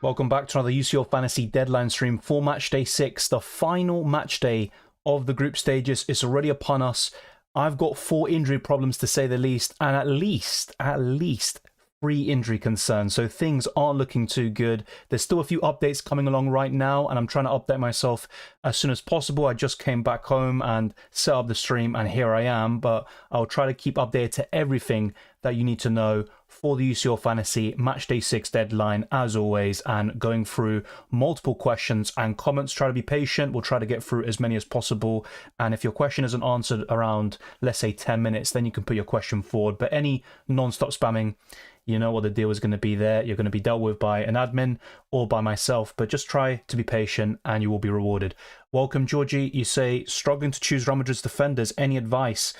Welcome back to another UCL Fantasy deadline stream for match day 6, the final match day of the group stages. It's already upon us. I've got 4 injury problems to say the least, and at least 3 injury concerns, so things aren't looking too good. There's still a few updates coming along right now, and I'm trying to update myself as soon as possible. I just came back home and set up the stream, and here I am, but I'll try to keep updated to everything that you need to know for the UCL Fantasy Matchday 6 deadline, as always, and going through multiple questions and comments. Try to be patient. We'll try to get through as many as possible, and if your question isn't answered around, let's say, 10 minutes, then you can put your question forward. But any non-stop spamming, you know what the deal is going to be there. You're going to be dealt with by an admin or by myself, but just try to be patient and you will be rewarded. Welcome, Georgie. You say, struggling to choose Real Madrid's defenders. Any advice?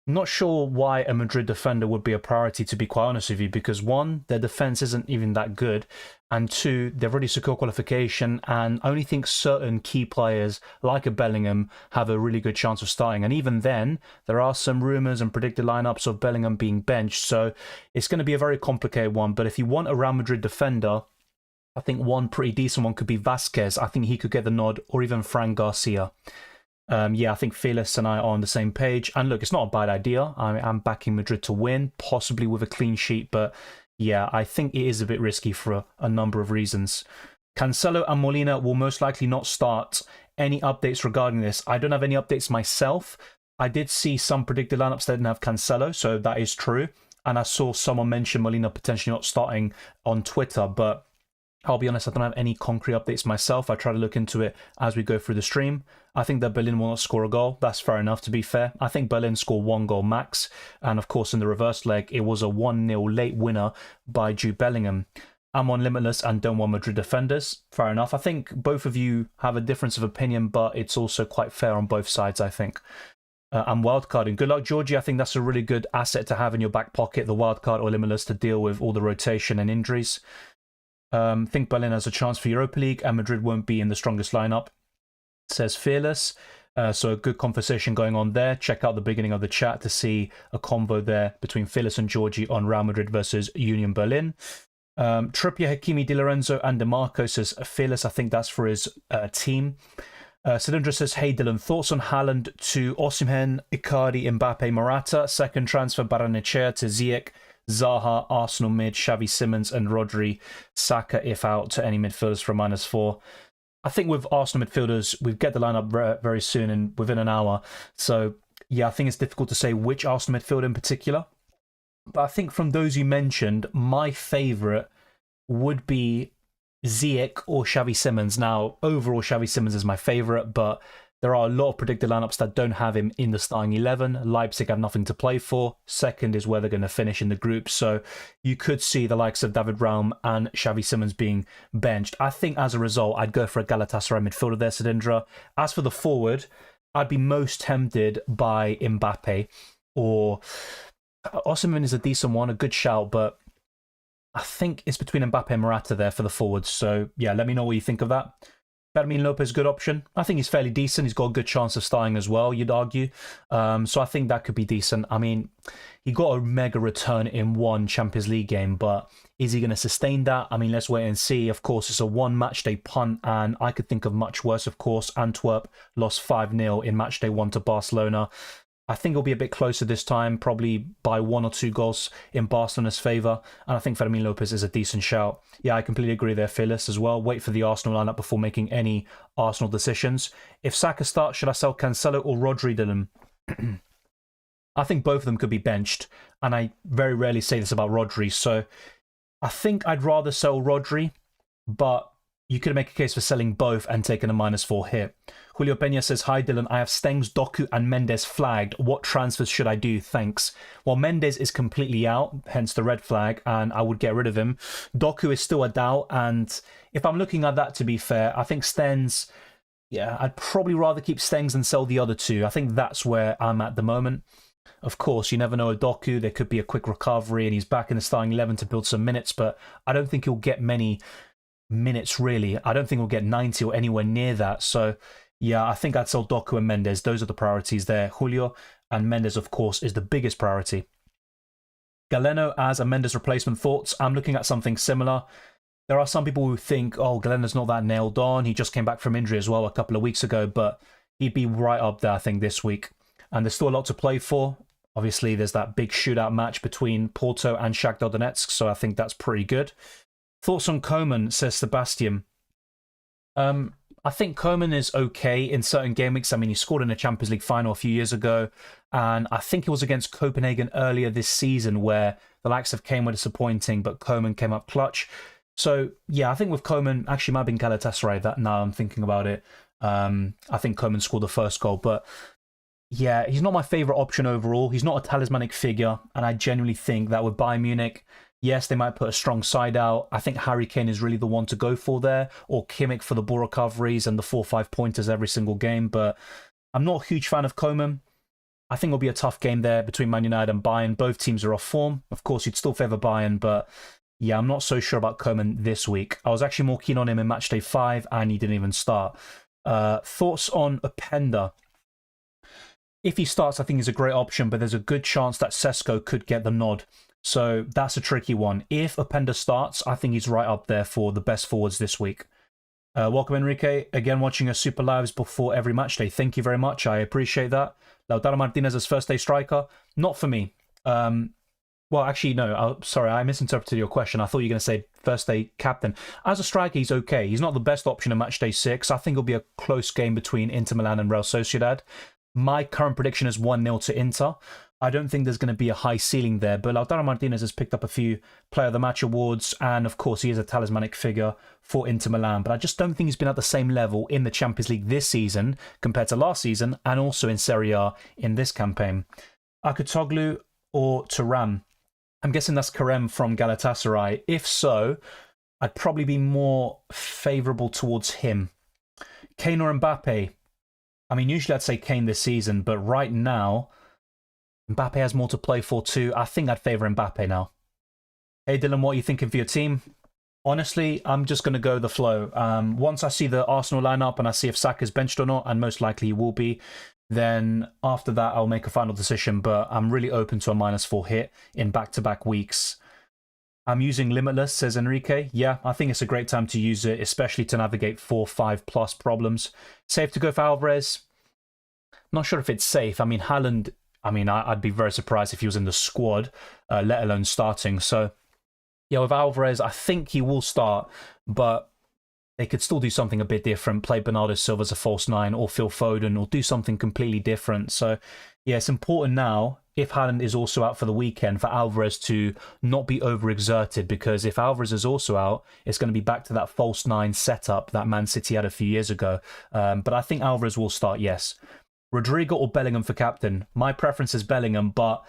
I'm not sure why a Madrid defender would be a priority, to be quite honest with you, because 1, their defense isn't even that good, and 2, they've already secured qualification, and I only think certain key players like a Bellingham have a really good chance of starting. And even then, there are some rumours and predicted lineups of Bellingham being benched, so it's going to be a very complicated one. But if you want a Real Madrid defender, I think one pretty decent one could be Vasquez. I think he could get the nod, or even Fran Garcia. Yeah, I think Felix and I are on the same page. And look, it's not a bad idea. I'm backing Madrid to win, possibly with a clean sheet. But yeah, I think it is a bit risky for a number of reasons. Cancelo and Molina will most likely not start. Any updates regarding this? I don't have any updates myself. I did see some predicted lineups that didn't have Cancelo, so that is true. And I saw someone mention Molina potentially not starting on Twitter, but I'll be honest, I don't have any concrete updates myself. I try to look into it as we go through the stream. I think that Berlin will not score a goal. That's fair enough, to be fair. I think Berlin scored 1 goal max. And of course, in the reverse leg, it was a 1-0 late winner by Jude Bellingham. I'm on Limitless and don't want Madrid defenders. Fair enough. I think both of you have a difference of opinion, but it's also quite fair on both sides, I think. I'm wildcarding. Good luck, Georgie. I think that's a really good asset to have in your back pocket, the wildcard or Limitless, to deal with all the rotation and injuries. Think Berlin has a chance for Europa League and Madrid won't be in the strongest lineup, says Fearless. So a good conversation going on there. Check out the beginning of the chat to see a combo there between Fearless and Georgie on Real Madrid versus Union Berlin. Trippier, Hakimi, Di Lorenzo and DeMarco, says Fearless. I think that's for his team. Cylindra says, hey Dylan, thoughts on Haaland to Osimhen, Icardi, Mbappe, Morata. Second transfer, Baranechea to Ziyech, Zaha, Arsenal mid, Xavi Simons and Rodri, Saka if out, to any midfielders for -4. I think with Arsenal midfielders, we get the lineup very soon and within an hour. So yeah, I think it's difficult to say which Arsenal midfielder in particular. But I think from those you mentioned, my favourite would be Ziyech or Xavi Simons. Now, overall, Xavi Simons is my favourite, but there are a lot of predicted lineups that don't have him in the starting 11. Leipzig have nothing to play for. Second is where they're going to finish in the group. So you could see the likes of David Raum and Xavi Simons being benched. I think as a result, I'd go for a Galatasaray midfielder there, Cylindra. As for the forward, I'd be most tempted by Mbappe, or Osimhen is a decent one, a good shout, but I think it's between Mbappe and Morata there for the forwards. So yeah, let me know what you think of that. Fermin Lopez, good option. I think he's fairly decent. He's got a good chance of starting as well, you'd argue. So I think that could be decent. I mean, he got a mega return in one Champions League game, but is he going to sustain that? I mean, let's wait and see. Of course, it's a 1 matchday punt, and I could think of much worse, of course. Antwerp lost 5-0 in matchday 1 to Barcelona. I think it'll be a bit closer this time, probably by 1 or 2 goals in Barcelona's favour. And I think Fermin Lopez is a decent shout. Yeah, I completely agree there, Phyllis, as well. Wait for the Arsenal lineup before making any Arsenal decisions. If Saka starts, should I sell Cancelo or Rodri, Dylan? I think both of them could be benched. And I very rarely say this about Rodri. So I think I'd rather sell Rodri, but you could make a case for selling both and taking a -4 hit. Julio Peña says, hi Dylan, I have Stengs, Doku and Mendes flagged. What transfers should I do? Thanks. Well, Mendes is completely out, hence the red flag, and I would get rid of him. Doku is still a doubt, and if I'm looking at that, to be fair, I think Stengs, yeah, I'd probably rather keep Stengs and sell the other 2. I think that's where I'm at the moment. Of course, you never know with Doku. There could be a quick recovery and he's back in the starting 11 to build some minutes, but I don't think he'll get many minutes, really. I don't think we'll get 90 or anywhere near that. So yeah, I think I'd sell Doku and Mendes. Those are the priorities there. Julio and Mendes, of course, is the biggest priority. Galeno as a Mendes replacement, thoughts? I'm looking at something similar. There are some people who think, oh, Glenna's not that nailed on. He just came back from injury as well a couple of weeks ago, but he'd be right up there, I think, this week. And there's still a lot to play for. Obviously, there's that big shootout match between Porto and Shakhtar Donetsk, so I think that's pretty good. Thoughts on Koeman, says Sebastian. I think Koeman is okay in certain game weeks. I mean, he scored in a Champions League final a few years ago, and I think it was against Copenhagen earlier this season where the likes of Kane were disappointing, but Koeman came up clutch. So, yeah, I think with Koeman, actually might have been Galatasaray, that now I'm thinking about it. I think Koeman scored the first goal, but yeah, he's not my favourite option overall. He's not a talismanic figure, and I genuinely think that with Bayern Munich, yes, they might put a strong side out. I think Harry Kane is really the one to go for there, or Kimmich for the ball recoveries and the 4-5 pointers every single game, but I'm not a huge fan of Koeman. I think it'll be a tough game there between Man United and Bayern. Both teams are off form. Of course, you'd still favour Bayern, but yeah, I'm not so sure about Koeman this week. I was actually more keen on him in Matchday 5, and he didn't even start. Thoughts on Openda? If he starts, I think he's a great option, but there's a good chance that Sesko could get the nod. So that's a tricky one. If Openda starts, I think he's right up there for the best forwards this week. Welcome, Enrique. Again, watching your Super Lives before every match day. Thank you very much. I appreciate that. Lautaro Martinez as first day striker. Not for me. Well, actually, no. Sorry, I misinterpreted your question. I thought you were going to say first day captain. As a striker, he's okay. He's not the best option in match day 6. I think it'll be a close game between Inter Milan and Real Sociedad. My current prediction is 1-0 to Inter. I don't think there's going to be a high ceiling there, but Lautaro Martinez has picked up a few Player of the Match awards, and of course he is a talismanic figure for Inter Milan, but I just don't think he's been at the same level in the Champions League this season compared to last season, and also in Serie A in this campaign. Akutoglu or Thuram? I'm guessing that's Kerem from Galatasaray. If so, I'd probably be more favourable towards him. Kane or Mbappe? I mean, usually I'd say Kane this season, but right now, Mbappe has more to play for too. I think I'd favour Mbappe now. Hey Dylan, what are you thinking for your team? Honestly, I'm just going to go the flow. Once I see the Arsenal lineup and I see if Saka's benched or not, and most likely he will be, then after that I'll make a final decision, but I'm really open to a -4 hit in back-to-back weeks. I'm using Limitless, says Enrique. Yeah, I think it's a great time to use it, especially to navigate 4-5 plus problems. Safe to go for Alvarez? Not sure if it's safe. I mean, Haaland, I'd be very surprised if he was in the squad, let alone starting. So, yeah, with Alvarez, I think he will start, but they could still do something a bit different. Play Bernardo Silva as a false 9 or Phil Foden or do something completely different. So, yeah, it's important now, if Haaland is also out for the weekend, for Alvarez to not be overexerted, because if Alvarez is also out, it's going to be back to that false 9 setup that Man City had a few years ago. But I think Alvarez will start, yes. Rodrigo or Bellingham for captain? My preference is Bellingham, but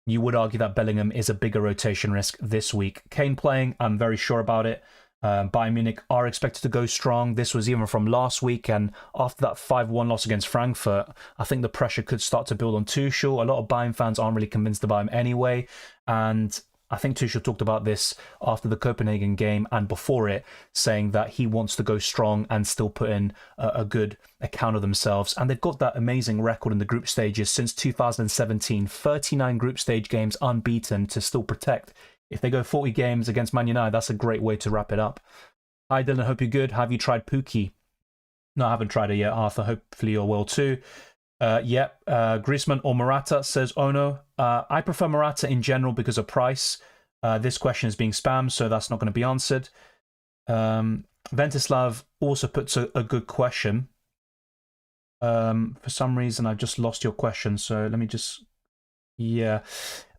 you would argue that Bellingham is a bigger rotation risk this week. Kane playing, I'm very sure about it. Bayern Munich are expected to go strong. This was even from last week, and after that 5-1 loss against Frankfurt, I think the pressure could start to build on Tuchel. A lot of Bayern fans aren't really convinced about him anyway, and I think Tuchel talked about this after the Copenhagen game and before it, saying that he wants to go strong and still put in a good account of themselves. And they've got that amazing record in the group stages since 2017, 39 group stage games unbeaten to still protect. If they go 40 games against Man United, that's a great way to wrap it up. Hi Dylan, hope you're good. Have you tried Pookie? No, I haven't tried it yet, Arthur. Hopefully you're well too. Griezmann or Morata, says Ono. I prefer Morata in general because of price. This question is being spammed, so that's not going to be answered. Ventislav also puts a good question. For some reason, I've just lost your question, so let me just... Yeah,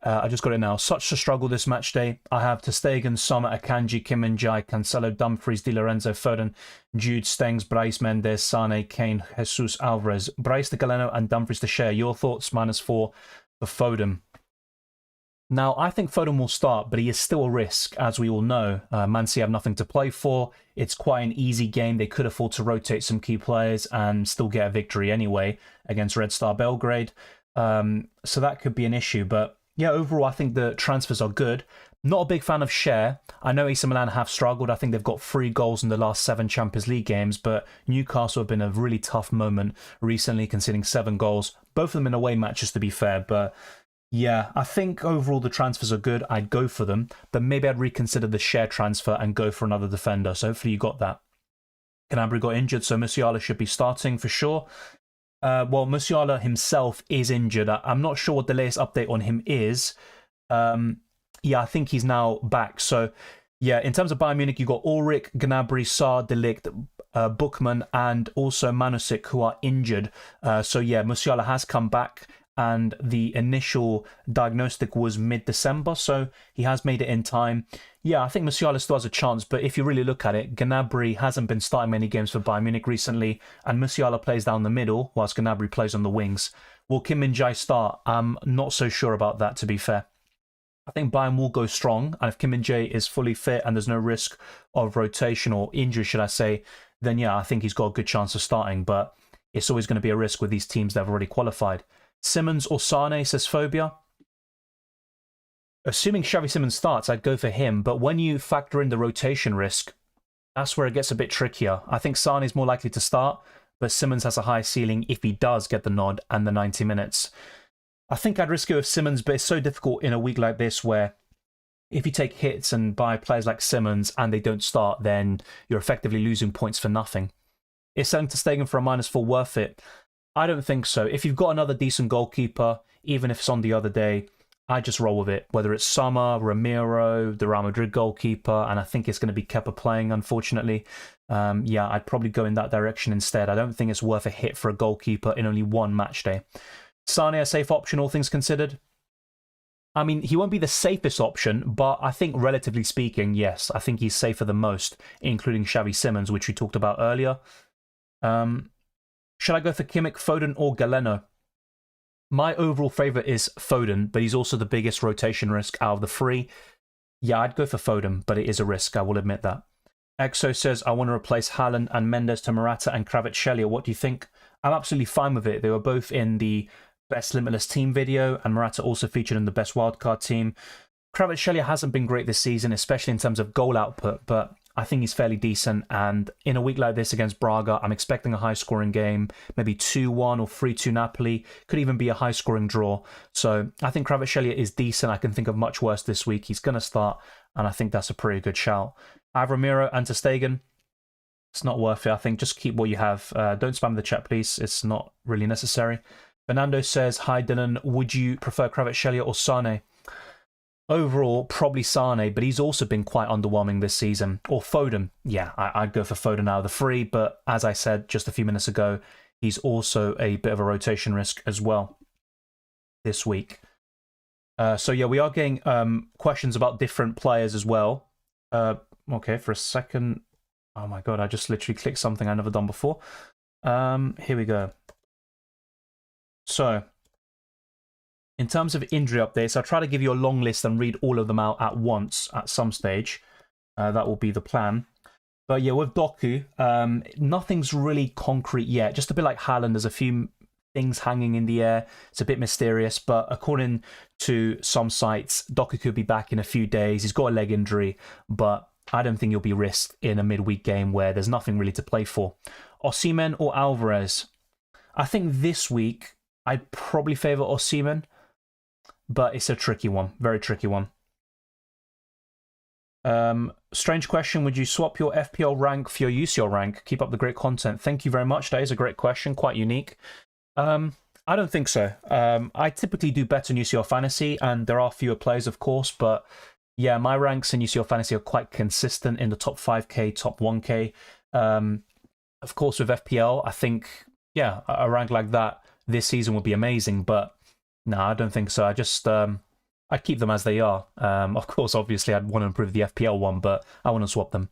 I just got it now. Such a struggle this match day. I have Ter Stegen, Sommer, Akanji, Kim Min-jae, Cancelo, Dumfries, Di Lorenzo, Foden, Jude, Stengs, Bryce, Mendes, Sane, Kane, Jesus, Alvarez, Bryce de Galeno, and Dumfries to share. Your thoughts? -4 for Foden. Now, I think Foden will start, but he is still a risk, as we all know. Man City have nothing to play for. It's quite an easy game. They could afford to rotate some key players and still get a victory anyway against Red Star Belgrade. So that could be an issue. But yeah, overall, I think the transfers are good. Not a big fan of Cher. I know AC Milan have struggled. I think they've got 3 goals in the last 7 Champions League games, but Newcastle have been a really tough moment recently, conceding 7 goals. Both of them in away matches, to be fair. But Yeah, I think overall the transfers are good. I'd go for them, but maybe I'd reconsider the share transfer and go for another defender. So hopefully you got that. Gnabry got injured, so Musiala should be starting for sure. Well, Musiala himself is injured. I'm not sure what the latest update on him is. Yeah, I think he's now back. So, yeah, in terms of Bayern Munich, you got Ulrich, Gnabry, Sarr, De Ligt, Bookman, and also Manusic, who are injured. So, yeah, Musiala has come back, and the initial diagnostic was mid-December, so he has made it in time. Yeah, I think Musiala still has a chance, but if you really look at it, Gnabry hasn't been starting many games for Bayern Munich recently, and Musiala plays down the middle, whilst Gnabry plays on the wings. Will Kim Min-jae start? I'm not so sure about that, to be fair. I think Bayern will go strong, and if Kim Min-jae is fully fit and there's no risk of rotation or injury, should I say, then yeah, I think he's got a good chance of starting, but it's always going to be a risk with these teams that have already qualified. Simmons or Sane, says Phobia. Assuming Xavi Simmons starts, I'd go for him, but when you factor in the rotation risk, that's where it gets a bit trickier. I think Sane is more likely to start, but Simmons has a high ceiling if he does get the nod and the 90 minutes. I think I'd risk it with Simmons, but it's so difficult in a week like this where if you take hits and buy players like Simmons and they don't start, then you're effectively losing points for nothing. Is selling ter Stegen for a -4 worth it? I don't think so. If you've got another decent goalkeeper, even if it's on the other day, I just roll with it. Whether it's Sommer, Ramiro, the Real Madrid goalkeeper, and I think it's going to be Kepa playing, unfortunately. Yeah, I'd probably go in that direction instead. I don't think it's worth a hit for a goalkeeper in only one match day. Sane, a safe option, all things considered? I mean, he won't be the safest option, but I think relatively speaking, yes, I think he's safer than most, including Xavi Simmons, which we talked about earlier. Should I go for Kimmich, Foden, or Galeno? My overall favourite is Foden, but he's also the biggest rotation risk out of the three. Yeah, I'd go for Foden, but it is a risk, I will admit that. Exo says, I want to replace Haaland and Mendes to Morata and Kvaratskhelia. What do you think? I'm absolutely fine with it. They were both in the best Limitless team video, and Morata also featured in the best wildcard team. Kvaratskhelia hasn't been great this season, especially in terms of goal output, but I think he's fairly decent, and in a week like this against Braga, I'm expecting a high-scoring game, maybe 2-1 or 3-2 Napoli, could even be a high-scoring draw. So I think Kvaratskhelia is decent. I can think of much worse this week. He's going to start, and I think that's a pretty good shout. I have Ramiro and ter Stegen. It's not worth it. I think just keep what you have. Don't spam the chat, please. It's not really necessary. Fernando says, hi Dylan, would you prefer Kvaratskhelia or Sane? Overall, probably Sane, but he's also been quite underwhelming this season. Or Foden. Yeah, I'd go for Foden out of the three, but as I said just a few minutes ago, he's also a bit of a rotation risk as well this week. So yeah, we are getting questions about different players as well. Okay, for a second. Oh my god, I just literally clicked something I've never done before. Here we go. So, in terms of injury updates, I'll try to give you a long list and read all of them out at once at some stage. That will be the plan. But yeah, with Doku, nothing's really concrete yet. Just a bit like Haaland, there's a few things hanging in the air. It's a bit mysterious, but according to some sites, Doku could be back in a few days. He's got a leg injury, but I don't think he'll be risked in a midweek game where there's nothing really to play for. Osimhen or Alvarez? I think this week I'd probably favour Osimhen, but it's a tricky one, very tricky one. Strange question, would you swap your FPL rank for your UCL rank? Keep up the great content. Thank you very much. That is a great question, quite unique. I don't think so. I typically do better in UCL Fantasy, and there are fewer players, of course, but yeah, my ranks in UCL Fantasy are quite consistent in the top 5k, top 1k. Of course, with FPL, I think, yeah, a rank like that this season would be amazing, but no, I don't think so. I just, I'd keep them as they are. Of course, obviously, I'd want to improve the FPL one, but I want to swap them.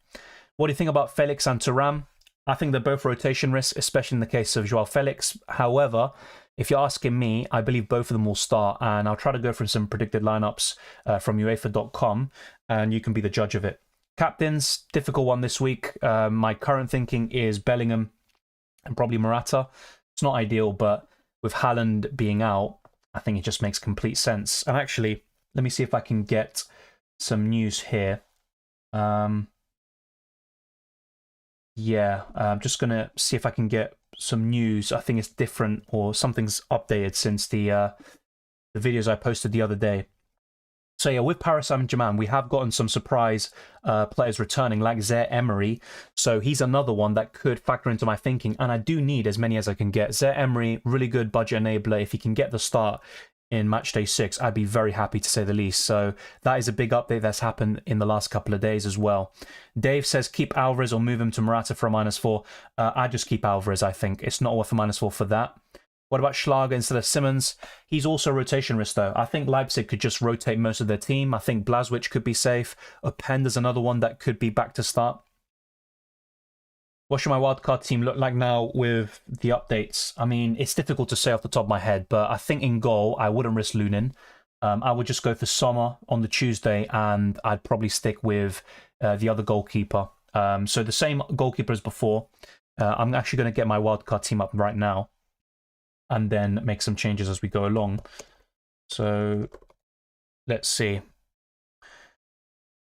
What do you think about Felix and Thuram? I think they're both rotation risks, especially in the case of Joao Felix. However, if you're asking me, I believe both of them will start, and I'll try to go through some predicted lineups from UEFA.com, and you can be the judge of it. Captains, difficult one this week. My current thinking is Bellingham and probably Morata. It's not ideal, but with Haaland being out, I think it just makes complete sense. And actually, let me see if I can get some news here. Yeah, I'm just going to see if I can get some news. I think it's different or something's updated since the the videos I posted the other day. So yeah, with Paris Saint-Germain, we have gotten some surprise players returning, like Zaire-Emery. So he's another one that could factor into my thinking, and I do need as many as I can get. Zaire-Emery, really good budget enabler. If he can get the start in Matchday 6, I'd be very happy to say the least. So that is a big update that's happened in the last couple of days as well. Dave says keep Alvarez or move him to Morata for a -4. I just keep Alvarez, I think. It's not worth a -4 for that. What about Schlager instead of Simmons? He's also rotation risk, though. I think Leipzig could just rotate most of their team. I think Blazwich could be safe. Openda's another one that could be back to start. What should my wildcard team look like now with the updates? I mean, it's difficult to say off the top of my head, but I think in goal, I wouldn't risk Lunin. I would just go for Sommer on the Tuesday, and I'd probably stick with the other goalkeeper. So the same goalkeeper as before. I'm actually going to get my wildcard team up right now, and then make some changes as we go along. So let's see.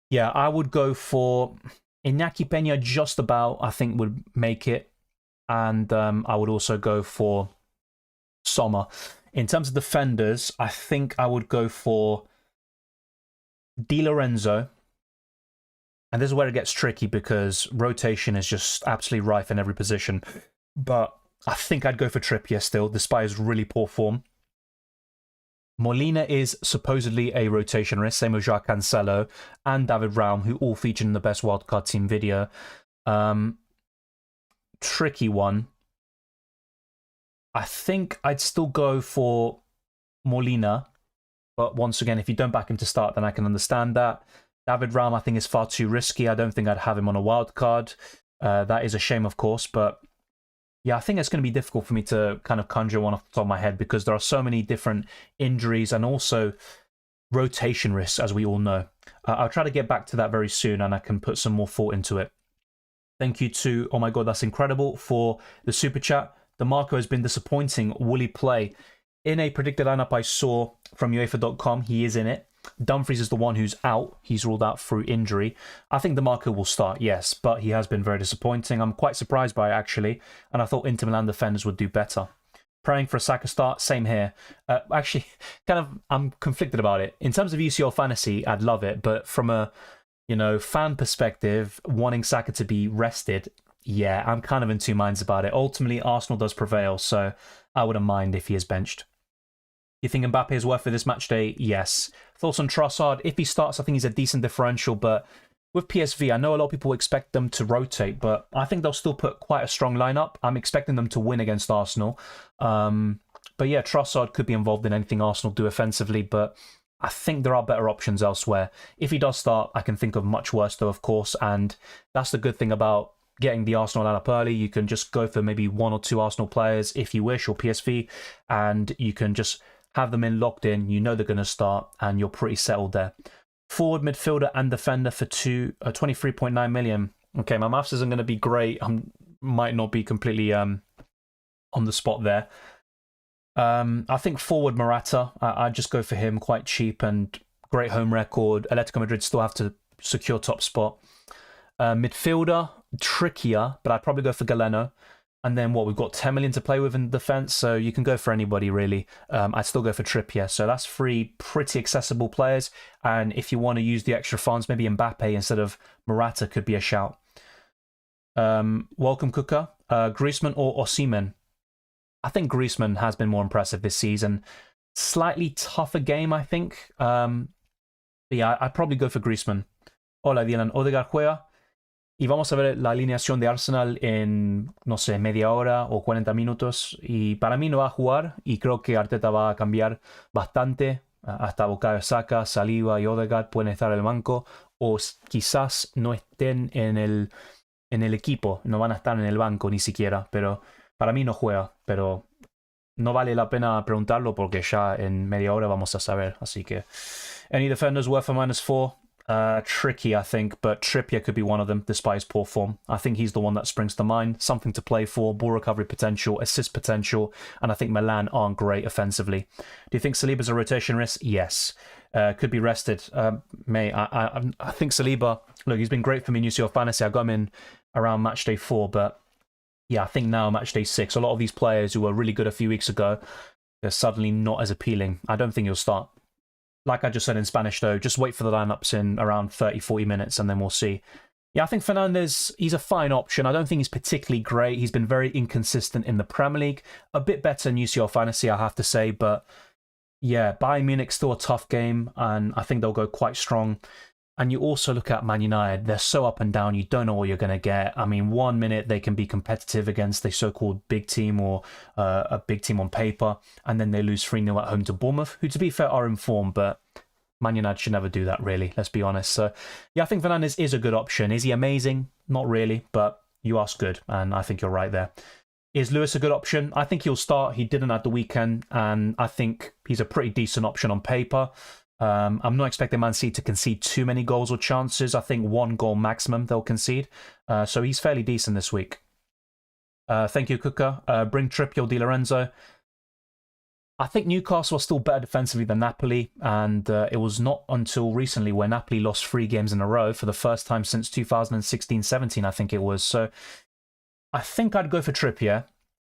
Yeah, I would go for Iñaki Peña just about, I think, would make it. And I would also go for Sommer. In terms of defenders, I think I would go for Di Lorenzo. And this is where it gets tricky because rotation is just absolutely rife in every position. But I think I'd go for Trippier still, despite his really poor form. Molina is supposedly a rotation risk, same as João Cancelo and David Raum, who all featured in the best wildcard team video. Tricky one. I think I'd still go for Molina, but once again, if you don't back him to start, then I can understand that. David Raum, I think, is far too risky. I don't think I'd have him on a wildcard. That is a shame, of course, but yeah, I think it's going to be difficult for me to kind of conjure one off the top of my head because there are so many different injuries and also rotation risks, as we all know. I'll try to get back to that very soon and I can put some more thought into it. Thank you to, oh my god, that's incredible, for the super chat. DeMarco has been disappointing. Will he play? In a predicted lineup I saw from UEFA.com, he is in it. Dumfries is the one who's out. He's ruled out through injury. I think DeMarco will start, yes, but he has been very disappointing. I'm quite surprised by it, actually, and I thought Inter Milan defenders would do better. Praying for a Saka start, same here. Actually, I'm conflicted about it. In terms of UCL Fantasy, I'd love it, but from a, fan perspective, wanting Saka to be rested, yeah, I'm kind of in two minds about it. Ultimately, Arsenal does prevail, so I wouldn't mind if he is benched. You think Mbappe is worth for this match day? Yes. Thoughts on Trossard? If he starts, I think he's a decent differential, but with PSV, I know a lot of people expect them to rotate, but I think they'll still put quite a strong lineup. I'm expecting them to win against Arsenal. But yeah, Trossard could be involved in anything Arsenal do offensively, but I think there are better options elsewhere. If he does start, I can think of much worse though, of course, and that's the good thing about getting the Arsenal lineup early. You can just go for maybe one or two Arsenal players if you wish, or PSV, and you can just have them in locked in, you know they're going to start, and you're pretty settled there. Forward, midfielder, and defender for 23.9 million. Okay, my maths isn't going to be great. I might not be completely on the spot there. I think forward Morata, I'd just go for him, quite cheap and great home record. Atletico Madrid still have to secure top spot. Midfielder, trickier, but I'd probably go for Galeno. And then we've got 10 million to play with in defence, so you can go for anybody, really. I'd still go for Trippier. So that's three pretty accessible players. And if you want to use the extra funds, maybe Mbappe instead of Morata could be a shout. Welcome, Kuka. Griezmann or Osimhen? I think Griezmann has been more impressive this season. Slightly tougher game, I think. But yeah, I'd probably go for Griezmann. Hola, Dylan. Odegaard juega. Y vamos a ver la alineación de Arsenal en, no sé, media hora o 40 minutos. Y para mí no va a jugar. Y creo que Arteta va a cambiar bastante. Hasta Bukayo Saka, Saliba y Odegaard pueden estar en el banco. O quizás no estén en el equipo. No van a estar en el banco ni siquiera. Pero para mí no juega. Pero no vale la pena preguntarlo porque ya en media hora vamos a saber. Así que, any defenders worth a -4? Tricky, I think, but Trippier could be one of them despite his poor form. I think he's the one that springs to mind. Something to play for, ball recovery potential, assist potential, and I think Milan aren't great offensively. Do you think Saliba's a rotation risk? Yes. Could be rested. Mate, I think Saliba, look, he's been great for me in UCL Fantasy. I got him in around matchday 4, but yeah, I think now matchday 6, a lot of these players who were really good a few weeks ago, they're suddenly not as appealing. I don't think he'll start. Like I just said in Spanish, though, just wait for the lineups in around 30, 40 minutes, and then we'll see. Yeah, I think Fernandes, he's a fine option. I don't think he's particularly great. He's been very inconsistent in the Premier League. A bit better in UCL Fantasy, I have to say. But yeah, Bayern Munich's still a tough game, and I think they'll go quite strong. And you also look at Man United. They're so up and down. You don't know what you're going to get. I mean, 1 minute they can be competitive against a so-called big team or a big team on paper, and then they lose 3-0 at home to Bournemouth, who, to be fair, are in form, but Man United should never do that, really. Let's be honest. So, yeah, I think Fernandes is a good option. Is he amazing? Not really, but you ask good, and I think you're right there. Is Lewis a good option? I think he'll start. He didn't at the weekend, and I think he's a pretty decent option on paper. I'm not expecting Man City to concede too many goals or chances. I think 1 goal maximum they'll concede. So he's fairly decent this week. Thank you, Kuka. Bring Trippier, Di Lorenzo. I think Newcastle are still better defensively than Napoli, and it was not until recently where Napoli lost 3 games in a row for the first time since 2016-17, I think it was. So I think I'd go for Trippier,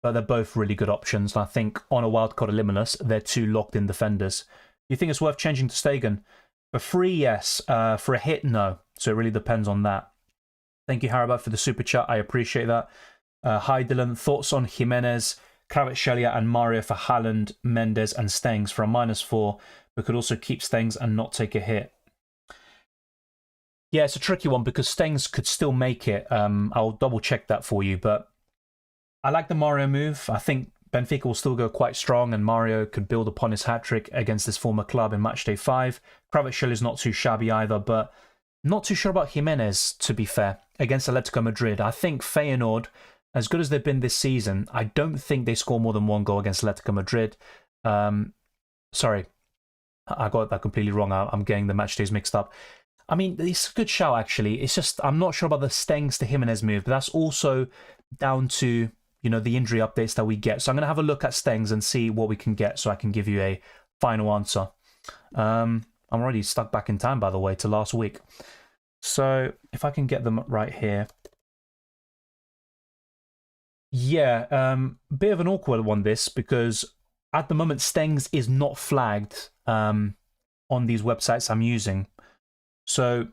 but they're both really good options. I think on a wildcard or Limitless, they're 2 locked-in defenders. You think it's worth changing to Stegen? For free, yes. For a hit, no. So it really depends on that. Thank you, Harabat, for the super chat. I appreciate that. Hi, Dylan. Thoughts on Jimenez, Kvaratskhelia and Mario for Haaland, Mendez and Stengs for a -4, but could also keep Stengs and not take a hit? Yeah, it's a tricky one because Stengs could still make it. I'll double check that for you, but I like the Mario move. I think Benfica will still go quite strong, and Mario could build upon his hat-trick against his former club in Matchday 5. Kvaratskhelia is not too shabby either, but not too sure about Jimenez, to be fair, against Atletico Madrid. I think Feyenoord, as good as they've been this season, I don't think they score more than 1 goal against Atletico Madrid. Sorry, I got that completely wrong. I'm getting the match days mixed up. I mean, it's a good shout, actually. It's just, I'm not sure about the Stengs to Jimenez move, but that's also down to, you know, the injury updates that we get. So I'm going to have a look at Stengs and see what we can get so I can give you a final answer. I'm already stuck back in time, by the way, to last week. So if I can get them right here. Yeah, bit of an awkward one, this, because at the moment, Stengs is not flagged on these websites I'm using. So,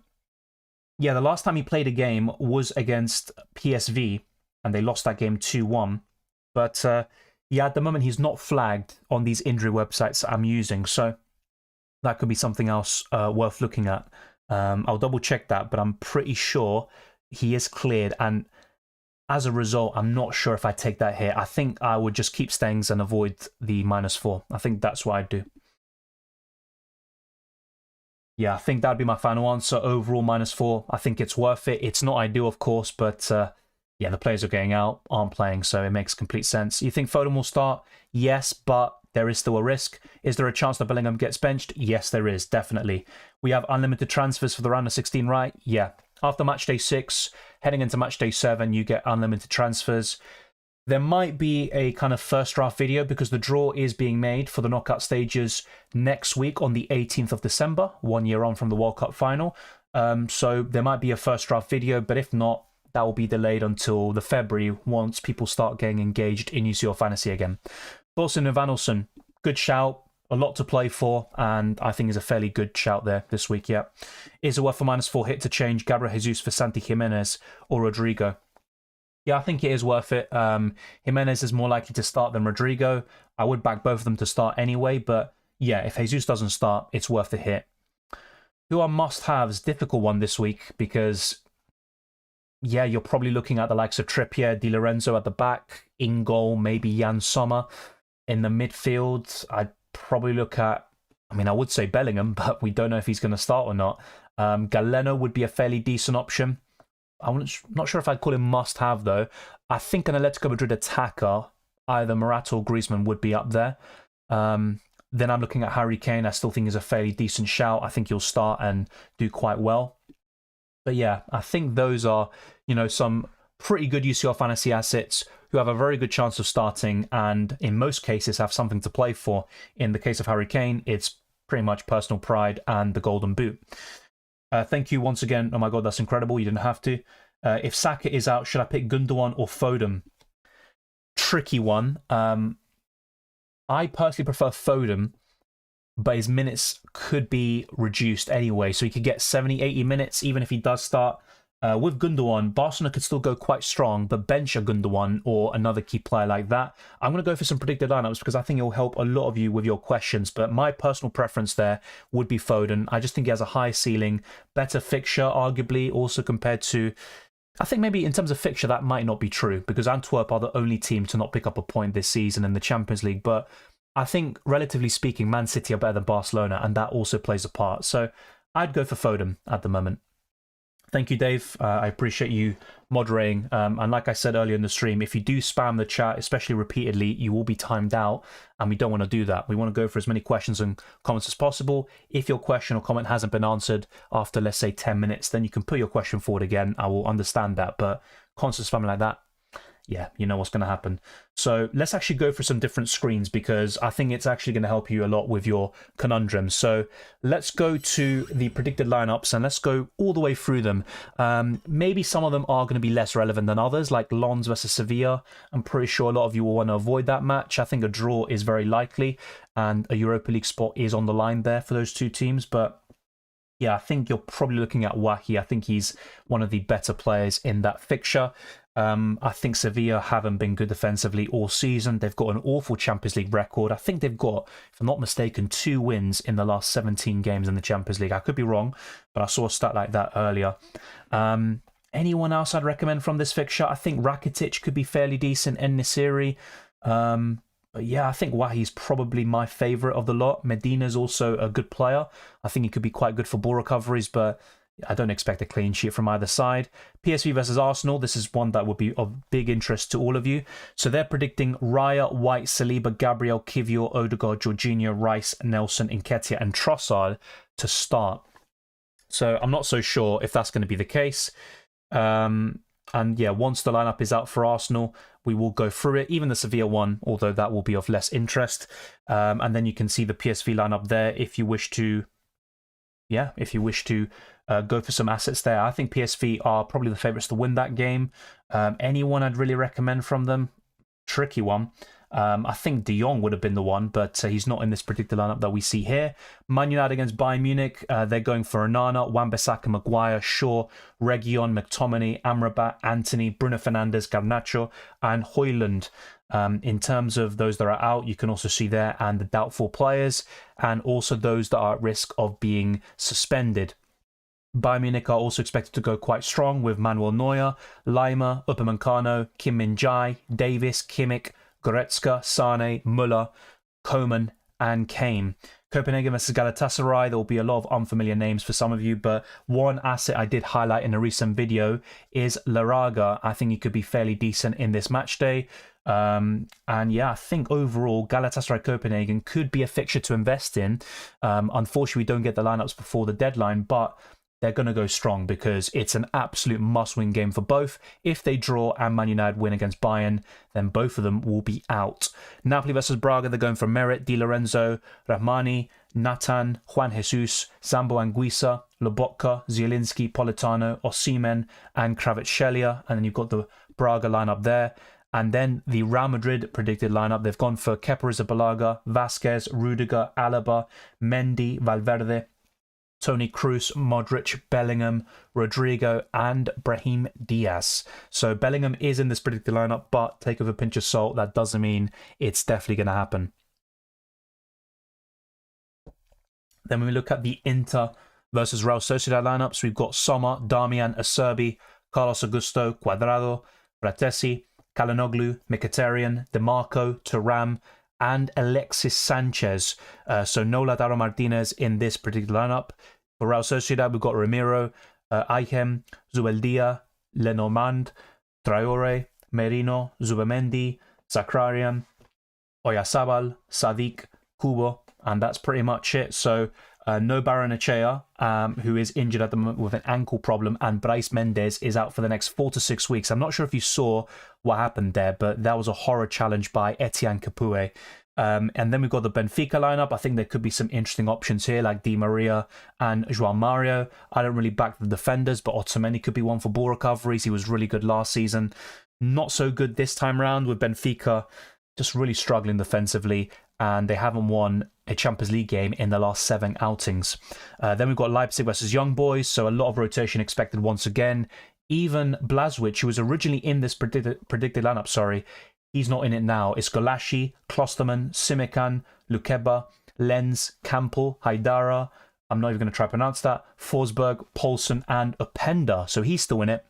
yeah, the last time he played a game was against PSV, and they lost that game 2-1. But, yeah, at the moment, he's not flagged on these injury websites I'm using. So that could be something else worth looking at. I'll double check that, but I'm pretty sure he is cleared. And as a result, I'm not sure if I take that hit. I think I would just keep Stengs and avoid the -4. I think that's what I'd do. Yeah, I think that'd be my final answer. Overall, -4. I think it's worth it. It's not ideal, of course, but yeah, the players are going out, aren't playing, so it makes complete sense. You think Foden will start? Yes, but there is still a risk. Is there a chance that Bellingham gets benched? Yes, there is, definitely. We have unlimited transfers for the round of 16, right? Yeah. After matchday 6, heading into matchday 7, you get unlimited transfers. There might be a kind of first draft video because the draw is being made for the knockout stages next week on the 18th of December, 1 year on from the World Cup final. So there might be a first draft video, but if not, that will be delayed until the February once people start getting engaged in UCL Fantasy again. Thorsten Evanilson, good shout. A lot to play for, and I think is a fairly good shout there this week, yeah. Is it worth a -4 hit to change Gabriel Jesus for Santi Jimenez or Rodrigo? Yeah, I think it is worth it. Jimenez is more likely to start than Rodrigo. I would back both of them to start anyway, but yeah, if Jesus doesn't start, it's worth the hit. Who are must-haves? Difficult one this week because, yeah, you're probably looking at the likes of Trippier, Di Lorenzo at the back, in goal, maybe Jan Sommer. In the midfield, I'd probably look at, I mean, I would say Bellingham, but we don't know if he's going to start or not. Galeno would be a fairly decent option. I'm not sure if I'd call him must-have, though. I think an Atletico Madrid attacker, either Morata or Griezmann, would be up there. Then I'm looking at Harry Kane. I still think is a fairly decent shout. I think he'll start and do quite well. But yeah, I think those are, you know, some pretty good UCL fantasy assets who have a very good chance of starting and in most cases have something to play for. In the case of Harry Kane, it's pretty much personal pride and the golden boot. Thank you once again. Oh my God, that's incredible. You didn't have to. If Saka is out, should I pick Gundogan or Foden? Tricky one. I personally prefer Foden, but his minutes could be reduced anyway. So he could get 70, 80 minutes, even if he does start. With Gundogan, Barcelona could still go quite strong, but bench a Gundogan or another key player like that. I'm going to go for some predicted lineups because I think it will help a lot of you with your questions. But my personal preference there would be Foden. I just think he has a high ceiling, better fixture, arguably, also compared to... I think maybe in terms of fixture, that might not be true because Antwerp are the only team to not pick up a point this season in the Champions League. But I think, relatively speaking, Man City are better than Barcelona, and that also plays a part. So I'd go for Foden at the moment. Thank you, Dave. I appreciate you moderating. And like I said earlier in the stream, if you do spam the chat, especially repeatedly, you will be timed out. And we don't want to do that. We want to go for as many questions and comments as possible. If your question or comment hasn't been answered after, let's say, 10 minutes, then you can put your question forward again. I will understand that. But constant spamming like that, yeah, you know what's going to happen. So let's actually go for some different screens because I think it's actually going to help you a lot with your conundrums. So let's go to the predicted lineups and let's go all the way through them. Maybe some of them are going to be less relevant than others, like Lens versus Sevilla. I'm pretty sure a lot of you will want to avoid that match. I think a draw is very likely and a Europa League spot is on the line there for those two teams. But yeah, I think you're probably looking at Wahi. I think he's one of the better players in that fixture. I think Sevilla haven't been good defensively all season. They've got an awful Champions League record. I think they've got, if I'm not mistaken, 2 wins in the last 17 games in the Champions League. I could be wrong, but I saw a stat like that earlier. Anyone else I'd recommend from this fixture? I think Rakitic could be fairly decent, and Nesiri. But yeah, I think Wahi's probably my favourite of the lot. Medina's also a good player. I think he could be quite good for ball recoveries, but I don't expect a clean sheet from either side. PSV versus Arsenal. This is one that would be of big interest to all of you. So they're predicting Raya, White, Saliba, Gabriel, Kivior, Odegaard, Jorginho, Rice, Nelson, Nketiah and Trossard to start. So I'm not so sure if that's going to be the case. And yeah, once the lineup is out for Arsenal, we will go through it. Even the Sevilla one, although that will be of less interest. And then you can see the PSV lineup there if you wish to... Yeah, if you wish to go for some assets there. I think PSV are probably the favourites to win that game. Anyone I'd really recommend from them? Tricky one. I think De Jong would have been the one, but he's not in this particular lineup that we see here. Man United against Bayern Munich. They're going for Onana, Wan-Bissaka, Maguire, Shaw, Reguilon, McTominay, Amrabat, Anthony, Bruno Fernandes, Garnacho, and Haaland. In terms of those that are out, you can also see there and the doubtful players and also those that are at risk of being suspended. Bayern Munich are also expected to go quite strong with Manuel Neuer, Lima, Upamecano, Kim Min-jae, Davis, Kimmich, Goretzka, Sane, Müller, Coman and Kane. Copenhagen versus Galatasaray, there will be a lot of unfamiliar names for some of you, but one asset I did highlight in a recent video is Laraga. I think he could be fairly decent in this match day. And yeah, I think overall Galatasaray Copenhagen could be a fixture to invest in. Unfortunately, we don't get the lineups before the deadline, but they're going to go strong because it's an absolute must-win game for both. If they draw and Man United win against Bayern, then both of them will be out. Napoli versus Braga, they're going for Merit, Di Lorenzo, Rahmani, Nathan, Juan Jesus, Zambo Anguissa, Lobotka, Zielinski, Politano, Osimhen, and Kvaratskhelia. And then you've got the Braga lineup there. And then the Real Madrid predicted lineup, they've gone for Kepa Arrizabalaga, Vasquez, Rudiger, Alaba, Mendy, Valverde, Toni Kroos, Modric, Bellingham, Rodrigo, and Brahim Diaz. So Bellingham is in this predicted lineup, but take it with a pinch of salt. That doesn't mean it's definitely going to happen. Then when we look at the Inter versus Real Sociedad lineups, we've got Sommer, Damian, Acerbi, Carlos Augusto, Cuadrado, Fratesi, Kalinoglu, Mkhitaryan, DeMarco, Thuram, and Alexis Sanchez. So no Lautaro Martinez in this particular lineup. For Real Sociedad, we've got Ramiro, Ayhem, Zubeldia, Lenormand, Traore, Merino, Zubimendi, Zakarian, Oyarzabal, Sadiq, Kubo, and that's pretty much it. So no Barrenechea, who is injured at the moment with an ankle problem, and Brais Mendes is out for the next 4 to 6 weeks. I'm not sure if you saw what happened there, but that was a horror challenge by Etienne Capoue. And then we've got the Benfica lineup. I think there could be some interesting options here, like Di Maria and João Mario. I don't really back the defenders, but Otamendi could be one for ball recoveries. He was really good last season. Not so good this time round with Benfica, just really struggling defensively. and they haven't won a Champions League game in the last 7 outings. Then we've got Leipzig versus Young Boys, so a lot of rotation expected once again. Even Blazwich, who was originally in this predicted lineup, he's not in it now. It's Golashi, Klosterman, Simikan, Lukeba, Lenz, Campbell, Haidara. I'm not even going to try to pronounce that. Forsberg, Poulsen, and Openda. So he's still in it.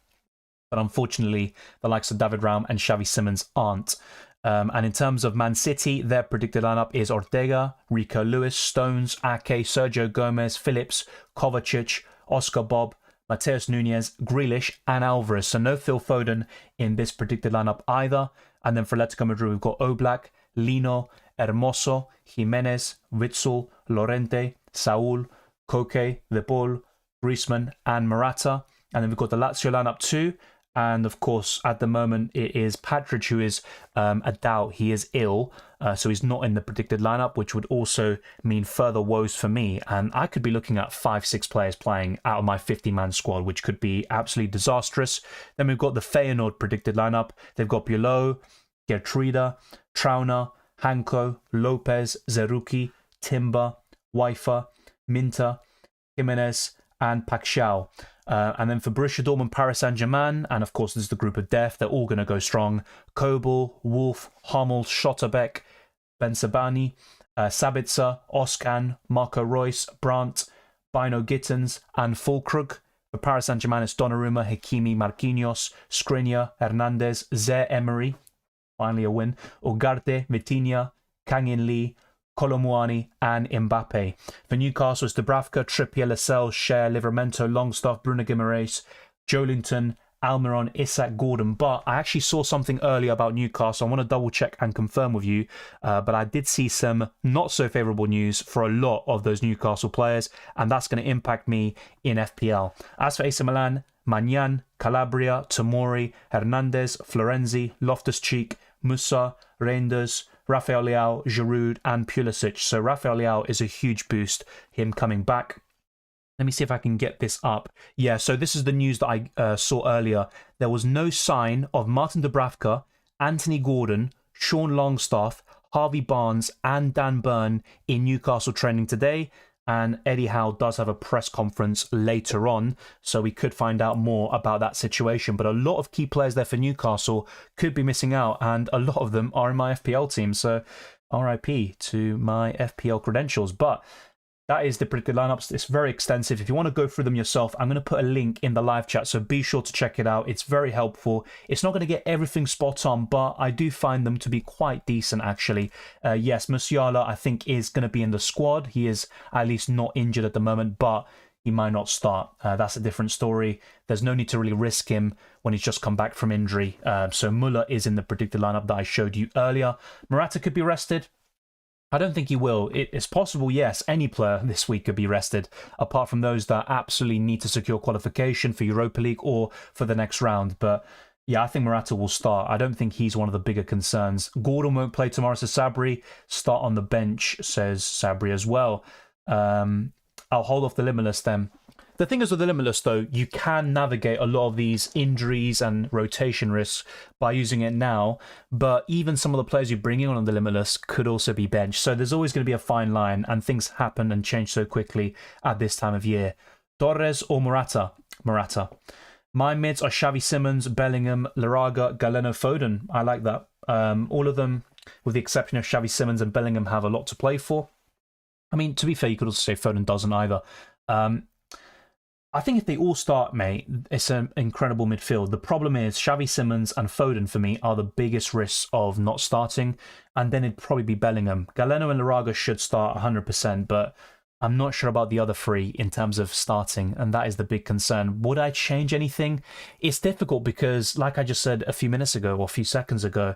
But unfortunately, the likes of David Raum and Xavi Simons aren't. And in terms of Man City, their predicted lineup is Ortega, Rico Lewis, Stones, Ake, Sergio Gomez, Phillips, Kovacic, Oscar Bob, Mateus Nunes, Grealish, and Alvarez. So no Phil Foden in this predicted lineup either. And then for Atletico Madrid, we've got Oblak, Lino, Hermoso, Jimenez, Witsel, Lorente, Saul, Koke, De Paul, Griezmann, and Morata. And then we've got the Lazio lineup too. And of course, at the moment, it is Patrick who is a doubt. He is ill, so he's not in the predicted lineup, which would also mean further woes for me. And I could be looking at 5-6 players playing out of my 50-man squad, which could be absolutely disastrous. Then we've got the Feyenoord predicted lineup. They've got Pirlo, Gertruida, Trauner, Hanko, Lopez, Zerouki, Timber, Waifa, Minter, Jimenez, and Paxiao. And then for Borussia Dortmund, Paris Saint-Germain, and of course this is the group of death, they're all going to go strong. Kobel, Wolf, Hummel, Schotterbeck, Bensabani, Sabitzer, Oscan, Marco Reus, Brandt, Bino Gittens, and Fulkrug. For Paris Saint-Germain, it's Donnarumma, Hakimi, Marquinhos, Skriniar, Hernandez, Zaire Emery, finally a win, Ugarte, Vitinha, Kang In Lee, Kolomuani, and Mbappe. For Newcastle, it's Dubravka, Trippier, Lascelles, Cher, Livramento, Longstaff, Bruno Guimaraes, Joelinton, Almiron, Isak, Gordon. But I actually saw something earlier about Newcastle. I want to double check and confirm with you. But I did see some not so favourable news for a lot of those Newcastle players, and that's going to impact me in FPL. As for AC Milan, Magnan, Calabria, Tomori, Hernandez, Florenzi, Loftus-Cheek, Musa, Reinders, Rafael Leao, Giroud, and Pulisic. So Rafael Leao is a huge boost, him coming back. Let me see if I can get this up. Yeah, so this is the news that I saw earlier. There was no sign of Martin Dubravka, Anthony Gordon, Sean Longstaff, Harvey Barnes, and Dan Burn in Newcastle training today. And Eddie Howe does have a press conference later on, so we could find out more about that situation. But a lot of key players there for Newcastle could be missing out, and a lot of them are in my FPL team. So RIP to my FPL credentials. But that is the predicted lineups. It's very extensive. If you want to go through them yourself, I'm going to put a link in the live chat, so be sure to check it out. It's very helpful. It's not going to get everything spot on, but I do find them to be quite decent, actually. Yes, Musiala, I think, is going to be in the squad. He is at least not injured at the moment, but he might not start. That's a different story. There's no need to really risk him when he's just come back from injury. So Muller is in the predicted lineup that I showed you earlier. Morata could be rested. I don't think he will. It's possible, yes, any player this week could be rested, apart from those that absolutely need to secure qualification for Europa League or for the next round. But yeah, I think Morata will start. I don't think he's one of the bigger concerns. Gordon won't play tomorrow, says Sabri. Start on the bench, says Sabri as well. I'll hold off the Limitless then. The thing is with the Limitless, though, you can navigate a lot of these injuries and rotation risks by using it now, but even some of the players you bring in on the Limitless could also be benched. So there's always going to be a fine line, and things happen and change so quickly at this time of year. Torres or Morata? Morata. My mids are Xavi Simons, Bellingham, Laraga, Galeno, Foden. I like that. All of them, with the exception of Xavi Simons and Bellingham, have a lot to play for. I mean, to be fair, you could also say Foden doesn't either. I think if they all start, mate, it's an incredible midfield. The problem is Xavi Simons and Foden, for me, are the biggest risks of not starting. And then it'd probably be Bellingham. Galeno and Laraga should start 100%, but I'm not sure about the other three in terms of starting. And that is the big concern. Would I change anything? It's difficult because, like I just said a few minutes ago or a few seconds ago,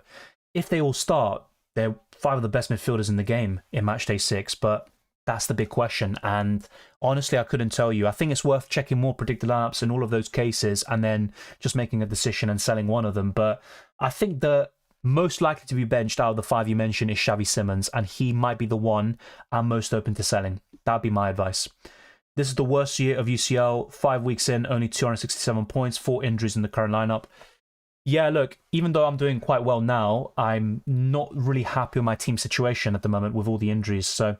if they all start, they're 5 of the best midfielders in the game in Matchday 6. But that's the big question, and honestly, I couldn't tell you. I think it's worth checking more predicted lineups in all of those cases and then just making a decision and selling one of them. But I think the most likely to be benched out of the 5 you mentioned is Xavi Simons, and he might be the one I'm most open to selling. That'd be my advice. This is the worst year of UCL. 5 weeks in, only 267 points, 4 injuries in the current lineup. Yeah, look, even though I'm doing quite well now, I'm not really happy with my team situation at the moment with all the injuries. So,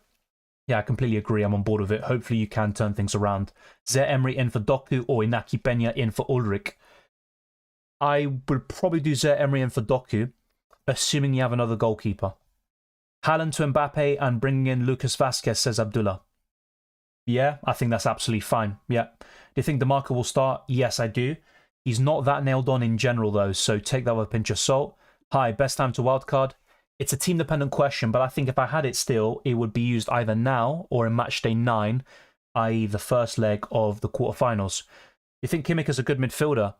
yeah, I completely agree. I'm on board with it. Hopefully, you can turn things around. Zaire Emery in for Doku or Inaki Peña in for Ulrich. I would probably do Zaire Emery in for Doku, assuming you have another goalkeeper. Haaland to Mbappe and bringing in Lucas Vasquez, says Abdullah. Yeah, I think that's absolutely fine. Yeah. Do you think DeMarco will start? Yes, I do. He's not that nailed on in general, though, so take that with a pinch of salt. Hi, best time to wildcard. It's a team-dependent question, but I think if I had it still, it would be used either now or in matchday 9, i.e. the first leg of the quarterfinals. You think Kimmich is a good midfielder?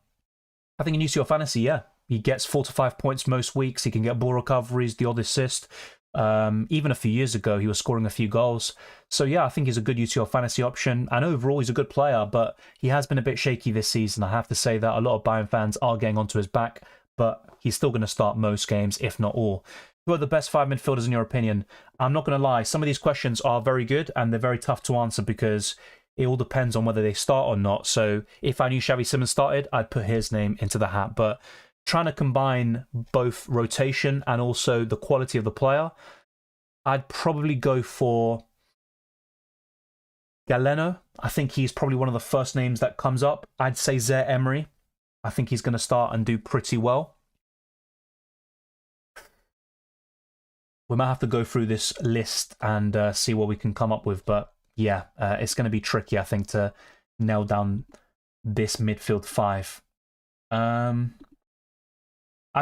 I think in UCL Fantasy, yeah. He gets 4 to 5 points most weeks. He can get ball recoveries, the odd assist. Even a few years ago, he was scoring a few goals. So yeah, I think he's a good UCL Fantasy option. And overall, he's a good player, but he has been a bit shaky this season. I have to say that a lot of Bayern fans are getting onto his back, but he's still going to start most games, if not all. Who are the best 5 midfielders in your opinion? I'm not going to lie. Some of these questions are very good and they're very tough to answer because it all depends on whether they start or not. So if I knew Xavi Simons started, I'd put his name into the hat. But trying to combine both rotation and also the quality of the player, I'd probably go for Galeno. I think he's probably one of the first names that comes up. I'd say Zaire Emery. I think he's going to start and do pretty well. We might have to go through this list and see what we can come up with. But yeah, it's going to be tricky, I think, to nail down this midfield 5. I'd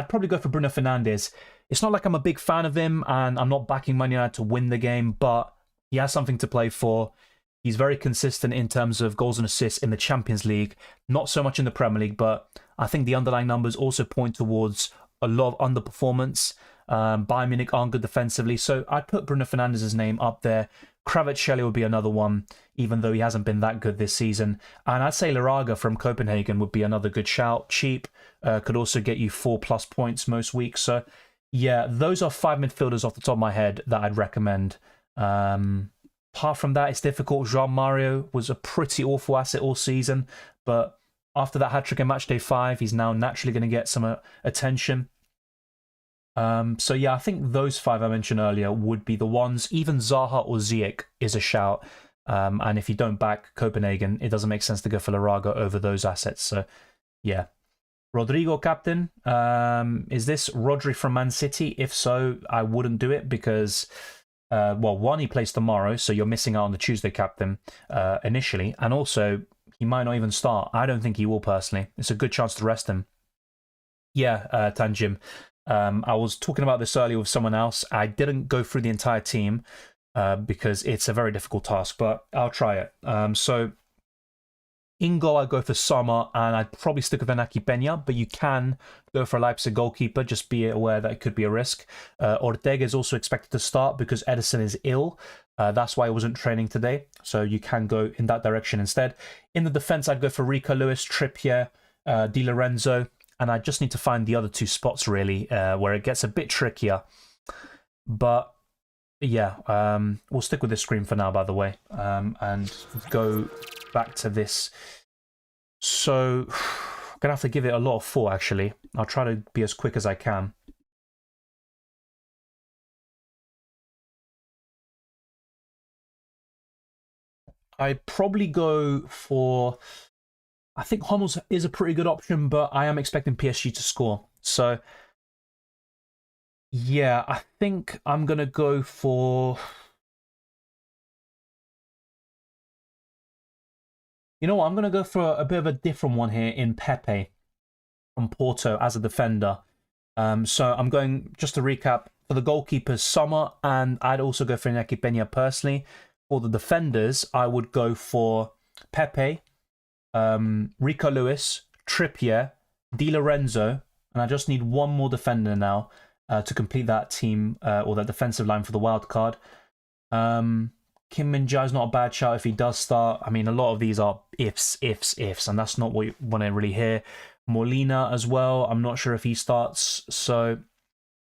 probably go for Bruno Fernandes. It's not like I'm a big fan of him and I'm not backing Man United to win the game, but he has something to play for. He's very consistent in terms of goals and assists in the Champions League, not so much in the Premier League, but I think the underlying numbers also point towards a lot of underperformance. Bayern Munich aren't good defensively, so I'd put Bruno Fernandes' name up there. Kvaratskhelia would be another one, even though he hasn't been that good this season. And I'd say Laraga from Copenhagen would be another good shout. Cheap, could also get you 4+ points most weeks. So yeah, those are 5 midfielders off the top of my head that I'd recommend. Apart from that, it's difficult. João Mario was a pretty awful asset all season, but after that hat-trick in matchday 5, he's now naturally going to get some attention. So yeah, I think those 5 I mentioned earlier would be the ones. Even Zaha or Ziyech is a shout. And if you don't back Copenhagen, it doesn't make sense to go for Laraga over those assets. So yeah. Rodrigo captain. Is this Rodri from Man City? If so, I wouldn't do it because, well, one, he plays tomorrow, so you're missing out on the Tuesday captain initially. And also, he might not even start. I don't think he will personally. It's a good chance to rest him. Yeah, Tanjim. I was talking about this earlier with someone else. I didn't go through the entire team because it's a very difficult task, but I'll try it. So in goal, I'd go for Sommer, and I'd probably stick with Inaki Peña, but you can go for a Leipzig goalkeeper. Just be aware that it could be a risk. Ortega is also expected to start because Edison is ill. That's why he wasn't training today. So you can go in that direction instead. In the defense, I'd go for Rico Lewis, Trippier, Di Lorenzo. And I just need to find the other 2 spots, really, where it gets a bit trickier. But, yeah, we'll stick with this screen for now, by the way, and go back to this. So, I'm going to have to give it a lot of 4, actually. I'll try to be as quick as I can. I'd probably go for... I think Hummels is a pretty good option, but I am expecting PSG to score. So, yeah, I think I'm going to go for... You know what? I'm going to go for a bit of a different one here in Pepe from Porto as a defender. So I'm going, just to recap, for the goalkeepers, Sommer, and I'd also go for Inaki Peña personally. For the defenders, I would go for Pepe, Rico Lewis, Trippier, Di Lorenzo, and I just need one more defender now to complete that team or that defensive line for the wild card. Kim Min-jae is not a bad shout if he does start. I mean, a lot of these are ifs, and that's not what you want to really hear. Molina as well. I'm not sure if he starts, so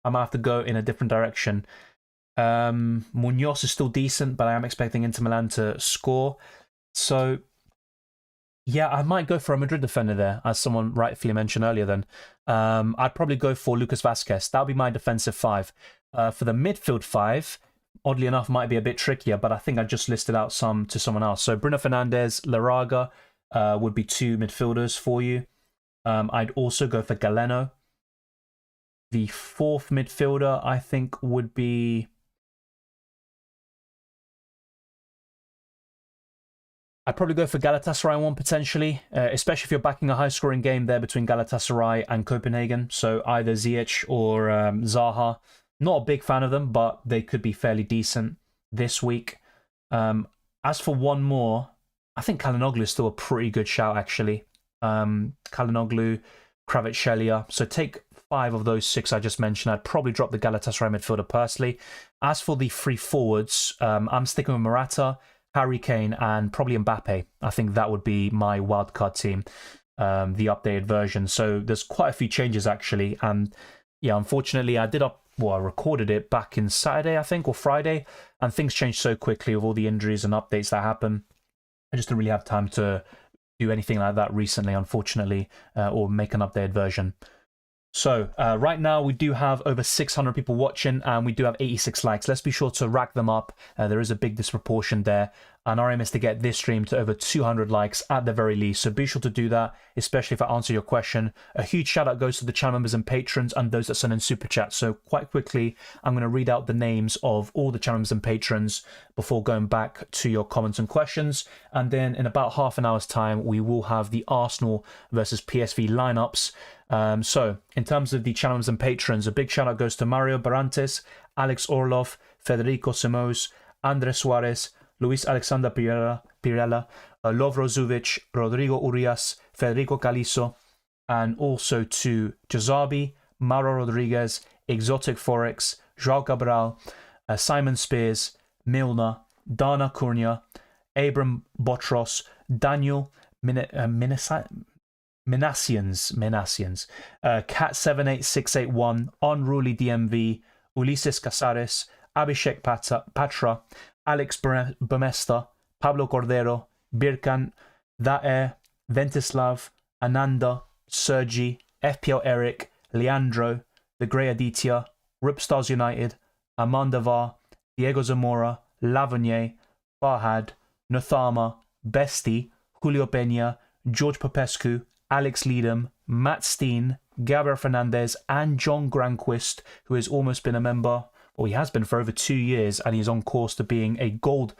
I might have to go in a different direction. Munoz is still decent, but I am expecting Inter Milan to score. So, yeah, I might go for a Madrid defender there, as someone rightfully mentioned earlier then. I'd probably go for Lucas Vazquez. That would be my defensive five. For the midfield five, oddly enough, might be a bit trickier, but I think I just listed out some to someone else. So Bruno Fernandes, Laraga would be two midfielders for you. I'd also go for Galeno. The fourth midfielder, I think, would be... I'd probably go for Galatasaray one potentially, especially if you're backing a high-scoring game there between Galatasaray and Copenhagen. So either Ziyech or Zaha. Not a big fan of them, but they could be fairly decent this week. As for one more, I think Calhanoglu is still a pretty good shout, actually. Calhanoglu, Kvaratskhelia. So take 5 of those 6 I just mentioned. I'd probably drop the Galatasaray midfielder personally. As for the free forwards, I'm sticking with Morata, Harry Kane, and probably Mbappe. I think that would be my wildcard team, the updated version. So there's quite a few changes, actually. And yeah, unfortunately, I recorded it back in Saturday, I think, or Friday, and things changed so quickly with all the injuries and updates that happen. I just didn't really have time to do anything like that recently, unfortunately, or make an updated version. So right now we do have over 600 people watching and we do have 86 likes. Let's be sure to rack them up. There is a big disproportion there. And our aim is to get this stream to over 200 likes at the very least. So be sure to do that, especially if I answer your question. A huge shout out goes to the channel members and patrons and those that send in super chat. So quite quickly, I'm going to read out the names of all the channel members and patrons before going back to your comments and questions. And then in about half an hour's time, we will have the Arsenal versus PSV lineups. So in terms of the channel members and patrons, a big shout out goes to Mario Barantes, Alex Orlov, Federico Semos, Andres Suarez, Luis Alexander Pirella, Lovro Zuvic, Rodrigo Urias, Federico Caliso, and also to Jazabi, Mauro Rodriguez, Exotic Forex, João Cabral, Simon Spears, Milner, Dana Cunha, Abram Botros, Daniel Minassians, Cat78681, Unruly DMV, Ulises Casares, Abhishek Patra, Alex Bemesta, Pablo Cordero, Birkan, Daer, Ventislav, Ananda, Sergi, FPL Eric, Leandro, The Grey Aditya, Ripstars United, Amandavar, Diego Zamora, Lavenier, Farhad, Nothama, Besti, Julio Peña, George Popescu, Alex Leadham, Matt Steen, Gabriel Fernandez, and John Granquist, who has almost been a member. Well, he has been for over 2 years, and he's on course to being a gold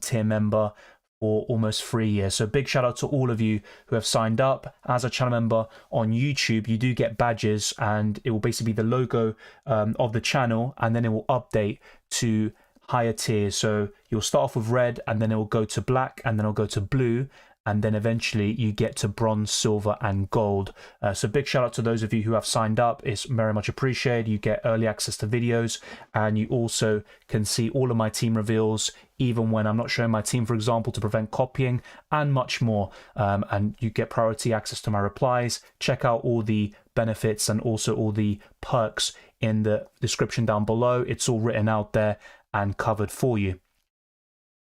tier member for almost 3 years. So big shout out to all of you who have signed up. As a channel member on YouTube, you do get badges, and it will basically be the logo of the channel, and then it will update to higher tiers. So you'll start off with red, and then it will go to black, and then it'll go to blue, and then eventually you get to bronze, silver, and gold. So big shout out to those of you who have signed up. It's very much appreciated. You get early access to videos, and you also can see all of my team reveals, even when I'm not showing my team, for example, to prevent copying, and much more. And you get priority access to my replies. Check out all the benefits and also all the perks in the description down below. It's all written out there and covered for you.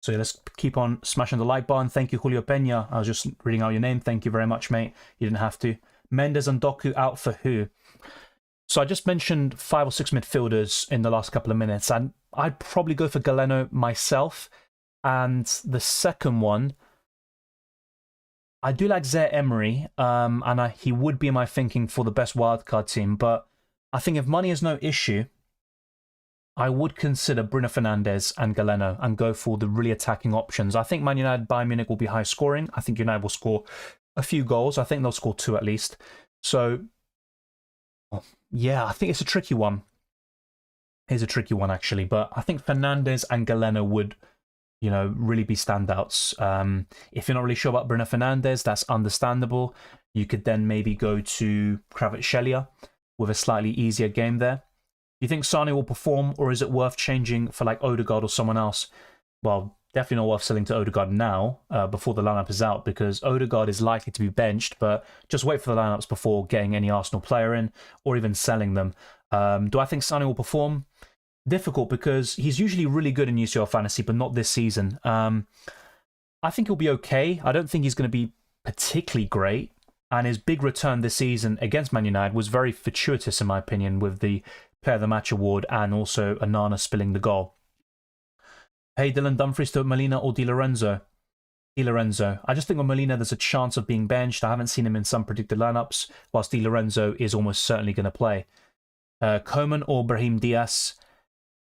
So yeah, let's keep on smashing the like button. Thank you, Julio Peña. I was just reading out your name. Thank you very much, mate. You didn't have to. Mendes and Doku out for who? So I just mentioned 5 or 6 midfielders in the last couple of minutes, and I'd probably go for Galeno myself. And the second one, I do like Zaire Emery, and he would be in my thinking for the best wildcard team. But I think if money is no issue, I would consider Bruno Fernandes and Galeno and go for the really attacking options. I think Man United Bayern Munich will be high scoring. I think United will score a few goals. I think they'll score 2 at least. So, yeah, I think it's a tricky one. It's a tricky one, actually. But I think Fernandes and Galeno would, you know, really be standouts. If you're not really sure about Bruno Fernandes, that's understandable. You could then maybe go to Kvaratskhelia with a slightly easier game there. Do you think Sane will perform, or is it worth changing for like Odegaard or someone else? Well, definitely not worth selling to Odegaard now before the lineup is out, because Odegaard is likely to be benched, but just wait for the lineups before getting any Arsenal player in or even selling them. Do I think Sane will perform? Difficult, because he's usually really good in UCL Fantasy, but not this season. I think he'll be okay. I don't think he's going to be particularly great. And his big return this season against Man United was very fortuitous, in my opinion, with the Player of the Match award and also Onana spilling the goal. Hey, Dylan, Dumfries to Molina or Di Lorenzo? Di Lorenzo. I just think with Molina there's a chance of being benched. I haven't seen him in some predicted lineups, whilst Di Lorenzo is almost certainly going to play. Coman or Brahim Diaz?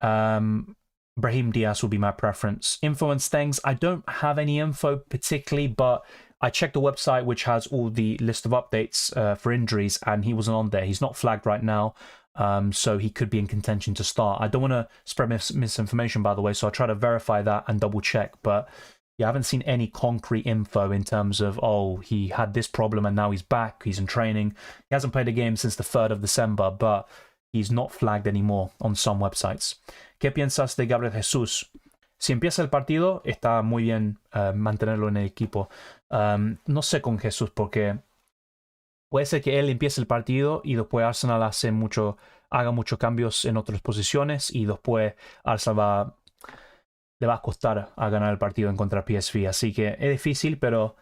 Brahim Diaz will be my preference. Info and Stengs. I don't have any info particularly, but I checked the website which has all the list of updates for injuries, and he wasn't on there. He's not flagged right now, so he could be in contention to start. I don't want to spread misinformation, by the way, so I'll try to verify that and double check. But yeah, I haven't seen any concrete info in terms of, oh, he had this problem and now he's back, he's in training. He hasn't played a game since the 3rd of December, but he's not flagged anymore on some websites. ¿Qué piensas de Gabriel Jesús? Si empieza el partido, está muy bien mantenerlo en el equipo. No sé con Jesús, porque puede ser que él empiece el partido y después Arsenal haga muchos cambios en otras posiciones y después Arsenal le va a costar a ganar el partido en contra PSV. Así que es difícil, pero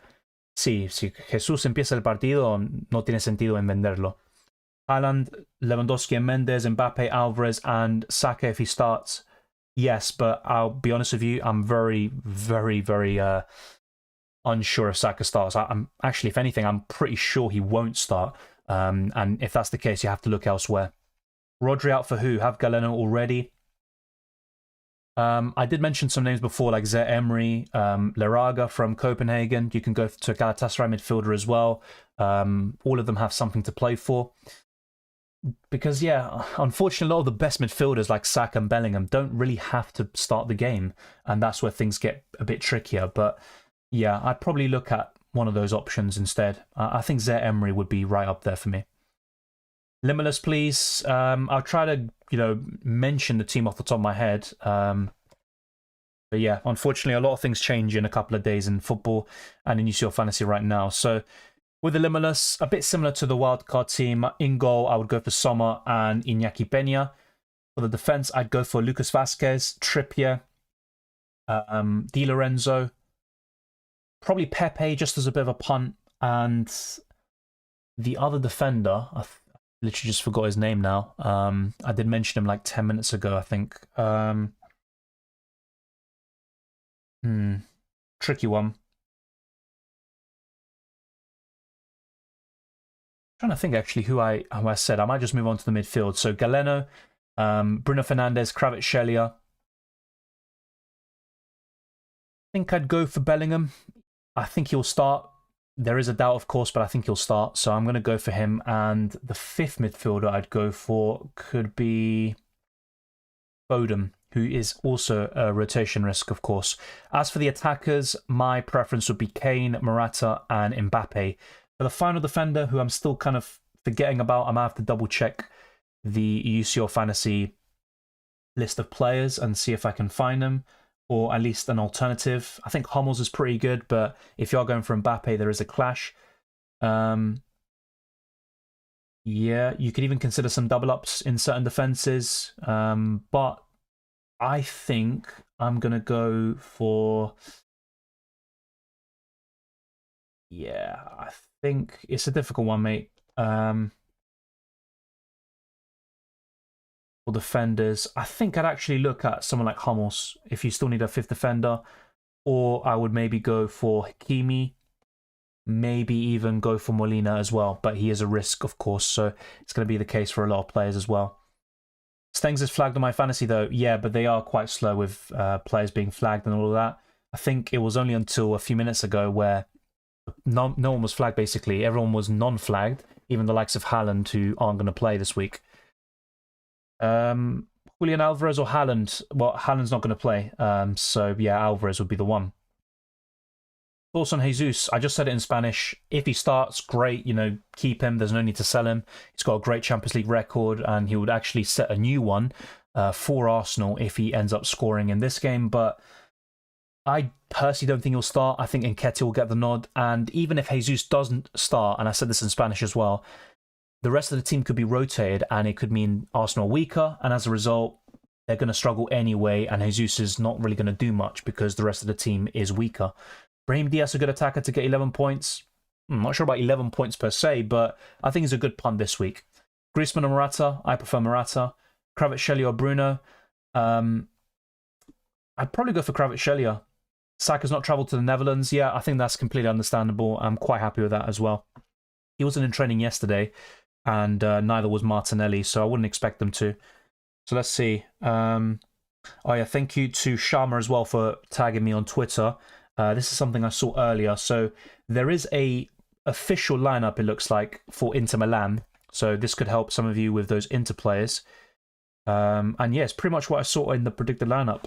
sí, si Jesús empieza el partido, no tiene sentido en venderlo. Haaland, Lewandowski and Mendez, Mbappe, Alvarez, and Saka if he starts. Yes, but I'll be honest with you, I'm very, very, very unsure if Saka starts. I'm actually, if anything, I'm pretty sure he won't start. And if that's the case, you have to look elsewhere. Rodri out for who? Have Galeno already? I did mention some names before, like Zé Emery, Laraga from Copenhagen. You can go to Galatasaray midfielder as well. All of them have something to play for. Because, yeah, unfortunately, a lot of the best midfielders like Saka and Bellingham don't really have to start the game. And that's where things get a bit trickier. But, yeah, I'd probably look at one of those options instead. I think Zé Emery would be right up there for me. Limitless, please. I'll try to, mention the team off the top of my head. But yeah, unfortunately, a lot of things change in a couple of days in football and in UCL Fantasy right now. So with the Limitless, a bit similar to the wildcard team. In goal, I would go for Sommer and Iñaki Peña. For the defense, I'd go for Lucas Vazquez, Trippier, Di Lorenzo, probably Pepe just as a bit of a punt, and the other defender, I literally just forgot his name now. I did mention him like 10 minutes ago, I think. Tricky one. I'm trying to think actually who I said. I might just move on to the midfield. So Galeno, Bruno Fernandes, Kvaratskhelia. I think I'd go for Bellingham. I think he'll start. There is a doubt, of course, but I think he'll start. So I'm going to go for him. And the 5th midfielder I'd go for could be Foden, who is also a rotation risk, of course. As for the attackers, my preference would be Kane, Morata, and Mbappe. For the final defender, who I'm still kind of forgetting about, I might have to double check the UCL Fantasy list of players and see if I can find them, or at least an alternative. I think Hummels is pretty good, but if you are going for Mbappe, there is a clash. Yeah, you could even consider some double ups in certain defenses, but I think I'm going to go for... Yeah, I think it's a difficult one, mate. For defenders, I think I'd actually look at someone like Hummels if you still need a 5th defender, or I would maybe go for Hakimi, maybe even go for Molina as well, but he is a risk, of course, so it's going to be the case for a lot of players as well. Stengs is flagged on my fantasy though, yeah, but they are quite slow with players being flagged and all of that. I think it was only until a few minutes ago where no one was flagged, basically. Everyone was non-flagged, even the likes of Haaland, who aren't going to play this week. Julian Alvarez or Haaland? Well, Haaland's not going to play, so yeah, Alvarez would be the one. Thoughts on Jesus? I just said it in Spanish. If he starts, great, keep him. There's no need to sell him. He's got a great Champions League record, and he would actually set a new one for Arsenal if he ends up scoring in this game, but I personally don't think he'll start. I think Nketiah will get the nod. And even if Jesus doesn't start, and I said this in Spanish as well, the rest of the team could be rotated and it could mean Arsenal are weaker. And as a result, they're going to struggle anyway. And Jesus is not really going to do much because the rest of the team is weaker. Brahim Diaz, a good attacker to get 11 points. I'm not sure about 11 points per se, but I think he's a good punt this week. Griezmann or Morata? I prefer Morata. Kvaratskhelia or Bruno? I'd probably go for Kvaratskhelia. Saka's not travelled to the Netherlands. Yeah, I think that's completely understandable. I'm quite happy with that as well. He wasn't in training yesterday, and neither was Martinelli, so I wouldn't expect them to. So let's see. Oh yeah, thank you to Sharma as well for tagging me on Twitter. This is something I saw earlier. So there is a official lineup, it looks like, for Inter Milan. So this could help some of you with those Inter players. And yeah, it's pretty much what I saw in the predicted lineup.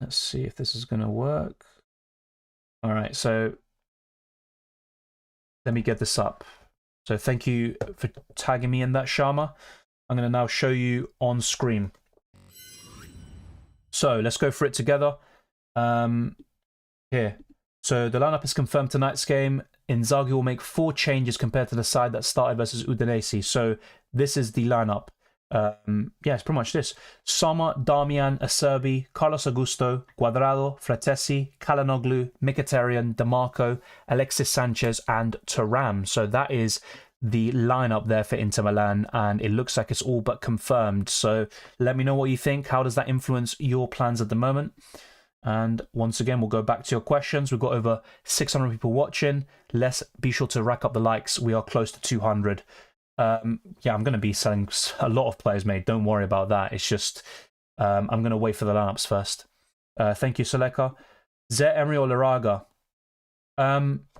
Let's see if this is going to work. All right, so let me get this up. So thank you for tagging me in that, Sharma. I'm going to now show you on screen. So let's go for it together. Here. So the lineup is confirmed tonight's game. Inzaghi will make 4 changes compared to the side that started versus Udinese. So this is the lineup. Yeah, it's pretty much this. Sommer, Darmian, Acerbi, Carlos Augusto, Cuadrado, Fratesi, Calhanoglu, Mkhitaryan, DeMarco, Alexis Sanchez, and Thuram. So that is the lineup there for Inter Milan, and it looks like it's all but confirmed. So let me know what you think. How does that influence your plans at the moment? And once again, we'll go back to your questions. We've got over 600 people watching. Let's be sure to rack up the likes. We are close to 200. Yeah, I'm going to be selling a lot of players, mate. Don't worry about that. It's just I'm going to wait for the lineups first. Thank you, Seleka. Zaire Emery or Laraga?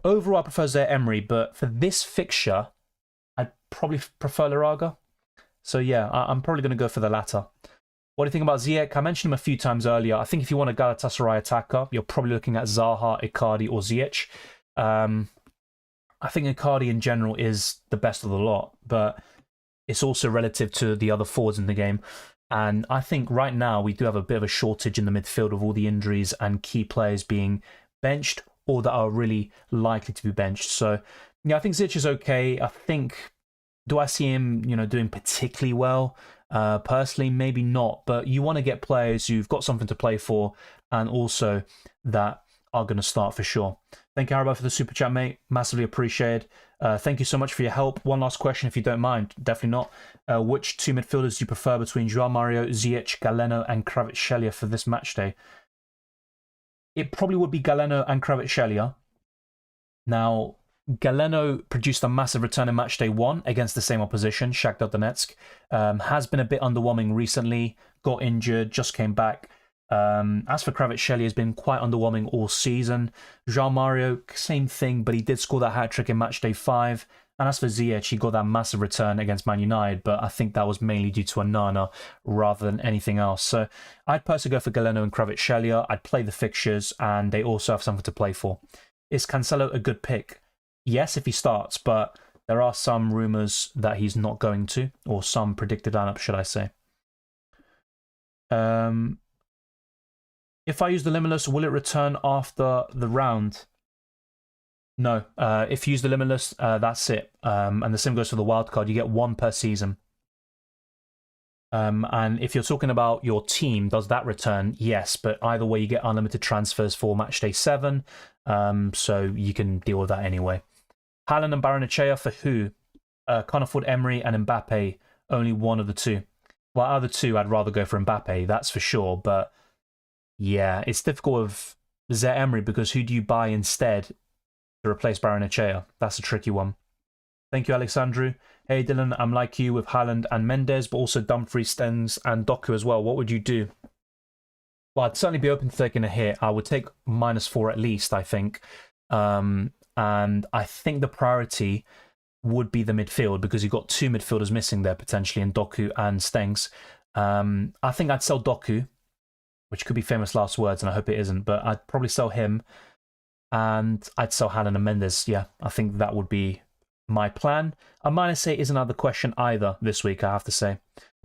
Overall, I prefer Zaire Emery, but for this fixture, I'd probably prefer Laraga. So yeah, I'm probably going to go for the latter. What do you think about Ziyech? I mentioned him a few times earlier. I think if you want a Galatasaray attacker, you're probably looking at Zaha, Icardi, or Ziyech. I think Icardi in general is the best of the lot, but it's also relative to the other forwards in the game. And I think right now we do have a bit of a shortage in the midfield with all the injuries and key players being benched or that are really likely to be benched. So yeah, I think Ziyech is okay. I think, do I see him, doing particularly well? Personally, maybe not, but you want to get players who've got something to play for and also that are going to start for sure. Thank you, Haribo, for the super chat, mate. Massively appreciated. Thank you so much for your help. One last question, if you don't mind. Definitely not. Which 2 midfielders do you prefer between João Mario, Ziyech, Galeno, and Kvaratskhelia for this match day? It probably would be Galeno and Kvaratskhelia. Now, Galeno produced a massive return in matchday 1 against the same opposition, Shakhtar Donetsk. Has been a bit underwhelming recently, got injured, just came back. As for Kvaratskhelia, has been quite underwhelming all season. João Mario, same thing, but he did score that hat-trick in matchday 5. And as for Ziyech, he got that massive return against Man United, but I think that was mainly due to Onana rather than anything else. So I'd personally go for Galeno and Kvaratskhelia. I'd play the fixtures, and they also have something to play for. Is Cancelo a good pick? Yes, if he starts, but there are some rumours that he's not going to, or some predicted lineup, should I say. If I use the Limitless, will it return after the round? No. If you use the Limitless, that's it. And the same goes for the wildcard. You get 1 per season. And if you're talking about your team, does that return? Yes, but either way, you get unlimited transfers for matchday 7. So you can deal with that anyway. Haaland and Barrenechea for who? Can't afford Emery and Mbappe. Only one of the two. Well, out of the two, I'd rather go for Mbappe, that's for sure. But yeah, it's difficult with Zaire Emery because who do you buy instead to replace Barrenechea? That's a tricky one. Thank you, Alexandru. Hey, Dylan, I'm like you with Haaland and Mendez, but also Dumfries, Stengs, and Doku as well. What would you do? Well, I'd certainly be open to taking a hit. I would take -4 at least, I think. And I think the priority would be the midfield because you've got 2 midfielders missing there potentially in Doku and Stengs. I think I'd sell Doku, which could be famous last words, and I hope it isn't, but I'd probably sell him, and I'd sell Haaland and Mendes. Yeah, I think that would be my plan. A -8 isn't out of the question either this week, I have to say.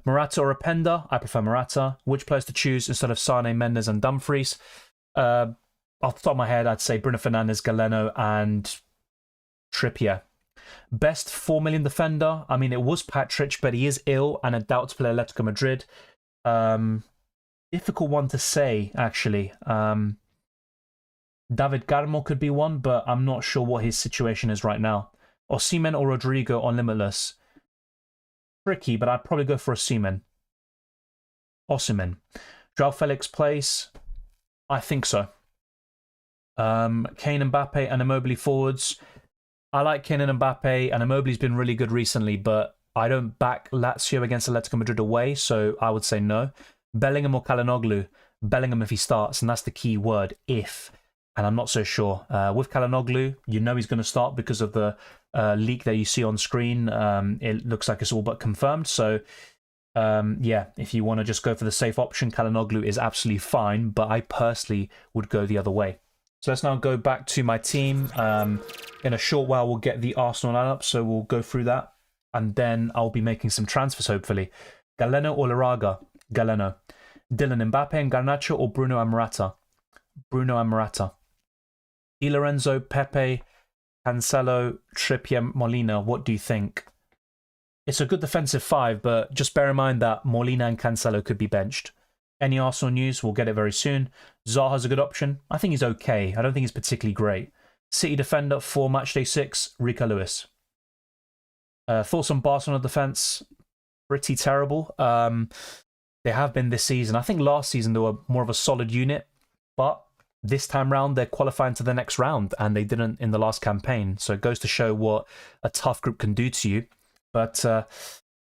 Morata or Openda? I prefer Morata. Which players to choose instead of Sane, Mendes, and Dumfries? Off the top of my head, I'd say Bruno Fernandes, Galeno, and Trippier. Best 4 million defender? I mean, it was Patrick, but he is ill and a doubt to play Atletico Madrid. Difficult one to say, actually. David Garmo could be one, but I'm not sure what his situation is right now. Osimhen or Rodrigo on Limitless. Tricky, but I'd probably go for Osimhen. Joao Felix plays? I think so. Kane, Mbappe, and Immobile forwards. I like Kane and Mbappe, and Immobile's been really good recently, but I don't back Lazio against Atletico Madrid away, so I would say no. Bellingham or Calhanoglu? Bellingham if he starts, and that's the key word, if. And I'm not so sure. With Calhanoglu, you know he's going to start because of the leak that you see on screen. It looks like it's all but confirmed. So, yeah, if you want to just go for the safe option, Calhanoglu is absolutely fine, but I personally would go the other way. So let's now go back to my team. In a short while, we'll get the Arsenal lineup, so we'll go through that. And then I'll be making some transfers, hopefully. Galeno or Laraga? Galeno. Dylan Mbappe and Garnacho or Bruno and Morata? Bruno and Morata. Di Lorenzo, Pepe, Cancelo, Trippier, Molina. What do you think? It's a good defensive five, but just bear in mind that Molina and Cancelo could be benched. Any Arsenal news? We'll get it very soon. Zaha's a good option. I think he's okay. I don't think he's particularly great. City defender for Matchday 6, Rico Lewis. Thoughts on Barcelona defense? Pretty terrible. They have been this season. I think last season they were more of a solid unit, but this time round they're qualifying to the next round, and they didn't in the last campaign. So it goes to show what a tough group can do to you. But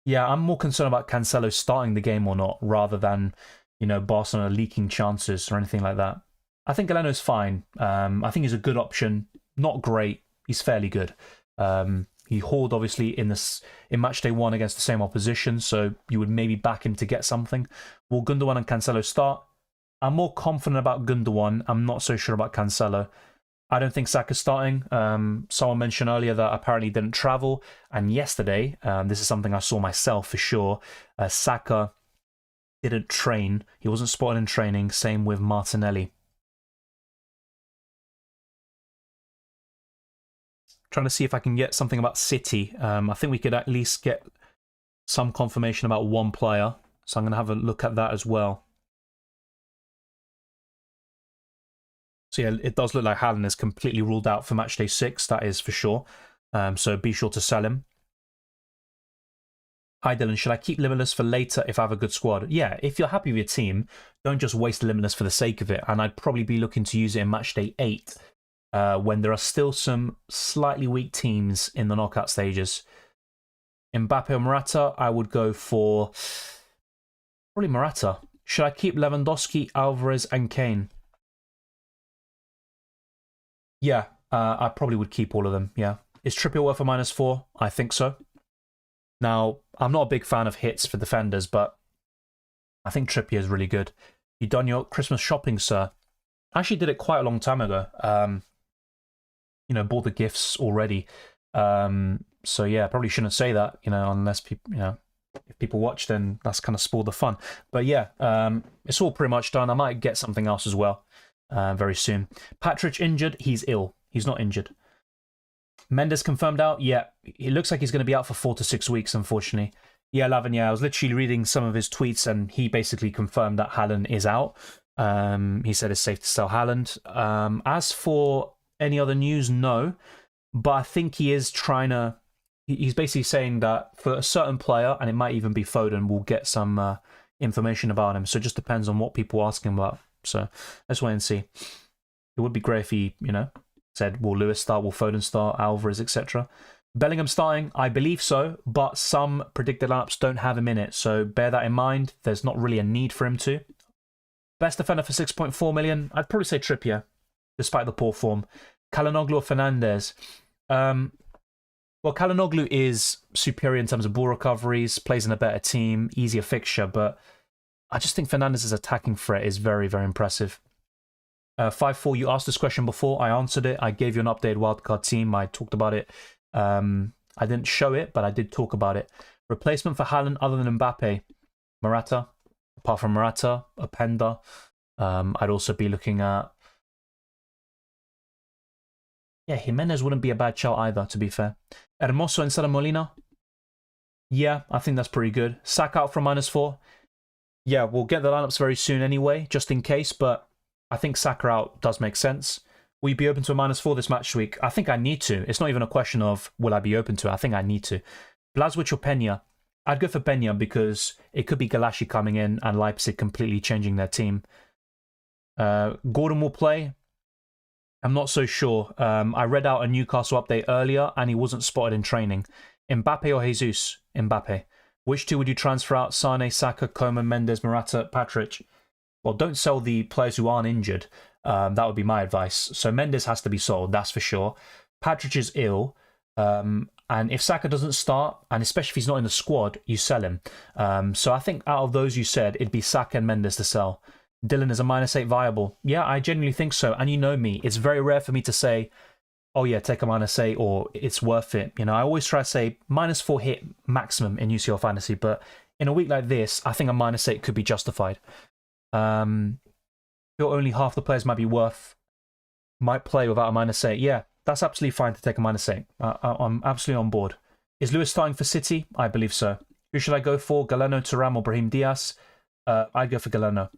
yeah, I'm more concerned about Cancelo starting the game or not, rather than, you know, Barcelona leaking chances or anything like that. I think Galeno's fine. I think he's a good option. Not great. He's fairly good. He hauled, obviously, in Matchday 1 against the same opposition, so you would maybe back him to get something. Will Gundogan and Cancelo start? I'm more confident about Gundogan. I'm not so sure about Cancelo. I don't think Saka's starting. Someone mentioned earlier that apparently he didn't travel, and yesterday, this is something I saw myself for sure, Saka didn't train. He wasn't spotted in training. Same with Martinelli. Trying to see if I can get something about City. I think we could at least get some confirmation about one player. So I'm going to have a look at that as well. So yeah, it does look like Haaland is completely ruled out for Matchday 6. That is for sure. So be sure to sell him. Hi Dylan, should I keep Limitless for later if I have a good squad? Yeah, if you're happy with your team, don't just waste Limitless for the sake of it. And I'd probably be looking to use it in Matchday 8. When there are still some slightly weak teams in the knockout stages. Mbappe or Morata, I would go for probably Morata. Should I keep Lewandowski, Alvarez, and Kane? Yeah, I probably would keep all of them, yeah. Is Trippier worth a -4? I think so. Now, I'm not a big fan of hits for defenders, but I think Trippier is really good. You done your Christmas shopping, sir? I actually did it quite a long time ago. You know, bought the gifts already. So yeah, probably shouldn't say that, you know, unless people, you know, if people watch, then that's kind of spoiled the fun. But yeah, it's all pretty much done. I might get something else as well very soon. Patrick injured. He's ill. He's not injured. Mendes confirmed out. Yeah, it looks like he's going to be out for 4 to 6 weeks, unfortunately. Yeah, Lavin, yeah, I was literally reading some of his tweets, and he basically confirmed that Haaland is out. He said it's safe to sell Haaland. As for any other news, no. But I think he is trying to... He's basically saying that for a certain player, and it might even be Foden, we'll get some information about him. So it just depends on what people ask him about. So let's wait and see. It would be great if he, you know, said, will Lewis start, will Foden start, Alvarez, etc. Bellingham starting, I believe so, but some predicted lineups don't have him in it. So bear that in mind. There's not really a need for him to. Best defender for 6.4 million, I'd probably say Trippier, despite the poor form. Calhanoglu or Fernandes? Well, Calhanoglu is superior in terms of ball recoveries, plays in a better team, easier fixture, but I just think Fernandes' attacking threat is very, very impressive. 5-4, you asked this question before, I answered it. I gave you an updated wildcard team, I talked about it. I didn't show it, but I did talk about it. Replacement for Haaland other than Mbappe? Morata. Apart from Morata, Openda. I'd also be looking at... Yeah, Jimenez wouldn't be a bad shout either, to be fair. Hermoso instead of Molina? Yeah, I think that's pretty good. Saka out from -4? Yeah, we'll get the lineups very soon anyway, just in case, but I think Saka out does make sense. Will you be open to a -4 this match week? I think I need to. It's not even a question of will I be open to it. I think I need to. Blazwich or Pena? I'd go for Pena because it could be Galashi coming in and Leipzig completely changing their team. Gordon will play. I'm not so sure. I read out a Newcastle update earlier and he wasn't spotted in training. Mbappe or Jesus? Mbappe. Which two would you transfer out? Sane, Saka, Coman, Mendes, Morata, Patrick? Well, don't sell the players who aren't injured. That would be my advice. So Mendes has to be sold, that's for sure. Patrick is ill. And if Saka doesn't start, and especially if he's not in the squad, you sell him. So I think out of those you said, it'd be Saka and Mendes to sell. Dylan, is a -8 viable? Yeah, I genuinely think so. And you know me, it's very rare for me to say, oh yeah, take a -8 or it's worth it. You know, I always try to say -4 hit maximum in UCL Fantasy, but in a week like this, I think a -8 could be justified. Feel only half the players might play without a -8. Yeah, that's absolutely fine to take a -8. I'm absolutely on board. Is Lewis starting for City? I believe so. Who should I go for? Galeno, Thuram, or Brahim Diaz? I'd go for Galeno.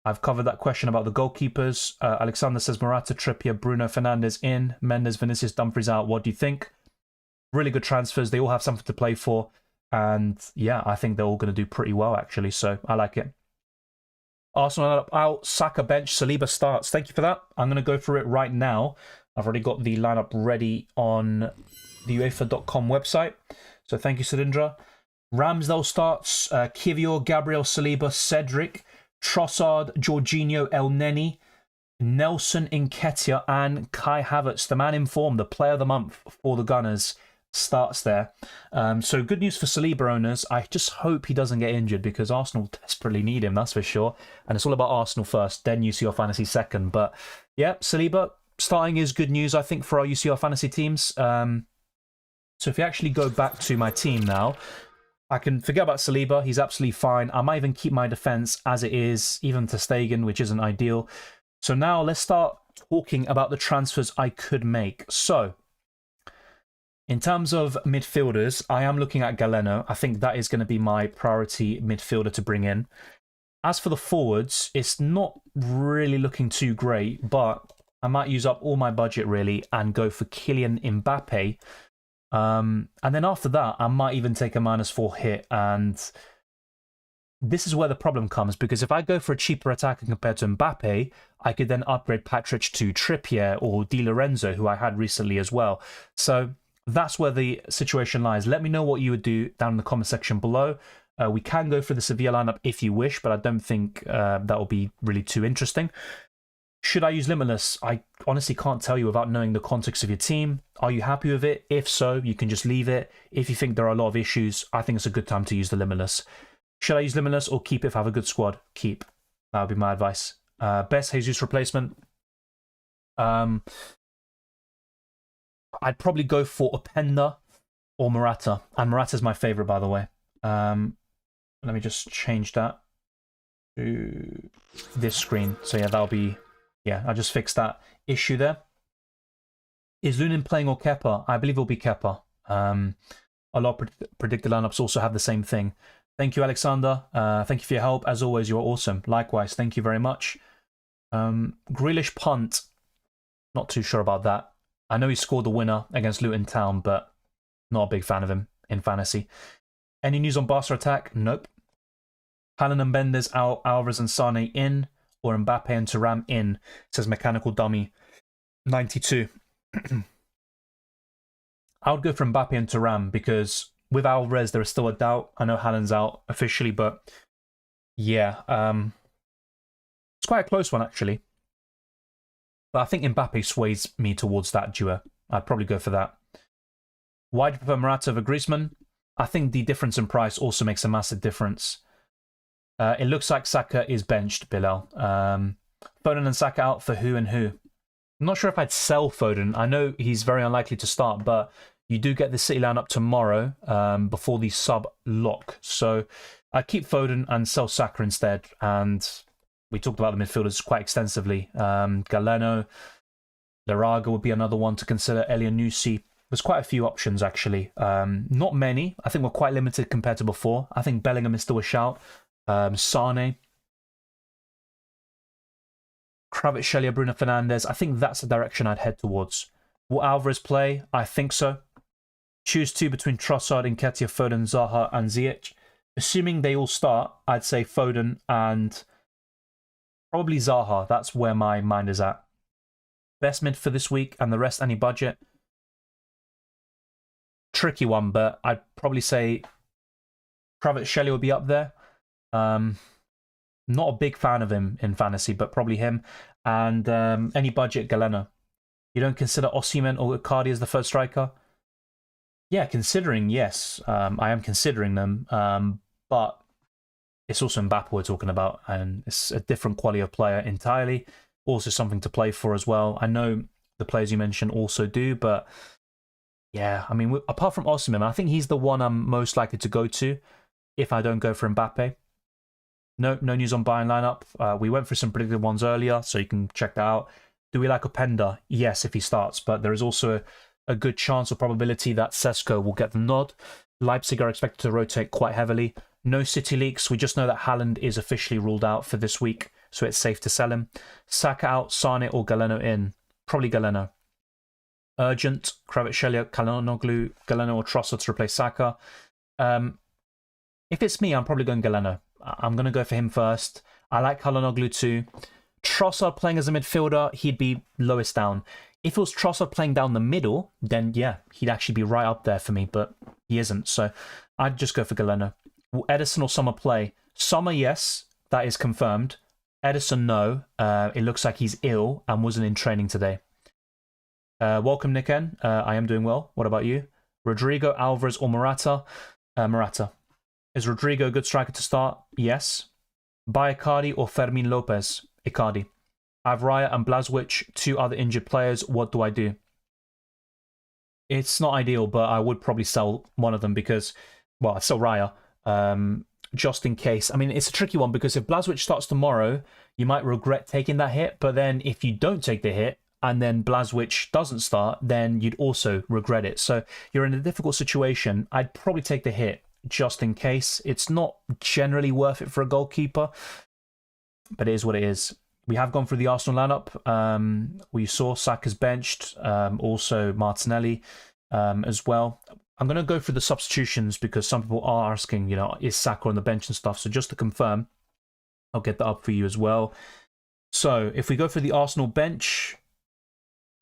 I've covered that question about the goalkeepers. Alexander says Morata, Trippier, Bruno Fernandes in. Mendes, Vinicius, Dumfries out. What do you think? Really good transfers. They all have something to play for. And yeah, I think they're all going to do pretty well, actually. So I like it. Arsenal out, Saka bench, Saliba starts. Thank you for that. I'm going to go through it right now. I've already got the lineup ready on the UEFA.com website. So thank you, Silindra. Ramsdale starts, Kivior, Gabriel, Saliba, Cedric, Trossard, Jorginho, El Neni, Nelson, Nketiah, and Kai Havertz, the man in form, the player of the month for the Gunners, starts there. So good news for Saliba owners. I just hope he doesn't get injured because Arsenal desperately need him, that's for sure. And it's all about Arsenal first, then UCL Fantasy second. But yeah, Saliba starting is good news, I think, for our UCL Fantasy teams. So if you actually go back to my team now, I can forget about Saliba. He's absolutely fine. I might even keep my defense as it is, even to Stegen, which isn't ideal. So now let's start talking about the transfers I could make. So in terms of midfielders, I am looking at Galeno. I think that is going to be my priority midfielder to bring in. As for the forwards, it's not really looking too great, but I might use up all my budget really and go for Kylian Mbappe. And then after that, I might even take a -4 hit. And this is where the problem comes, because if I go for a cheaper attacker compared to Mbappe, I could then upgrade Patrick to Trippier or Di Lorenzo, who I had recently as well. So that's where the situation lies. Let me know what you would do down in the comment section below. We can go for the Sevilla lineup if you wish, but I don't think that will be really too interesting. Should I use Limitless? I honestly can't tell you without knowing the context of your team. Are you happy with it? If so, you can just leave it. If you think there are a lot of issues, I think it's a good time to use the Limitless. Should I use Limitless or keep it if I have a good squad? Keep. That would be my advice. Best Jesus replacement. I'd probably go for Openda or Morata. And Morata's my favourite, by the way. Let me just change that to this screen. So yeah, that'll be... Yeah, I just fixed that issue there. Is Lunin playing or Kepa? I believe it'll be Kepa. A lot of predicted lineups also have the same thing. Thank you, Alexander. Thank you for your help. As always, you're awesome. Likewise, thank you very much. Grealish punt. Not too sure about that. I know he scored the winner against Luton Town, but not a big fan of him in fantasy. Any news on Barca attack? Nope. Haaland and Mendez, Alvarez and Sane in. Or Mbappe and Thuram in, says Mechanical Dummy 92. I would go for Mbappe and Thuram because with Alvarez there is still a doubt. I know Haaland's out officially, but yeah, it's quite a close one actually. But I think Mbappe sways me towards that duo. I'd probably go for that. Why do you prefer Morata over Griezmann? I think the difference in price also makes a massive difference. It looks like Saka is benched, Bilal. Foden and Saka out for who and who? I'm not sure if I'd sell Foden. I know he's very unlikely to start, but you do get the City lineup tomorrow before the sub lock. So I'd keep Foden and sell Saka instead. And we talked about the midfielders quite extensively. Galeno, Laraga would be another one to consider. Elianusi. There's quite a few options, actually. Not many. I think we're quite limited compared to before. I think Bellingham is still a shout. Sane. Kvaratskhelia, Bruno Fernandes. I think that's the direction I'd head towards. Will Alvarez play? I think so. Choose two between Trossard, Nketiah, Foden, Zaha, and Ziyech. Assuming they all start, I'd say Foden and probably Zaha. That's where my mind is at. Best mid for this week and the rest, any budget? Tricky one, but I'd probably say Kvaratskhelia would be up there. Not a big fan of him in fantasy, but probably him. And any budget, Galeno. You don't consider Osimhen or Icardi as the first striker? Yeah, considering, yes. I am considering them. But it's also Mbappe we're talking about, and it's a different quality of player entirely. Also something to play for as well. I know the players you mentioned also do, but yeah, I mean, apart from Osimhen, I think he's the one I'm most likely to go to if I don't go for Mbappe. No news on Bayern lineup. We went through some predicted ones earlier, so you can check that out. Do we like Openda? Yes, if he starts, but there is also a good chance or probability that Sesko will get the nod. Leipzig are expected to rotate quite heavily. No City leaks. We just know that Haaland is officially ruled out for this week, so it's safe to sell him. Saka out, Sane or Galeno in? Probably Galeno. Urgent, Kvaratskhelia, Calhanoglu, Galeno or Trossard to replace Saka. If it's me, I'm probably going Galeno. I'm going to go for him first. I like Calhanoglu too. Trossard playing as a midfielder, he'd be lowest down. If it was Trossard playing down the middle, then yeah, he'd actually be right up there for me, but he isn't. So I'd just go for Galeno. Will Edison or Sommer play? Sommer, yes, that is confirmed. Edison, no. It looks like he's ill and wasn't in training today. Welcome, Nick N. I am doing well. What about you? Rodrigo, Alvarez, or Morata? Morata. Is Rodrigo a good striker to start? Yes. Buy Icardi or Fermin Lopez? Icardi. I have Raya and Blazwich, two other injured players. What do I do? It's not ideal, but I would probably sell one of them because, well, I'd sell Raya just in case. I mean, it's a tricky one because if Blazwich starts tomorrow, you might regret taking that hit. But then if you don't take the hit and then Blazwich doesn't start, then you'd also regret it. So you're in a difficult situation. I'd probably take the hit just in case. It's not generally worth it for a goalkeeper, but it is what it is. We have gone through the Arsenal lineup. We saw Saka's benched, also Martinelli as well. I'm going to go through the substitutions because some people are asking, you know, is Saka on the bench and stuff. So just to confirm, I'll get that up for you as well. So if we go for the Arsenal bench,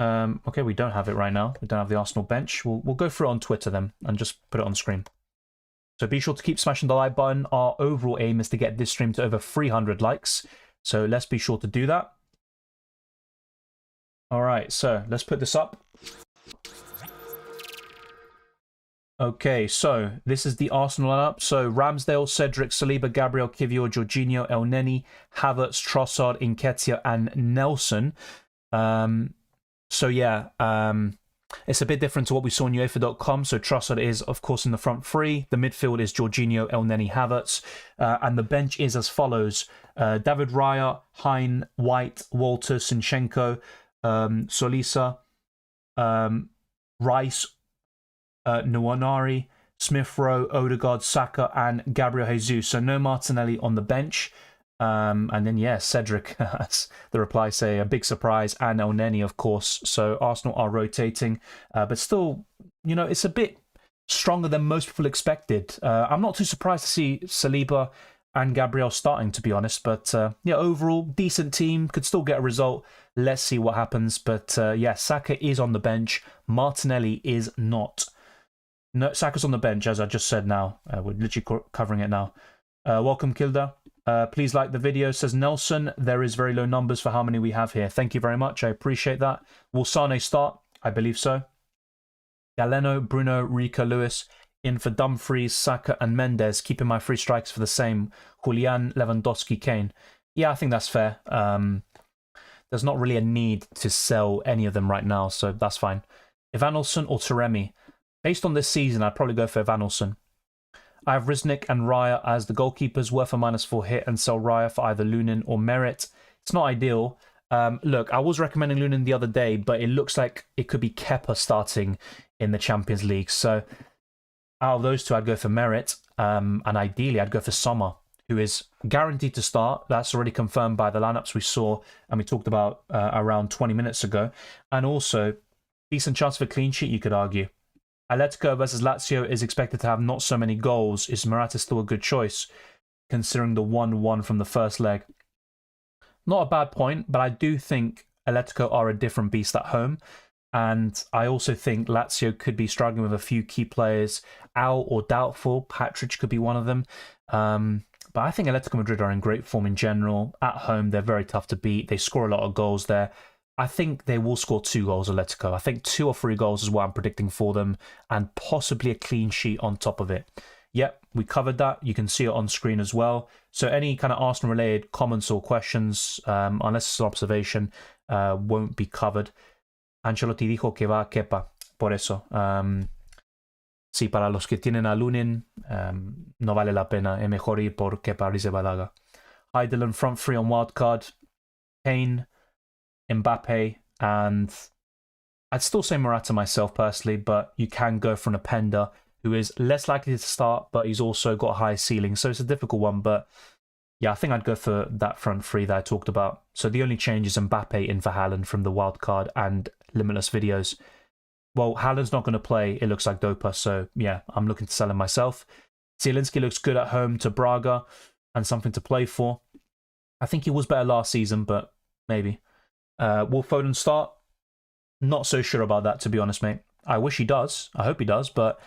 okay, we don't have it right now. We don't have the Arsenal bench. We'll go through it on Twitter then and just put it on screen. So be sure to keep smashing the like button. Our overall aim is to get this stream to over 300 likes. So let's be sure to do that. All right, so let's put this up. Okay, so this is the Arsenal lineup. So Ramsdale, Cedric, Saliba, Gabriel, Kivior, Jorginho, Elneny, Havertz, Trossard, Nketiah, and Nelson. So yeah, it's a bit different to what we saw on UEFA.com. So Trossard is, of course, in the front three. The midfield is Jorginho, Elneny, Havertz. And the bench is as follows. David Raya, Hein, White, Walter, Sinchenko, Solisa, Rice, Nwaneri, Smith Rowe, Odegaard, Saka, and Gabriel Jesus. So no Martinelli on the bench. And then, yeah, Cedric, as the reply say, a big surprise, and Elneny, of course. So Arsenal are rotating, but still, you know, it's a bit stronger than most people expected. I'm not too surprised to see Saliba and Gabriel starting, to be honest. But yeah, overall, decent team, could still get a result. Let's see what happens. But yeah, Saka is on the bench. Martinelli is not. No, Saka's on the bench, as I just said now. We're literally covering it now. Welcome, Kilda. Please like the video, says Nelson. There is very low numbers for how many we have here. Thank you very much. I appreciate that. Will Sane start? I believe so. Galeno, Bruno, Rica, Lewis. In for Dumfries, Saka, and Mendez. Keeping my free strikes for the same. Julian, Lewandowski, Kane. Yeah, I think that's fair. There's not really a need to sell any of them right now, so that's fine. Evanilson or Taremi? Based on this season, I'd probably go for Evanilson. I have Riznik and Raya as the goalkeepers, worth a -4 hit, and sell Raya for either Lunin or Merit. It's not ideal. Look, I was recommending Lunin the other day, but it looks like it could be Kepa starting in the Champions League. So out of those two, I'd go for Merit, and ideally I'd go for Sommer, who is guaranteed to start. That's already confirmed by the lineups we saw and we talked about around 20 minutes ago. And also, decent chance of a clean sheet, you could argue. Atletico versus Lazio is expected to have not so many goals. Is Morata still a good choice, considering the 1-1 from the first leg? Not a bad point, but I do think Atletico are a different beast at home. And I also think Lazio could be struggling with a few key players out or doubtful. Patrick could be one of them. But I think Atletico Madrid are in great form in general. At home, they're very tough to beat. They score a lot of goals there. I think they will score 2 goals, Atletico. I think 2 or 3 goals is what I'm predicting for them, and possibly a clean sheet on top of it. Yep, we covered that. You can see it on screen as well. So any kind of Arsenal-related comments or questions, unless it's an observation, won't be covered. Ancelotti dijo que va a Kepa, por eso. Sí, para los que tienen a Lunin, no vale la pena. Es mejor ir por Kepa Arrizabalaga. Heidelin front 3 on wildcard. Kane, Mbappe, and I'd still say Morata myself personally, but you can go for an Openda who is less likely to start, but he's also got a high ceiling. So it's a difficult one, but yeah, I think I'd go for that front 3 that I talked about. So the only change is Mbappe in for Haaland from the wildcard and Limitless videos. Well, Haaland's not going to play, it looks like Dopa, so yeah, I'm looking to sell him myself. Zielinski looks good at home to Braga and something to play for. I think he was better last season, but maybe. Will Foden start? Not so sure about that, to be honest, mate. I wish he does. I hope he does, but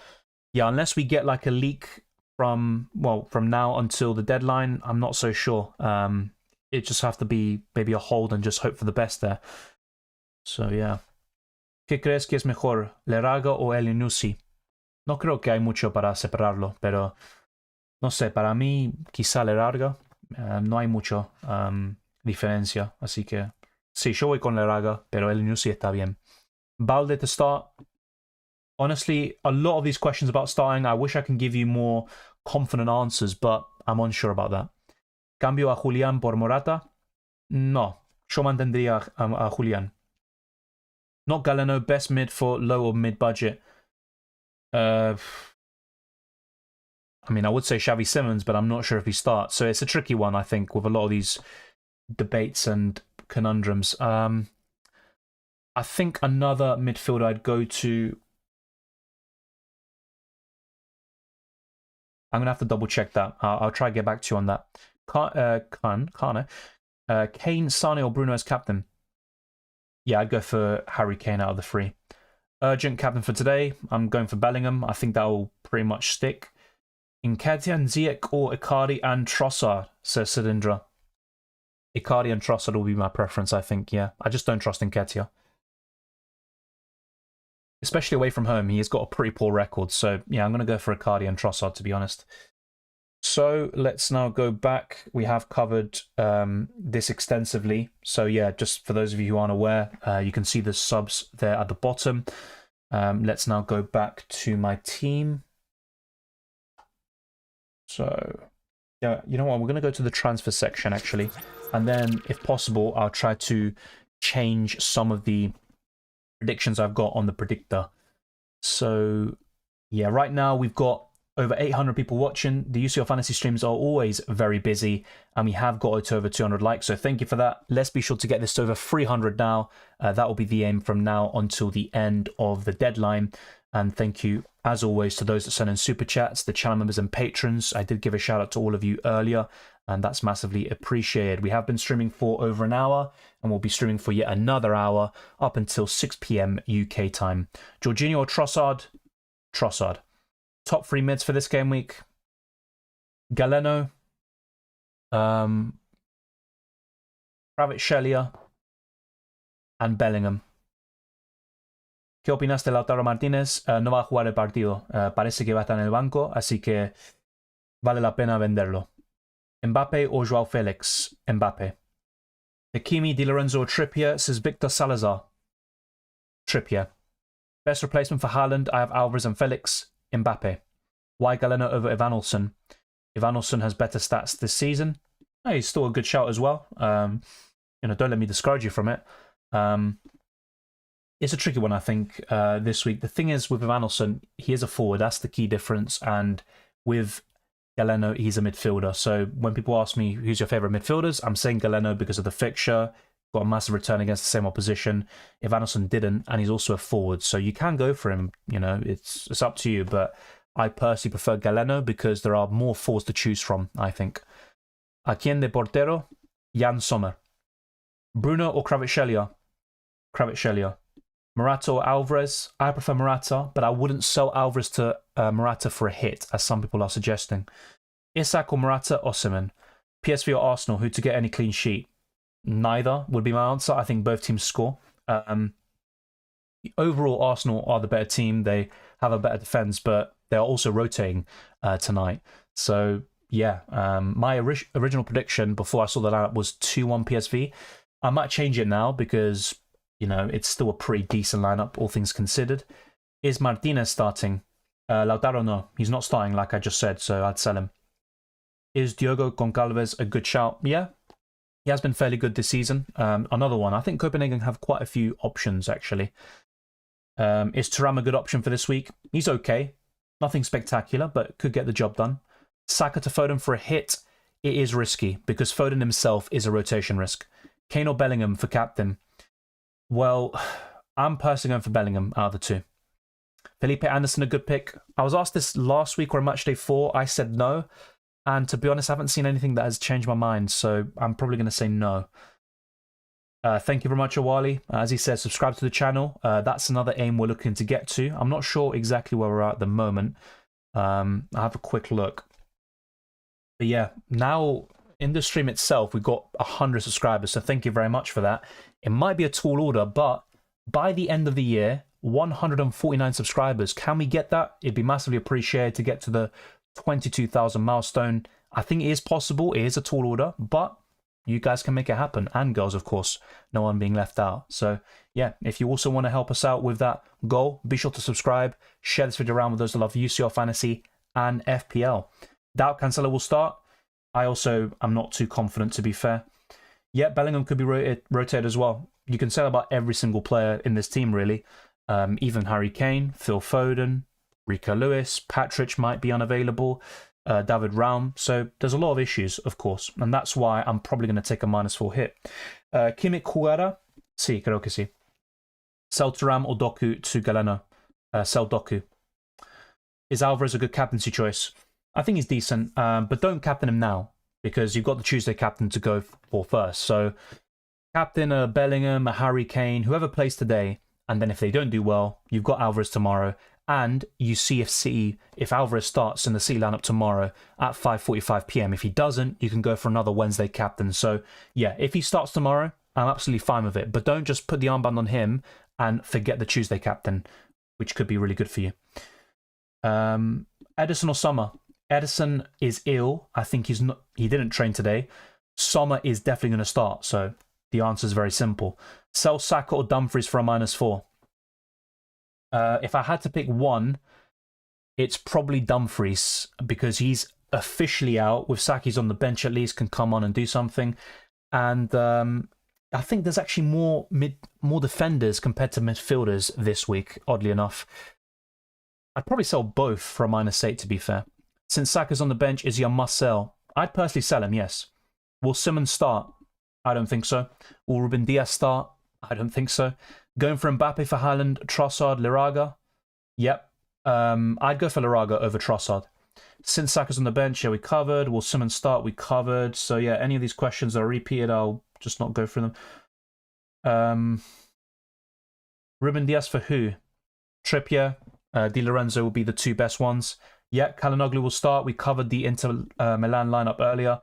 yeah, unless we get like a leak from now until the deadline, I'm not so sure. It just have to be maybe a hold and just hope for the best there. So yeah. ¿Qué crees que es mejor, Leraga o Elyounoussi? No creo que hay mucho para separarlo, pero no sé, para mí quizá Leraga. No hay mucho diferencia, así que sí, yo voy con Leraga, pero Elyounoussi está bien. Balde to start. Honestly, a lot of these questions about starting, I wish I can give you more confident answers, but I'm unsure about that. ¿Cambio a Julián por Morata? No, yo mantendría a Julián. Not Galeno, best mid for low or mid budget. I mean, I would say Xavi Simons, but I'm not sure if he starts. So it's a tricky one, I think, with a lot of these debates and conundrums. I think another midfielder I'd go to. I'm going to have to double check that. I'll try to get back to you on that. Kane, Sane or Bruno as captain? Yeah, I'd go for Harry Kane out of the 3. Urgent captain for today. I'm going for Bellingham. I think that will pretty much stick. Nketiah, Ziyech or Icardi and Trossard, says Sidindra. Icardi and Trossard will be my preference, I think, yeah. I just don't trust Nketiah. Especially away from home, he has got a pretty poor record. So, yeah, I'm going to go for Icardi and Trossard, to be honest. So, let's now go back. We have covered this extensively. So, yeah, just for those of you who aren't aware, you can see the subs there at the bottom. Let's now go back to my team. So, yeah, you know what? We're going to go to the transfer section, actually. And then, if possible, I'll try to change some of the predictions I've got on the predictor. So, yeah, right now we've got over 800 people watching. The UCL Fantasy streams are always very busy, and we have got it to over 200 likes, so thank you for that. Let's be sure to get this to over 300 now. That will be the aim from now until the end of the deadline. And thank you, as always, to those that send in super chats, the channel members and patrons. I did give a shout out to all of you earlier, and that's massively appreciated. We have been streaming for over an hour, and we'll be streaming for yet another hour up until 6 p.m. UK time. Jorginho or Trossard? Trossard. Top 3 mids for this game week. Galeno. Kvaratskhelia. And Bellingham. ¿Qué opinas de Lautaro Martínez? No va a jugar el partido. Parece que va a estar en el banco, así que vale la pena venderlo. Mbappe or Joao Felix? Mbappe. Hakimi, Di Lorenzo or Trippier? Says Victor Salazar. Trippier. Best replacement for Haaland? I have Alvarez and Felix. Mbappe. Why Galeno over Evanilson? Evanilson has better stats this season. Oh, he's still a good shout as well. Don't let me discourage you from it. It's a tricky one, I think, this week. The thing is, with Evanilson, he is a forward. That's the key difference. And with Galeno, he's a midfielder. So when people ask me who's your favourite midfielders, I'm saying Galeno because of the fixture. Got a massive return against the same opposition. Evanilson didn't, and he's also a forward. So you can go for him, you know, it's up to you. But I personally prefer Galeno because there are more forwards to choose from, I think. A quien de portero? Jan Sommer. Bruno or Kvaratskhelia? Kvaratskhelia. Morata or Alvarez? I prefer Morata, but I wouldn't sell Alvarez to Morata for a hit, as some people are suggesting. Isak or Morata or Osimhen? PSV or Arsenal, who to get any clean sheet? Neither would be my answer. I think both teams score. Overall, Arsenal are the better team. They have a better defence, but they're also rotating tonight. So, yeah, my original prediction before I saw the lineup was 2-1 PSV. I might change it now because, you know, it's still a pretty decent lineup, all things considered. Is Martinez starting? Lautaro, no. He's not starting, like I just said, so I'd sell him. Is Diogo Goncalves a good shout? Yeah. He has been fairly good this season. Another one. I think Copenhagen have quite a few options, actually. Is Thuram a good option for this week? He's okay. Nothing spectacular, but could get the job done. Saka to Foden for a hit. It is risky, because Foden himself is a rotation risk. Kane or Bellingham for captain? Well, I'm personally going for Bellingham out of the two. Felipe Anderson, a good pick. I was asked this last week or on Matchday 4. I said no. And to be honest, I haven't seen anything that has changed my mind, so I'm probably going to say no. Thank you very much, Awali. As he says, subscribe to the channel. That's another aim we're looking to get to. I'm not sure exactly where we're at the moment. I'll have a quick look. But yeah, now in the stream itself, we've got 100 subscribers, so thank you very much for that. It might be a tall order, but by the end of the year, 149 subscribers. Can we get that? It'd be massively appreciated to get to the 22,000 milestone. I think it is possible. It is a tall order, but you guys can make it happen. And girls, of course. No one being left out. So, yeah, if you also want to help us out with that goal, be sure to subscribe. Share this video around with those that love UCL Fantasy and FPL. Doubt Cancelo will start. I also am not too confident, to be fair. Yeah, Bellingham could be rotated as well. You can say about every single player in this team, really. Even Harry Kane, Phil Foden, Rico Lewis, Patrick might be unavailable, David Raum. So there's a lot of issues, of course. And that's why I'm probably going to take a -4 hit. Kimmich Jugará? Sí, creo que sí. Sell Thuram or Doku to Galeno? Sell Doku. Is Alvarez a good captaincy choice? I think he's decent, but don't captain him now because you've got the Tuesday captain to go for first. So captain a Bellingham, a Harry Kane, whoever plays today, and then if they don't do well, you've got Alvarez tomorrow. And you see if Alvarez starts in the City lineup tomorrow at 5:45 PM. If he doesn't, you can go for another Wednesday captain. So, yeah, if he starts tomorrow, I'm absolutely fine with it. But don't just put the armband on him and forget the Tuesday captain, which could be really good for you. Edison or Sommer? Edison is ill. I think he didn't train today. Sommer is definitely going to start. So the answer is very simple. Sell Saka or Dumfries for a -4. If I had to pick one, it's probably Dumfries because he's officially out. With Saki's on the bench, at least can come on and do something. And I think there's actually more defenders compared to midfielders this week. Oddly enough, I'd probably sell both for a -8. To be fair, since Saka's on the bench, is he a must sell? I'd personally sell him. Yes. Will Simmons start? I don't think so. Will Ruben Diaz start? I don't think so. Going for Mbappe for Haaland, Trossard, Liraga? Yep. I'd go for Liraga over Trossard. Since Saka's on the bench, yeah, we covered. Will Simmons start? We covered. So, yeah, any of these questions are repeated. I'll just not go through them. Ruben Diaz for who? Trippier, Di Lorenzo will be the two best ones. Yeah, Kalinoglu will start. We covered the Inter Milan lineup earlier.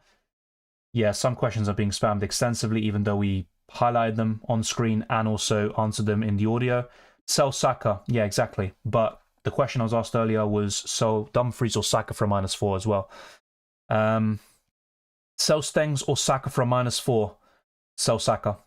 Yeah, some questions are being spammed extensively, even though we highlighted them on screen and also answered them in the audio. Sell Saka. Yeah, exactly. But the question I was asked earlier was sell Dumfries or Saka for a -4 as well. Sell Stengs or Saka for a -4. Sell Saka.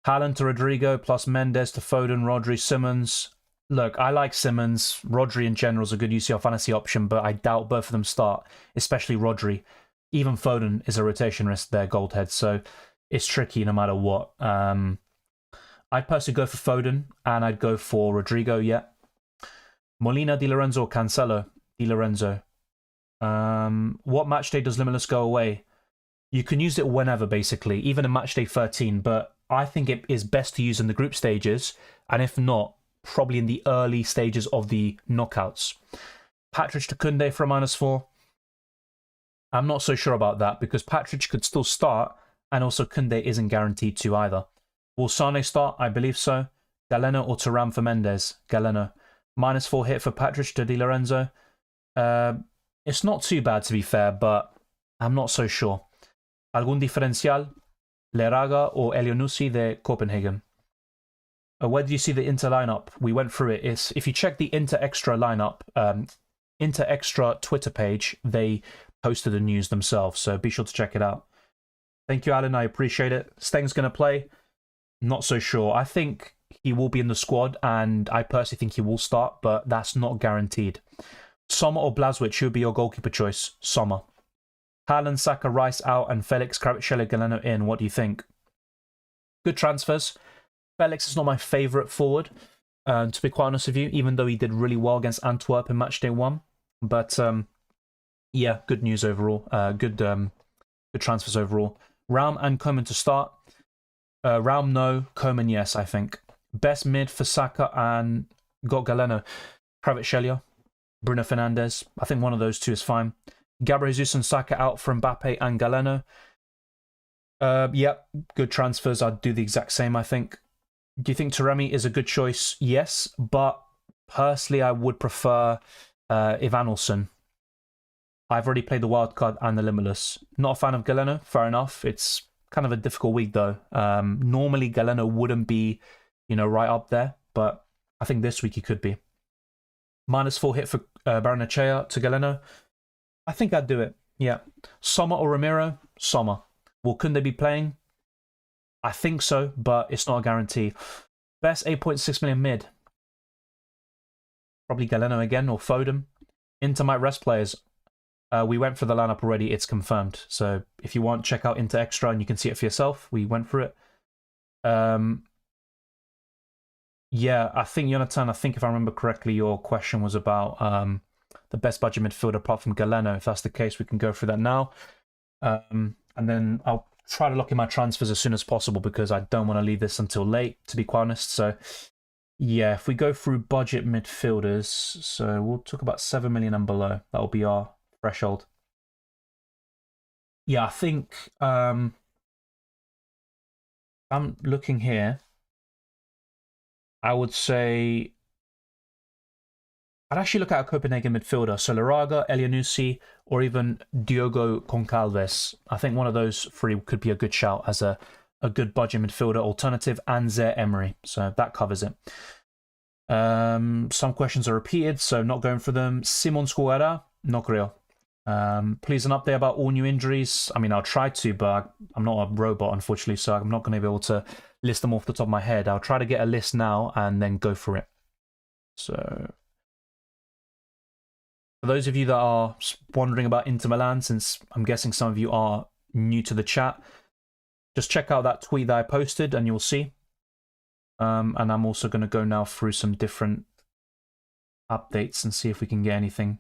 Haaland to Rodrigo plus Mendez to Foden, Rodri, Simmons. Look, I like Simmons. Rodri in general is a good UCL fantasy option, but I doubt both of them start, especially Rodri. Even Foden is a rotation risk there, Goldhead, so it's tricky no matter what. I'd personally go for Foden, and I'd go for Rodrigo, yeah. Molina, Di Lorenzo, or Cancelo? Di Lorenzo. What match day does Limitless go away? You can use it whenever, basically, even in match day 13, but I think it is best to use in the group stages, and if not, probably in the early stages of the knockouts. Patridge to Koundé for a -4. I'm not so sure about that, because Patridge could still start, and also Koundé isn't guaranteed to either. Will Sane start? I believe so. Galeno or Thuram for Mendez? Galeno. -4 hit for Patridge to Di Lorenzo. It's not too bad, to be fair, but I'm not so sure. Algún diferencial? Leraga or Elionussi de Copenhagen? Where do you see the Inter lineup? We went through it. If you check the Inter Extra lineup, Inter Extra Twitter page, they posted the news themselves, so be sure to check it out. Thank you, Alan. I appreciate it. Steng's going to play? Not so sure. I think he will be in the squad, and I personally think he will start, but that's not guaranteed. Sommer or Blazwich, who would be your goalkeeper choice? Sommer. Haaland, Saka, Rice out, and Felix, Kvaratskhelia, Galeno in. What do you think? Good transfers. Felix is not my favourite forward, to be quite honest with you, even though he did really well against Antwerp in matchday 1. But yeah, good news overall. Good transfers overall. Raum and Koeman to start. Raum no, Koeman yes, I think. Best mid for Saka and got Galeno. Kvaratskhelia, Bruno Fernandes. I think one of those two is fine. Gabriel Jesus and Saka out for Mbappe and Galeno. Yep, good transfers. I'd do the exact same, I think. Do you think Taremi is a good choice? Yes, but personally I would prefer Ivanilson. I've already played the wildcard and the Limitless. Not a fan of Galeno, fair enough. It's kind of a difficult week though. Normally Galeno wouldn't be, right up there, but I think this week he could be. -4 hit for Barrenechea to Galeno. I think I'd do it, yeah. Sommer or Ramiro? Sommer. Will Koundé be playing? I think so, but it's not a guarantee. Best 8.6 million mid. Probably Galeno again or Foden. Inter might rest players. We went for the lineup already. It's confirmed. So if you want, check out Inter Extra and you can see it for yourself. We went through it. Yeah, I think, Jonathan, if I remember correctly, your question was about the best budget midfielder apart from Galeno. If that's the case, we can go through that now. And then I'll try to lock in my transfers as soon as possible because I don't want to leave this until late, to be quite honest. So, yeah, if we go through budget midfielders, so we'll talk about 7 million and below. That'll be our threshold. Yeah, I think I'm looking here. I would say I'd actually look at a Copenhagen midfielder. So Leraga, Elionussi, or even Diogo Goncalves. I think one of those three could be a good shout as a good budget midfielder alternative, and Zaire Emery. So that covers it. Some questions are repeated, so not going for them. Simon Squera, no creo. Please an update about all new injuries. I mean, I'll try to, but I'm not a robot, unfortunately, so I'm not going to be able to list them off the top of my head. I'll try to get a list now and then go for it. So, for those of you that are wondering about Inter Milan, since I'm guessing some of you are new to the chat, just check out that tweet that I posted and you'll see. And I'm also going to go now through some different updates and see if we can get anything.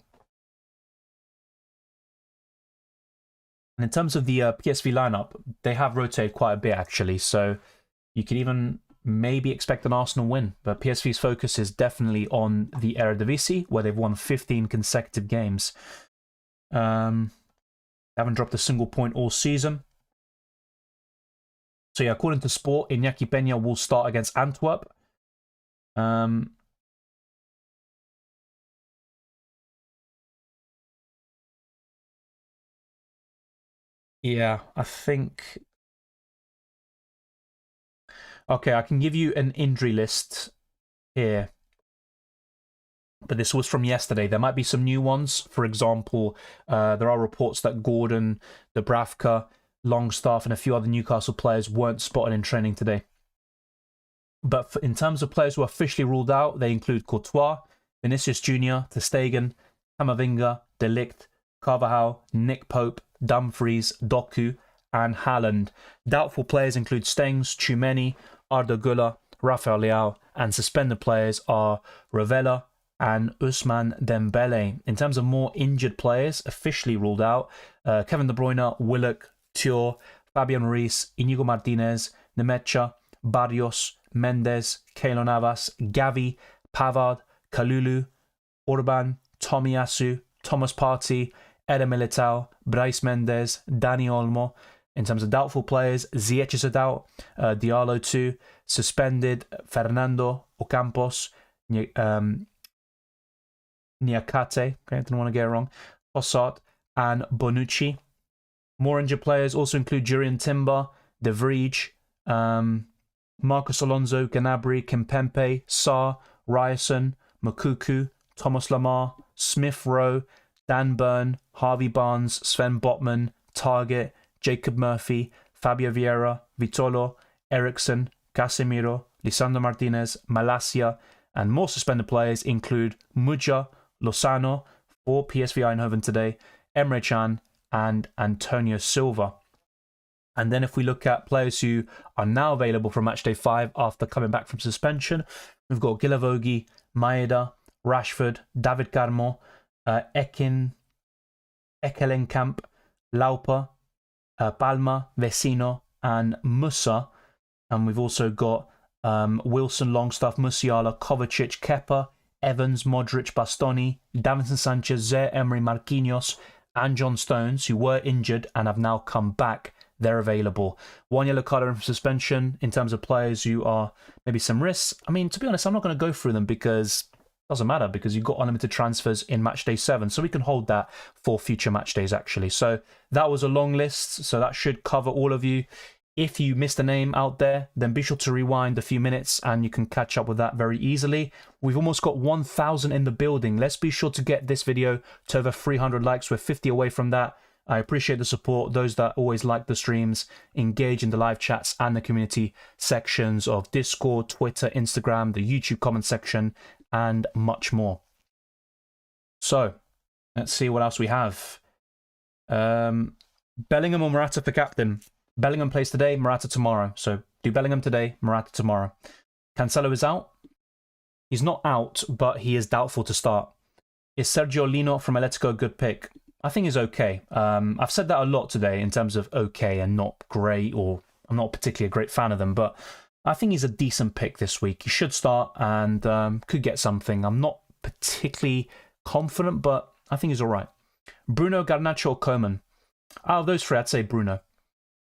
And in terms of the PSV lineup, they have rotated quite a bit actually, so you could even maybe expect an Arsenal win. But PSV's focus is definitely on the Eredivisie, where they've won 15 consecutive games. They haven't dropped a single point all season. So yeah, according to Sport, Iñaki Peña will start against Antwerp. Yeah, I think... Okay, I can give you an injury list here. But this was from yesterday. There might be some new ones. For example, there are reports that Gordon, Dubravka, Longstaff, and a few other Newcastle players weren't spotted in training today. But in terms of players who are officially ruled out, they include Courtois, Vinicius Jr., Ter Stegen, Camavinga, De Ligt, Carvajal, Nick Pope, Dumfries, Doku, and Haaland. Doubtful players include Stengs, Tchouameni, Arda Güler, Rafael Leao, and suspended players are Ravella, and Ousmane Dembele. In terms of more injured players, officially ruled out, Kevin De Bruyne, Willock, Thiaw, Fabian Ruiz, Inigo Martinez, Nemecha, Barrios, Mendes, Keylor Navas, Gavi, Pavard, Kalulu, Orban, Tomiyasu, Thomas Partey, Eder Militao, Brais Mendes, Dani Olmo. In terms of doubtful players, Ziyech is a doubt, Diallo too, suspended, Fernando, Ocampos, Niakate, okay, didn't want to get it wrong, Ossart, and Bonucci. More injured players also include Jurriën Timber, De Vrij, Marcos Alonso, Gnabry, Kimpembe, Sarr, Ryerson, Makuku, Thomas Lamar, Smith Rowe, Dan Burn, Harvey Barnes, Sven Botman, Target, Jacob Murphy, Fabio Vieira, Vitolo, Eriksson, Casemiro, Lisandro Martinez, Malacia, and more suspended players include Muja, Lozano for PSV Eindhoven today, Emre Can, and Antonio Silva. And then if we look at players who are now available for Matchday 5 after coming back from suspension, we've got Gilavogi, Maeda, Rashford, David Carmo, Ekelenkamp, Lauper, Palma, Vecino, and Musa. And we've also got Wilson, Longstaff, Musiala, Kovacic, Kepa, Evans, Modric, Bastoni, Davinson Sanchez, Zaire Emery, Marquinhos, and John Stones, who were injured and have now come back. They're available. One yellow card from suspension. In terms of players who are maybe some risks, I mean, to be honest, I'm not going to go through them because it doesn't matter, because you've got unlimited transfers in Matchday 7, so we can hold that for future match days actually. So that was a long list, so that should cover all of you. If you missed a name out there, then be sure to rewind a few minutes and you can catch up with that very easily. We've almost got 1,000 in the building. Let's be sure to get this video to over 300 likes. We're 50 away from that. I appreciate the support, those that always like the streams, engage in the live chats and the community sections of Discord, Twitter, Instagram, the YouTube comment section, and much more. So, let's see what else we have. Bellingham or Morata for captain? Bellingham plays today, Morata tomorrow. So do Bellingham today, Morata tomorrow. Cancelo is out. He's not out, but he is doubtful to start. Is Sergio Lino from Atletico a good pick? I think he's okay. I've said that a lot today in terms of okay and not great, or I'm not particularly a great fan of them, but I think he's a decent pick this week. He should start and could get something. I'm not particularly confident, but I think he's all right. Bruno, Garnacho, or Koeman? Out of those three, I'd say Bruno.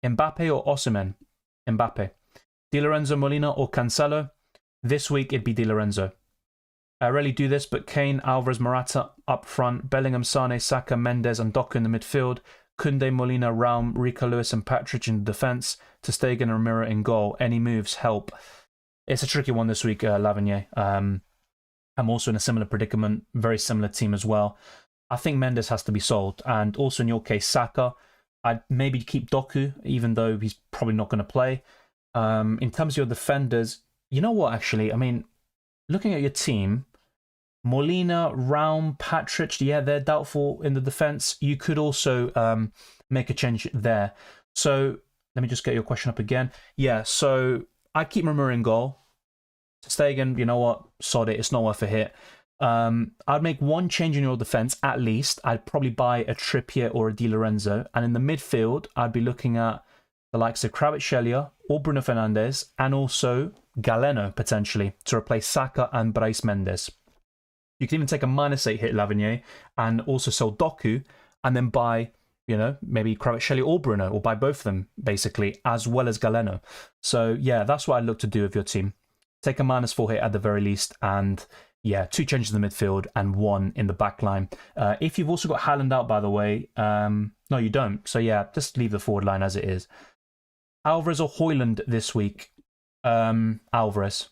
Mbappe or Osimhen? Mbappe. Di Lorenzo, Molina or Cancelo? This week it'd be Di Lorenzo. I rarely do this, but Kane, Alvarez, Morata up front, Bellingham, Sane, Saka, Mendes and Doku in the midfield, Koundé, Molina, Raum, Rico Lewis and Patrick in the defence, Ter Stegen and Ramiro in goal. Any moves help? It's a tricky one this week, Lavinier. I'm also in a similar predicament, very similar team as well. I think Mendes has to be sold, and also in your case, Saka. I'd maybe keep Doku, even though he's probably not going to play. In terms of your defenders, you know what, actually? I mean, looking at your team, Molina, Raum, Patrick, yeah, they're doubtful in the defence. You could also make a change there. So let me just get your question up again. Yeah, so I keep Ramiro in goal. Stegen, you know what? Sod it. It's not worth a hit. I'd make one change in your defence at least. I'd probably buy a Trippier or a Di Lorenzo. And in the midfield, I'd be looking at the likes of Kvaratskhelia or Bruno Fernandes, and also Galeno potentially to replace Saka and Brais Mendes. You can even take a -8 hit, Lavinier, and also sell Doku, and then buy, you know, maybe Kvaratskhelia or Bruno, or buy both of them basically, as well as Galeno. So yeah, that's what I'd look to do with your team. Take a -4 hit at the very least, and yeah, 2 changes in the midfield and 1 in the back line. If you've also got Haaland out, by the way, no, you don't. So yeah, just leave the forward line as it is. Alvarez or Haaland this week? Alvarez.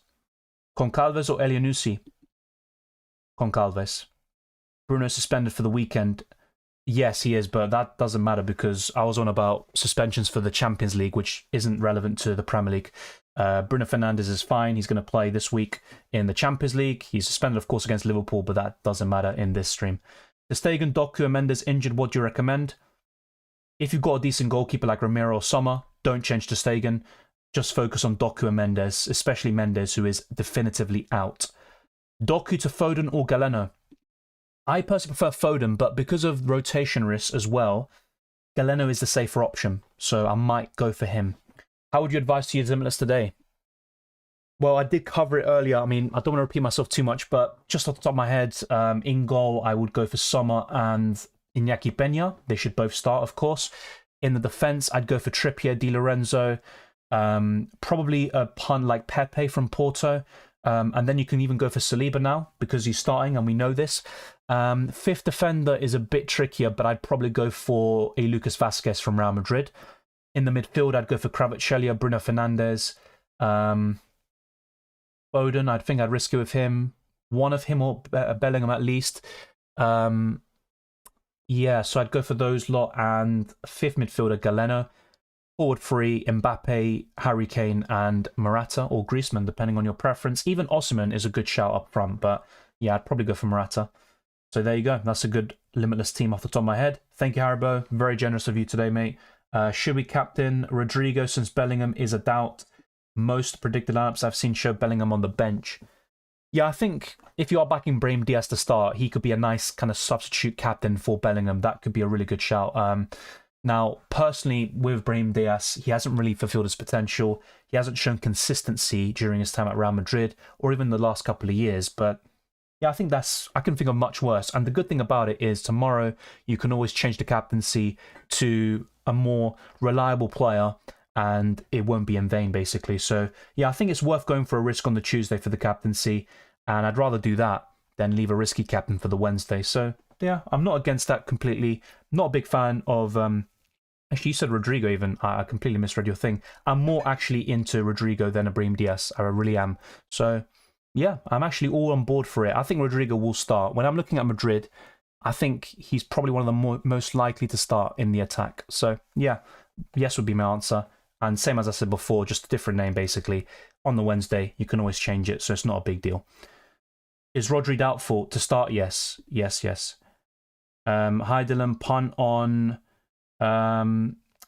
Concalves or Elianusi? Concalves. Bruno suspended for the weekend. Yes, he is, but that doesn't matter because I was on about suspensions for the Champions League, which isn't relevant to the Premier League. Bruno Fernandes is fine. He's going to play this week in the Champions League. He's suspended, of course, against Liverpool, but that doesn't matter in this stream. Ter Stegen, Doku, and Mendes injured. What do you recommend? If you've got a decent goalkeeper like Ramiro or Sommer, don't change Ter Stegen. Just focus on Doku and Mendes, especially Mendes, who is definitively out. Doku to Foden or Galeno? I personally prefer Foden, but because of rotation risks as well, Galeno is the safer option, so I might go for him. How would you advise to use Limitless today? Well, I did cover it earlier. I mean, I don't want to repeat myself too much, but just off the top of my head, in goal, I would go for Sommer and Iñaki Peña. They should both start, of course. In the defence, I'd go for Trippier, Di Lorenzo, probably a pun like Pepe from Porto. And then you can even go for Saliba now, because he's starting, and we know this. Fifth defender is a bit trickier, but I'd probably go for a Lucas Vázquez from Real Madrid. In the midfield, I'd go for Kvaratskhelia, Bruno Fernandes. Foden, I think I'd risk it with him. One of him or Bellingham at least. Yeah, so I'd go for those lot. And fifth midfielder, Galeno. Forward three, Mbappe, Harry Kane, and Morata or Griezmann, depending on your preference. Even Osimhen is a good shout up front, but yeah, I'd probably go for Morata. So there you go. That's a good Limitless team off the top of my head. Thank you, Haribo. Very generous of you today, mate. Should we captain Rodrigo since Bellingham is a doubt? Most predicted lineups I've seen show Bellingham on the bench. Yeah, I think if you are backing Brahim Diaz to start, he could be a nice kind of substitute captain for Bellingham. That could be a really good shout. Now, personally, with Brahim Diaz, he hasn't really fulfilled his potential. He hasn't shown consistency during his time at Real Madrid or even the last couple of years. But yeah, I think I can think of much worse. And the good thing about it is tomorrow you can always change the captaincy to a more reliable player and it won't be in vain, basically. So yeah, I think it's worth going for a risk on the Tuesday for the captaincy. And I'd rather do that than leave a risky captain for the Wednesday. So yeah, I'm not against that completely. Not a big fan of... Actually, you said Rodrigo even. I completely misread your thing. I'm more actually into Rodrigo than a Brahim Diaz. I really am. So yeah, I'm actually all on board for it. I think Rodrigo will start. When I'm looking at Madrid, I think he's probably one of the most likely to start in the attack. So yeah, yes would be my answer. And same as I said before, just a different name basically. On the Wednesday, you can always change it, so it's not a big deal. Is Rodri doubtful to start? Yes. Yes. Hi Dylan, punt on...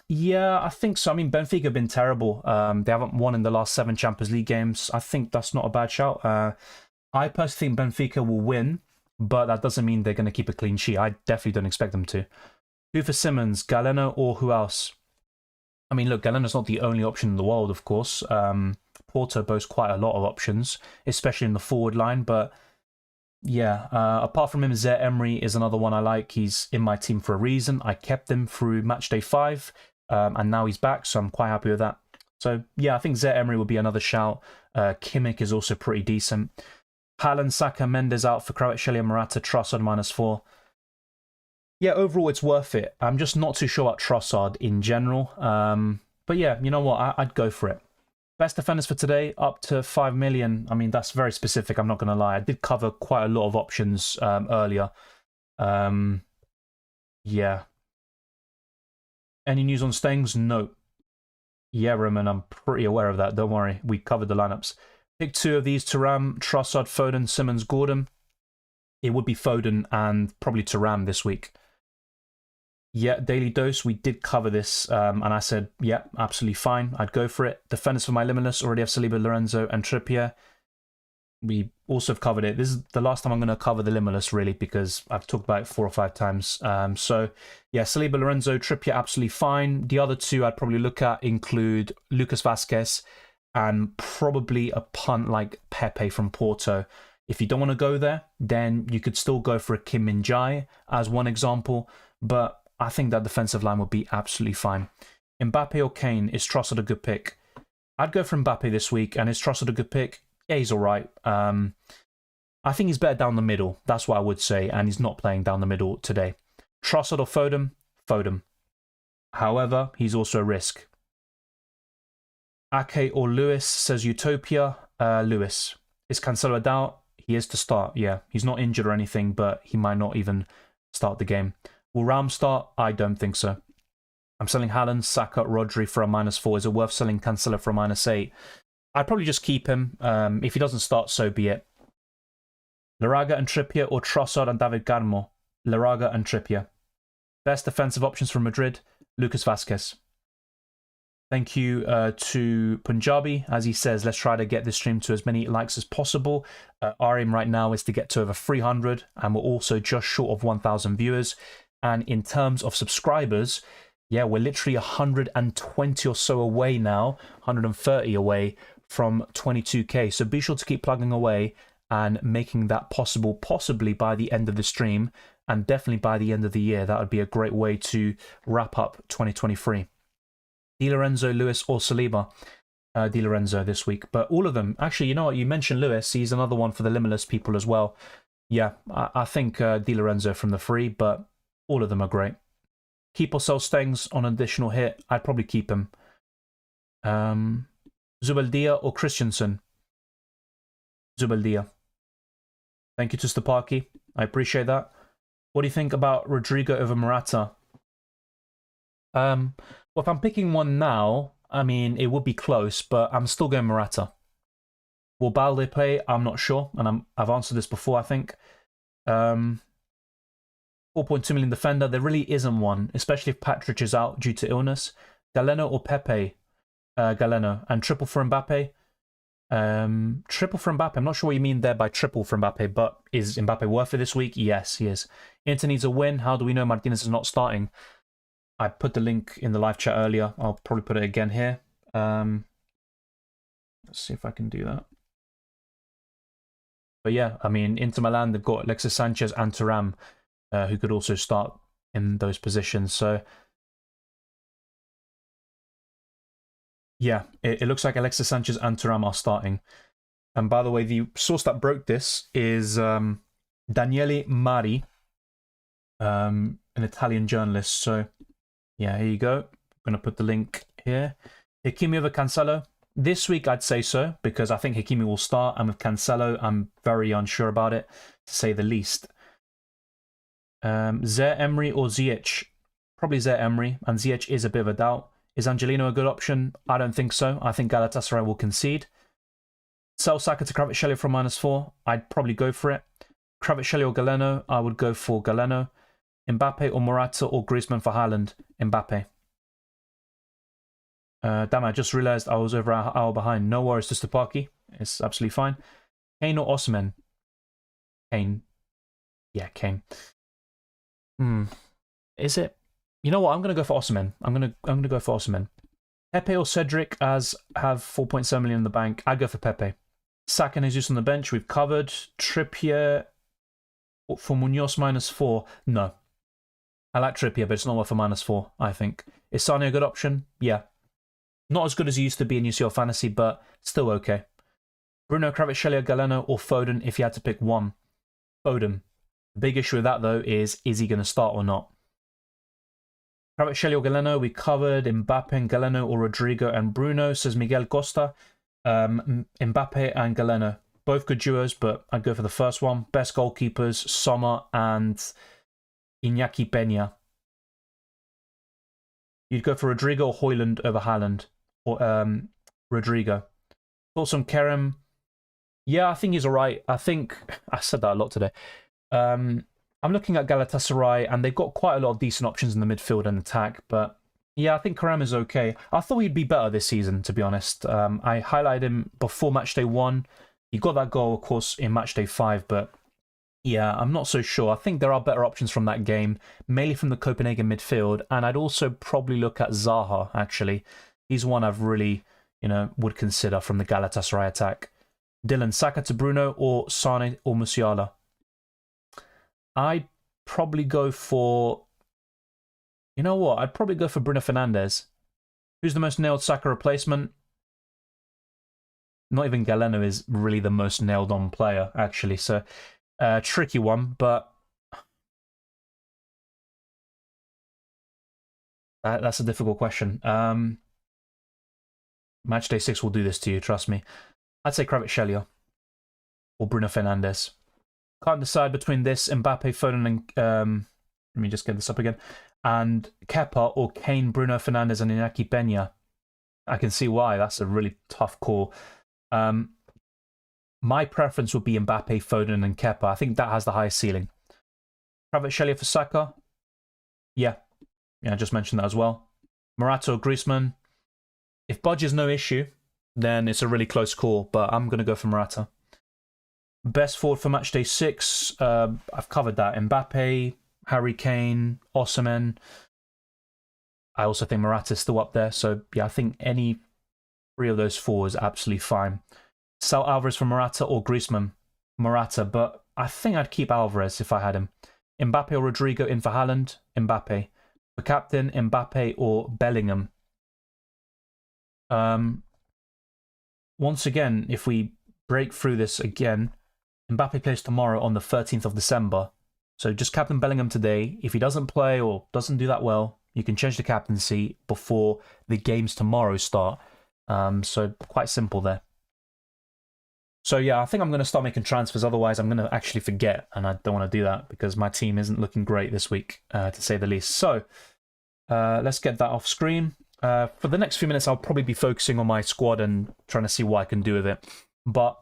yeah, I think so. I mean, Benfica have been terrible. They haven't won in the last 7 Champions League games. I think that's not a bad shout. I personally think Benfica will win, but that doesn't mean they're going to keep a clean sheet. I definitely don't expect them to. Who for Simmons, Galeno or who else? I mean, look, Galeno's not the only option in the world, of course. Porto boasts quite a lot of options, especially in the forward line, but yeah, apart from him, Zaire Emery is another one I like. He's in my team for a reason. I kept him through Matchday 5, and now he's back, so I'm quite happy with that. So yeah, I think Zaire Emery will be another shout. Kimmich is also pretty decent. Haaland, Saka, Mendez out for Kvaratskhelia, Morata, Trossard -4. Yeah, overall it's worth it. I'm just not too sure about Trossard in general. But yeah, you know what? I'd go for it. Best defenders for today, up to 5 million. I mean, that's very specific, I'm not going to lie. I did cover quite a lot of options earlier. Yeah. Any news on Stengs? No. Yeah, Roman, I'm pretty aware of that. Don't worry. We covered the lineups. Pick 2 of these, Thuram, Trossard, Foden, Simmons, Gordon. It would be Foden and probably Thuram this week. Yeah, Daily Dose, we did cover this, and I said, yeah, absolutely fine. I'd go for it. Defenders for my Limitless already have Saliba, Lorenzo, and Trippier. We also have covered it. This is the last time I'm going to cover the Limitless, really, because I've talked about it 4 or 5 times. So, yeah, Saliba, Lorenzo, Trippier, absolutely fine. The other 2 I'd probably look at include Lucas Vázquez and probably a punt like Pepe from Porto. If you don't want to go there, then you could still go for a Kim Min-jae as one example, but I think that defensive line would be absolutely fine. Mbappe or Kane, is Trossard a good pick? I'd go for Mbappe this week, and is Trossard a good pick? Yeah, he's all right. I think he's better down the middle. That's what I would say, and he's not playing down the middle today. Trossard or Foden? Foden. However, he's also a risk. Ake or Lewis, says Utopia. Lewis. Is Cancelo a doubt? He is to start, yeah. He's not injured or anything, but he might not even start the game. Will Raum start? I don't think so. I'm selling Haaland, Saka, Rodri for a -4. Is it worth selling Cancelo for a -8? I'd probably just keep him. If he doesn't start, so be it. Laraga and Trippier or Trossard and David Garmo? Laraga and Trippier. Best defensive options from Madrid? Lucas Vázquez. Thank you to Punjabi. As he says, let's try to get this stream to as many likes as possible. Our aim right now is to get to over 300, and we're also just short of 1,000 viewers. And in terms of subscribers, yeah, we're literally 120 or so away now, 130 away from 22k. So be sure to keep plugging away and making that possible, possibly by the end of the stream, and definitely by the end of the year. That would be a great way to wrap up 2023. Di Lorenzo, Lewis, or Saliba. Di Lorenzo this week. But all of them. Actually, you know what? You mentioned Lewis. He's another one for the Limitless people as well. Yeah, I think Di Lorenzo from the free, but all of them are great. Keep or sell Stengs on an additional hit. I'd probably keep him. Zubeldia or Christensen? Zubeldia. Thank you to Stapaki. I appreciate that. What do you think about Rodrigo over Morata? Well, if I'm picking one now, I mean, it would be close, but I'm still going Morata. Will Balde play? I'm not sure, and I've answered this before, I think. 4.2 million defender. There really isn't one, especially if Patrick is out due to illness. Galeno or Pepe? Galeno. And triple for Mbappe? Triple for Mbappe. I'm not sure what you mean there by triple for Mbappe, but is Mbappe worth it this week? Yes, he is. Inter needs a win. How do we know Martinez is not starting? I put the link in the live chat earlier. I'll probably put it again here. Let's see if I can do that. But yeah, I mean, Inter Milan, they've got Alexis Sanchez and Thuram, who could also start in those positions. So yeah, it looks like Alexis Sanchez and Thuram are starting. And by the way, the source that broke this is Daniele Mari, an Italian journalist. So yeah, here you go. I'm going to put the link here. Hakimi over Cancelo. This week, I'd say so, because I think Hakimi will start. And with Cancelo, I'm very unsure about it, to say the least. Zaire Emery or Ziyech? Probably Zaire Emery, and Ziyech is a bit of a doubt. Is Angelino a good option? I don't think so. I think Galatasaray will concede. Sell Saka to Kvaratskhelia for -4. I'd probably go for it. Kvaratskhelia or Galeno? I would go for Galeno. Mbappe or Morata or Griezmann for Haaland? Mbappe. Damn, I just realised I was over an hour behind. No worries to Stapaki. It's absolutely fine. Kane or Osimhen? Kane. Yeah, Kane. Is it? You know what? I'm going to go for Osimhen. I'm going to go for Osimhen. Pepe or Cedric as have 4.7 million in the bank. I'd go for Pepe. Saka and Jesus on the bench. We've covered. Trippier for Munoz -4. No. I like Trippier, but it's not worth a -4, I think. Is Sane a good option? Yeah. Not as good as he used to be in UCL Fantasy, but still okay. Bruno, Kvaratskhelia, Galeno, or Foden if you had to pick one. Foden. The big issue with that, though, is he going to start or not? Kvaratskhelia or Galeno, we covered. Mbappe, Galeno, or Rodrigo and Bruno, says Miguel Costa. Mbappe and Galeno. Both good duos, but I'd go for the first one. Best goalkeepers, Sommer and Iñaki Peña. You'd go for Rodrigo or Haaland over Haaland? Or Rodrigo. Thoughts on Kerem? Yeah, I think he's alright. I think I said that a lot today. I'm looking at Galatasaray, and they've got quite a lot of decent options in the midfield and attack, but yeah, I think Kerem is okay. I thought he'd be better this season, to be honest. I highlighted him before Matchday 1. He got that goal, of course, in Matchday 5, but yeah, I'm not so sure. I think there are better options from that game, mainly from the Copenhagen midfield, and I'd also probably look at Zaha, actually. He's one I've really, would consider from the Galatasaray attack. Dylan, Saka to Bruno or Sane or Musiala? I'd probably go for... You know what? I'd probably go for Bruno Fernandes. Who's the most nailed Saka replacement? Not even Galeno is really the most nailed on player, actually. So, tricky one, but that's a difficult question. Matchday 6 will do this to you, trust me. I'd say Kvaratskhelia or Bruno Fernandes. Can't decide between this, Mbappe, Foden, and let me just get this up again. And Kepa or Kane, Bruno Fernandes, and Iñaki Peña. I can see why. That's a really tough call. My preference would be Mbappe, Foden, and Kepa. I think that has the highest ceiling. Kvaratskhelia for Saka. Yeah, I just mentioned that as well. Morata or Griezmann. If budge is no issue, then it's a really close call, but I'm going to go for Morata. Best forward for matchday 6, I've covered that. Mbappe, Harry Kane, Osimhen. I also think Morata's still up there, so yeah, I think any 3 of those 4 is absolutely fine. Sell Alvarez for Morata or Griezmann? Morata, but I think I'd keep Alvarez if I had him. Mbappe or Rodrigo in for Haaland? Mbappe. For captain, Mbappe or Bellingham? Once again, if we break through this again, Mbappe plays tomorrow on the 13th of December. So just captain Bellingham today. If he doesn't play or doesn't do that well, you can change the captaincy before the games tomorrow start. So quite simple there. So yeah, I think I'm going to start making transfers. Otherwise, I'm going to actually forget. And I don't want to do that because my team isn't looking great this week, to say the least. So let's get that off screen. For the next few minutes, I'll probably be focusing on my squad and trying to see what I can do with it. But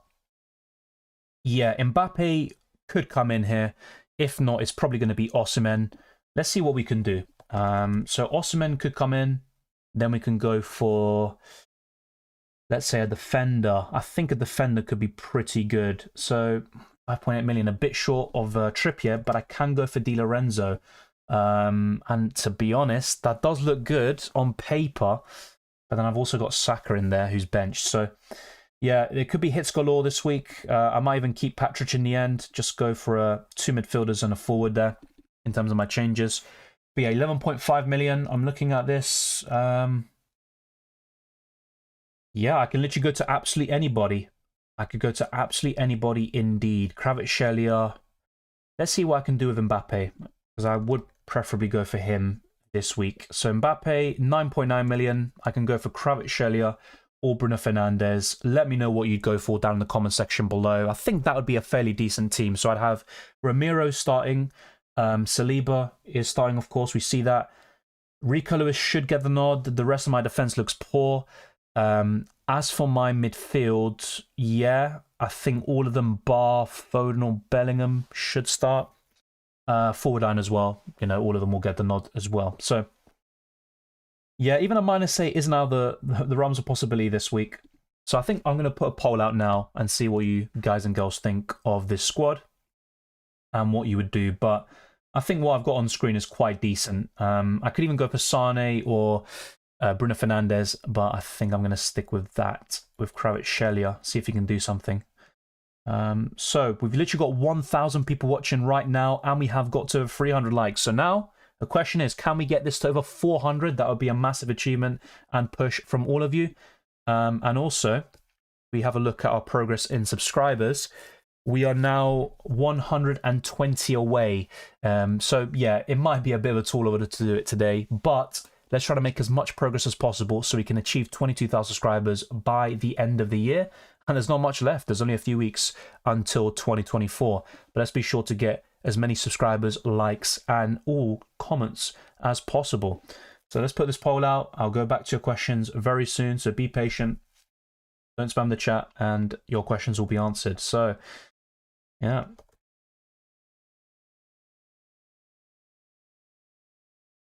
yeah, Mbappe could come in here. If not, it's probably going to be Osimhen. Let's see what we can do. So Osimhen could come in. Then we can go for, let's say, a defender. I think a defender could be pretty good. So 5.8 million, a bit short of Trippier, but I can go for Di Lorenzo. And to be honest, that does look good on paper. But then I've also got Saka in there, who's benched. So yeah, it could be hits galore this week. I might even keep Patrick in the end. Just go for 2 midfielders and a forward there in terms of my changes. But yeah, 11.5 million. I'm looking at this. Yeah, I can literally go to absolutely anybody. I could go to absolutely anybody indeed. Kvaratskhelia. Let's see what I can do with Mbappe, because I would preferably go for him this week. So Mbappe, 9.9 million. I can go for Kvaratskhelia or Bruno Fernandes. Let me know what you'd go for down in the comment section below. I think that would be a fairly decent team. So I'd have Ramiro starting. Saliba is starting, of course. We see that. Rico Lewis should get the nod. The rest of my defense looks poor. As for my midfield, yeah, I think all of them bar Foden or Bellingham should start. Forward line as well. You know, all of them will get the nod as well. So yeah, even a -8 is now the realms of possibility this week. So I think I'm going to put a poll out now and see what you guys and girls think of this squad and what you would do. But I think what I've got on screen is quite decent. I could even go for Sane or Bruno Fernandes, but I think I'm going to stick with that, with Kvaratskhelia, see if he can do something. So we've literally got 1,000 people watching right now, and we have got to 300 likes. So now the question is, can we get this to over 400? That would be a massive achievement and push from all of you. And also, we have a look at our progress in subscribers. We are now 120 away. So yeah, it might be a bit of a tall order to do it today, but let's try to make as much progress as possible so we can achieve 22,000 subscribers by the end of the year. And there's not much left. There's only a few weeks until 2024. But let's be sure to get as many subscribers, likes, and all comments as possible. So let's put this poll out. I'll go back to your questions very soon. So be patient. Don't spam the chat, and your questions will be answered. So, yeah.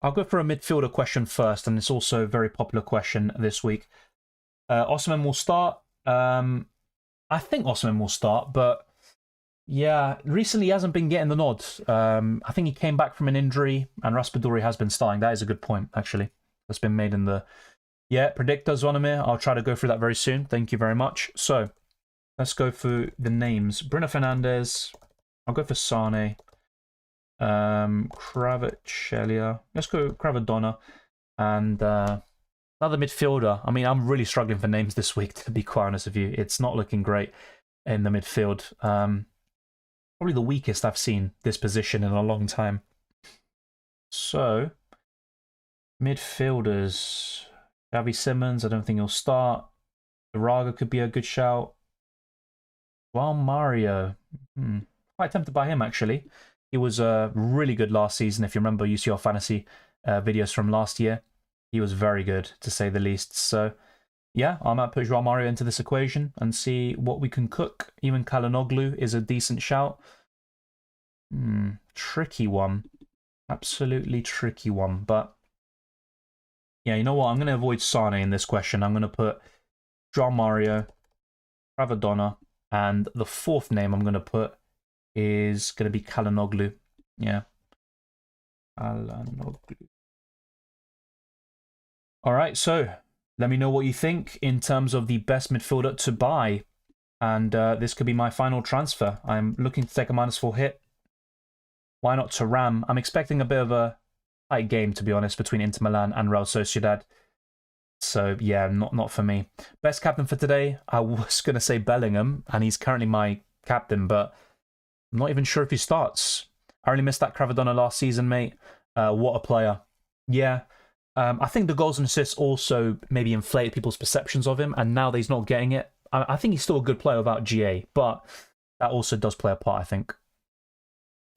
I'll go for a midfielder question first, and it's also a very popular question this week. Osimhen will start. I think Osimhen will start, but yeah, recently he hasn't been getting the nod. I think he came back from an injury, and Raspadori has been starting. That is a good point, actually. That's been made in the... Yeah, predictor Zonimir. I'll try to go through that very soon. Thank you very much. So, let's go through the names. Bruno Fernandes. I'll go for Sane. Kvaratskhelia. Let's go Kvaradona. And another midfielder. I mean, I'm really struggling for names this week, to be quite honest with you. It's not looking great in the midfield. Probably the weakest I've seen this position in a long time. So, midfielders. Xavi Simons, I don't think he'll start. Raga could be a good shout. Well, Mario. Quite tempted by him, actually. He was really good last season. If you remember UCL Fantasy videos from last year, he was very good, to say the least. So, yeah, I might put Joao Mario into this equation and see what we can cook. Even Kalanoglu is a decent shout. Tricky one. Absolutely tricky one. But Yeah, you know what? I'm going to avoid Sane in this question. I'm going to put João Mario, Pravadonna, and the fourth name I'm going to put is going to be Calhanoglu. Yeah. Calhanoglu. All right, so let me know what you think in terms of the best midfielder to buy. And this could be my final transfer. I'm looking to take a -4 hit. Why not Thuram? I'm expecting a bit of a tight game, to be honest, between Inter Milan and Real Sociedad. So, yeah, not for me. Best captain for today, I was going to say Bellingham, and he's currently my captain, but I'm not even sure if he starts. I really missed that Cravadonna last season, mate. What a player. Yeah. I think the goals and assists also maybe inflated people's perceptions of him, and now that he's not getting it, I think he's still a good player without GA, but that also does play a part, I think.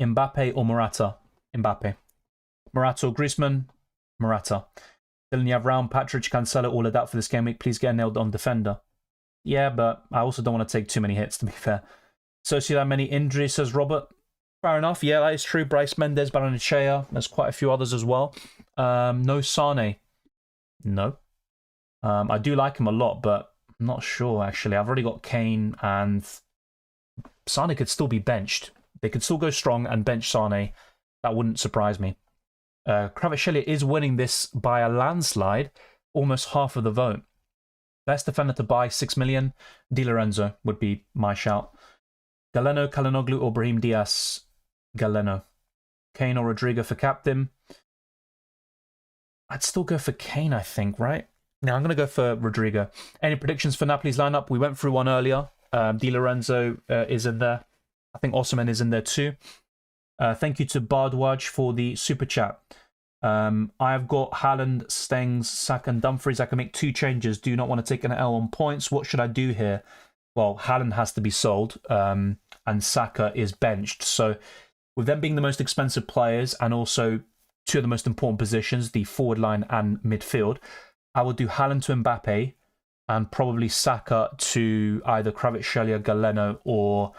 Mbappe or Morata? Mbappe. Morata or Griezmann? Morata. Then you have Raul, Patrick, Cancelo, all of that for this game week. Please get a nailed on defender. Yeah, but I also don't want to take too many hits, to be fair. Sociedad many injuries, says Robert. Fair enough. Yeah, that is true. Bryce Mendez, Barrenechea. There's quite a few others as well. No Sane. No. I do like him a lot, but I'm not sure, actually. I've already got Kane, and Sane could still be benched. They could still go strong and bench Sane. That wouldn't surprise me. Kvaratskhelia is winning this by a landslide, almost half of the vote. Best defender to buy, 6 million. Di Lorenzo would be my shout. Galeno, Calhanoglu, or Brahim Diaz? Galeno. Kane or Rodrigo for captain? I'd still go for Kane, I think, right? Now I'm going to go for Rodrigo. Any predictions for Napoli's lineup? We went through one earlier. Di Lorenzo is in there. I think Osimhen is in there too. Thank you to Bardwaj for the super chat. I've got Haaland, Stengs, Saka, and Dumfries. I can make 2 changes. Do not want to take an L on points. What should I do here? Well, Haaland has to be sold, and Saka is benched. So, with them being the most expensive players and also 2 of the most important positions, the forward line and midfield, I will do Haaland to Mbappe and probably Saka to either Kvaratskhelia, Galeno, or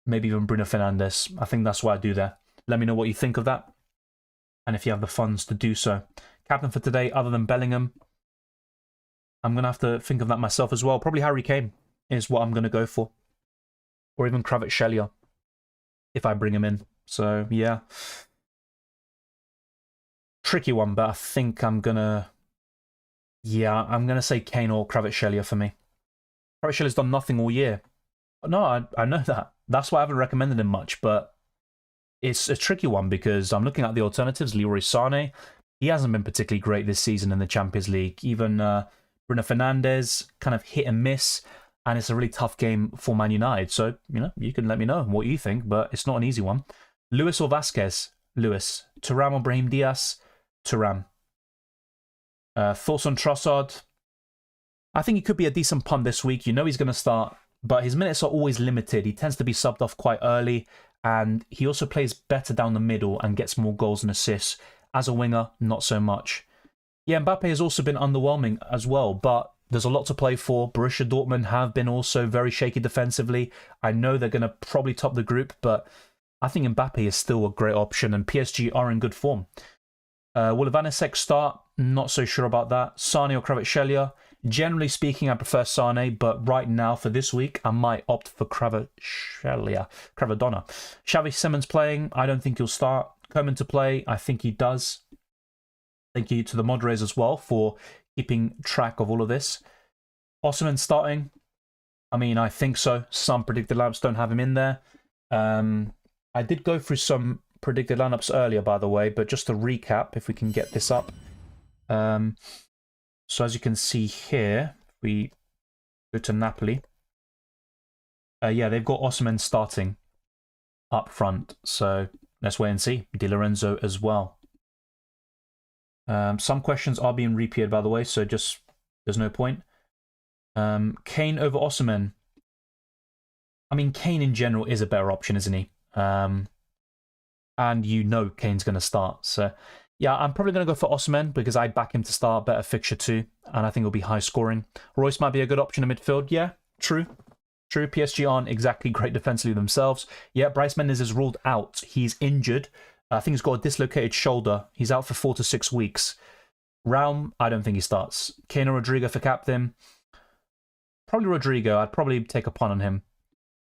maybe even Bruno Fernandes. I think that's what I do there. Let me know what you think of that, and if you have the funds to do so. Captain for today, other than Bellingham, I'm going to have to think of that myself as well. Probably Harry Kane is what I'm going to go for. Or even Kvaratskhelia, if I bring him in. So, yeah. Tricky one, but I think I'm going to... Yeah, I'm going to say Kane or Kvaratskhelia for me. Kvaratskhelia done nothing all year. No, I know that. That's why I haven't recommended him much, but it's a tricky one because I'm looking at the alternatives. Leroy Sané, he hasn't been particularly great this season in the Champions League. Even Bruno Fernandes, kind of hit and miss, and it's a really tough game for Man United. So, you know, you can let me know what you think, but it's not an easy one. Lewis or Vasquez? Lewis. Thuram or Brahim Diaz? Thuram. Thoughts on Trossard? I think he could be a decent punt this week. You know he's going to start, but his minutes are always limited. He tends to be subbed off quite early, and he also plays better down the middle and gets more goals and assists. As a winger, not so much. Yeah, Mbappe has also been underwhelming as well, but there's a lot to play for. Borussia Dortmund have been also very shaky defensively. I know they're going to probably top the group, but I think Mbappe is still a great option, and PSG are in good form. Will Ivanisek start? Not so sure about that. Sane or Kvaratskhelia? Generally speaking, I prefer Sane, but right now for this week, I might opt for Kvaratskhelia. Cravadonna. Xavi Simons playing? I don't think he'll start. Coman to play? I think he does. Thank you to the moderators as well for keeping track of all of this. Osimhen starting? I mean, I think so. Some predicted lineups don't have him in there. I did go through some predicted lineups earlier, by the way, but just to recap, if we can get this up. So as you can see here, if we go to Napoli, yeah, they've got Osimhen starting up front. So let's wait and see. Di Lorenzo as well. Some questions are being repeated, by the way, so just there's no point. Kane over Osimhen. I mean, Kane in general is a better option, isn't he? And you know Kane's going to start. So, yeah, I'm probably going to go for Osimhen because I back him to start, better fixture too, and I think it'll be high scoring. Royce might be a good option in midfield. Yeah, true. True, PSG aren't exactly great defensively themselves. Yeah, Bryce Mendez is ruled out. He's injured. I think he's got a dislocated shoulder. He's out for 4 to 6 weeks. Raum, I don't think he starts. Kane or Rodrigo for captain? Probably Rodrigo. I'd probably take a punt on him.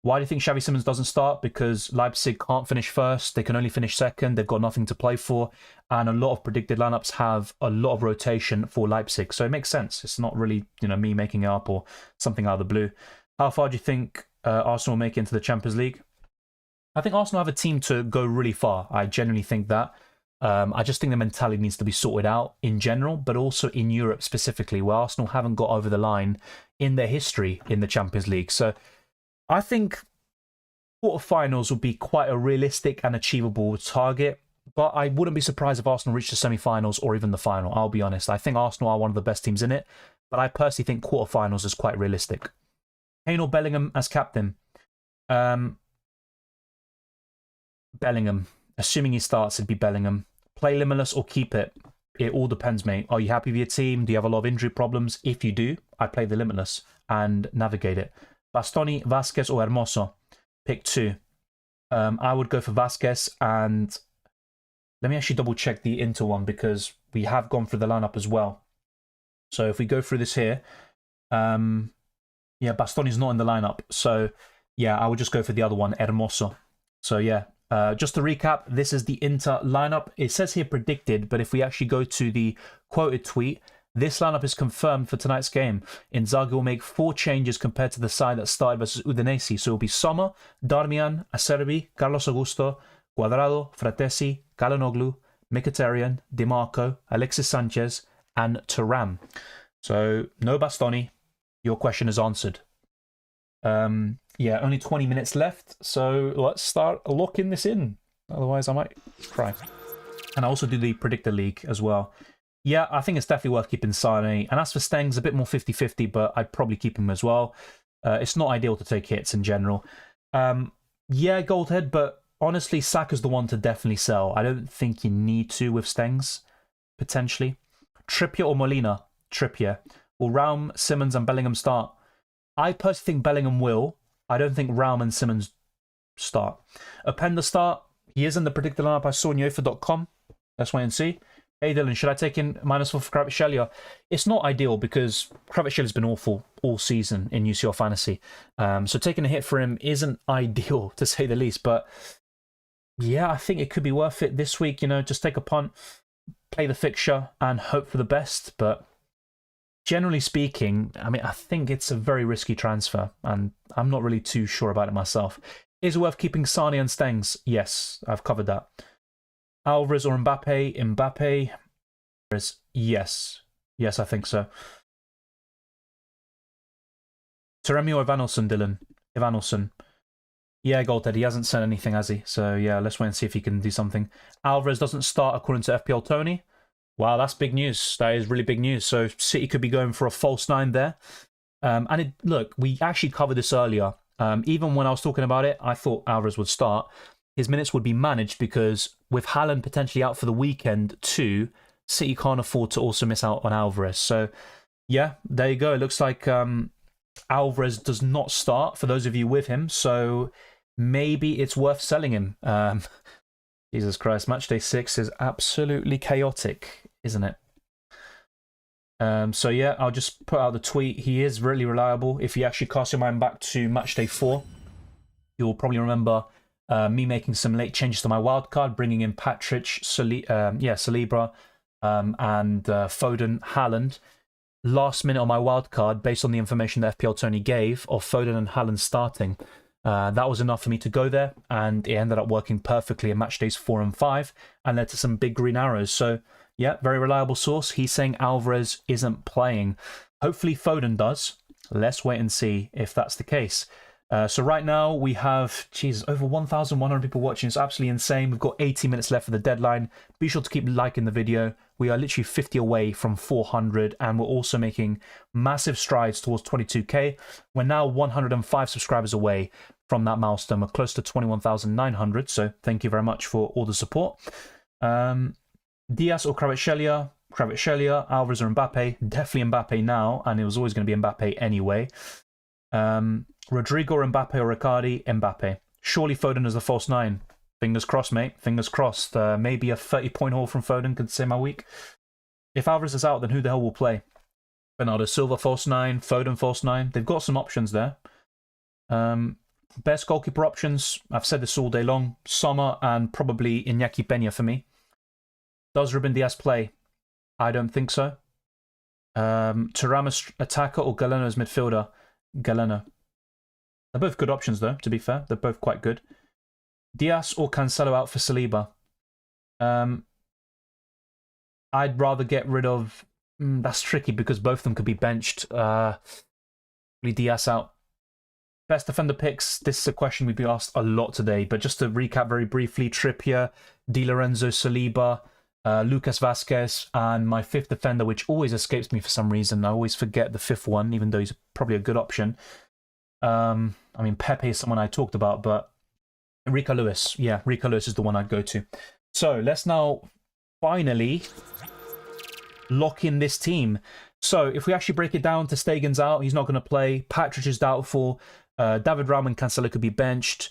Why do you think Xavi Simons doesn't start? Because Leipzig can't finish first. They can only finish second. They've got nothing to play for. And a lot of predicted lineups have a lot of rotation for Leipzig. So it makes sense. It's not really, me making it up or something out of the blue. How far do you think Arsenal will make it into the Champions League? I think Arsenal have a team to go really far. I genuinely think that. I just think the mentality needs to be sorted out in general, but also in Europe specifically, where Arsenal haven't got over the line in their history in the Champions League. So I think quarterfinals would be quite a realistic and achievable target, but I wouldn't be surprised if Arsenal reached the semi-finals or even the final. I'll be honest. I think Arsenal are one of the best teams in it, but I personally think quarterfinals is quite realistic. Kane or Bellingham as captain? Bellingham. Assuming he starts, it'd be Bellingham. Play Limitless or keep it? It all depends, mate. Are you happy with your team? Do you have a lot of injury problems? If you do, I play the Limitless and navigate it. Bastoni, Vasquez or Hermoso? Pick two. I would go for Vasquez, and let me actually double check the Inter one because we have gone through the lineup as well. So if we go through this here, yeah, Bastoni's not in the lineup. So yeah, I would just go for the other one, Hermoso. So yeah, just to recap, this is the Inter lineup. It says here predicted, but if we actually go to the quoted tweet, this lineup is confirmed for tonight's game. Inzaghi will make 4 changes compared to the side that started versus Udinese. So it will be Sommer, Darmian, Acerbi, Carlos Augusto, Cuadrado, Fratesi, Calhanoglu, Mkhitaryan, Di Marco, Alexis Sanchez, and Thuram. So no Bastoni. Your question is answered. Yeah, only 20 minutes left. So let's start locking this in. Otherwise, I might cry. And I also do the Predictor League as well. Yeah, I think it's definitely worth keeping Sane. And as for Stengs, a bit more 50-50, but I'd probably keep him as well. It's not ideal to take hits in general. Yeah, Goldhead, but honestly, Saka's the one to definitely sell. I don't think you need to with Stengs, potentially. Trippier or Molina? Trippier. Will Raum, Simmons and Bellingham start? I personally think Bellingham will. I don't think Raum and Simmons start. Openda start. He is in the predicted lineup I saw on UEFA.com. Let's wait and see. Hey Dylan, should I take in -4 for Kvaratskhelia? It's not ideal because Kvaratskhelia has been awful all season in UCL Fantasy. So taking a hit for him isn't ideal, to say the least. But yeah, I think it could be worth it this week. Just take a punt, play the fixture, and hope for the best. But generally speaking, I mean, I think it's a very risky transfer, and I'm not really too sure about it myself. Is it worth keeping Sane and Stengs? Yes, I've covered that. Alvarez or Mbappe? Mbappe. Yes. Yes, I think so. Taremi or Evanilson, Dylan? Evanilson. Yeah, Goldhead. He hasn't said anything, has he? So yeah, let's wait and see if he can do something. Alvarez doesn't start according to FPL Tony. Wow, that's big news. That is really big news. So City could be going for a false 9 there. Look, we actually covered this earlier. Even when I was talking about it, I thought Alvarez would start. His minutes would be managed because with Haaland potentially out for the weekend too, City can't afford to also miss out on Alvarez. So yeah, there you go. It looks like Alvarez does not start for those of you with him. So maybe it's worth selling him. Jesus Christ, Matchday 6 is absolutely chaotic, isn't it? So yeah, I'll just put out the tweet. He is really reliable. If you actually cast your mind back to Matchday 4, you'll probably remember me making some late changes to my wildcard, bringing in Patrick, Saliba, and Foden, Haaland. Last minute on my wildcard, based on the information that FPL Tony gave of Foden and Haaland starting, that was enough for me to go there, and it ended up working perfectly in match days 4 and 5, and led to some big green arrows. So yeah, very reliable source. He's saying Alvarez isn't playing. Hopefully Foden does. Let's wait and see if that's the case. So right now we have, over 1,100 people watching. It's absolutely insane. We've got 80 minutes left for the deadline. Be sure to keep liking the video. We are literally 50 away from 400, and we're also making massive strides towards 22k. We're now 105 subscribers away from that milestone. We're close to 21,900, so thank you very much for all the support. Diaz or Kvaratskhelia? Kvaratskhelia, Alvarez or Mbappe? Definitely Mbappe now, and it was always going to be Mbappe anyway. Rodrigo or Mbappe or Riccardi? Mbappe. Surely Foden is the false 9. Fingers crossed, mate. Fingers crossed. Maybe a 30-point haul from Foden could save my week. If Alvarez is out, then who the hell will play? Bernardo Silva, false 9. Foden, false 9. They've got some options there. Best goalkeeper options, I've said this all day long. Sommer and probably Iñaki Peña for me. Does Ruben Diaz play? I don't think so. Thuram attacker or Galeno as midfielder? Galeno. They're both good options though, to be fair. They're both quite good. Diaz or Cancelo out for Saliba? I'd rather get rid of... that's tricky because both of them could be benched. Diaz out. Best defender picks. This is a question we've been asked a lot today, but just to recap very briefly, Trippier, Di Lorenzo, Saliba, Lucas Vazquez, and my fifth defender, which always escapes me for some reason. I always forget the fifth one, even though he's probably a good option. I mean, Pepe is someone I talked about, but Rico Lewis. Yeah, Rico Lewis is the one I'd go to. So let's now finally lock in this team. So if we actually break it down, Ter Stegen's out. He's not going to play. Patrick is doubtful. David Raum and Cancelo could be benched.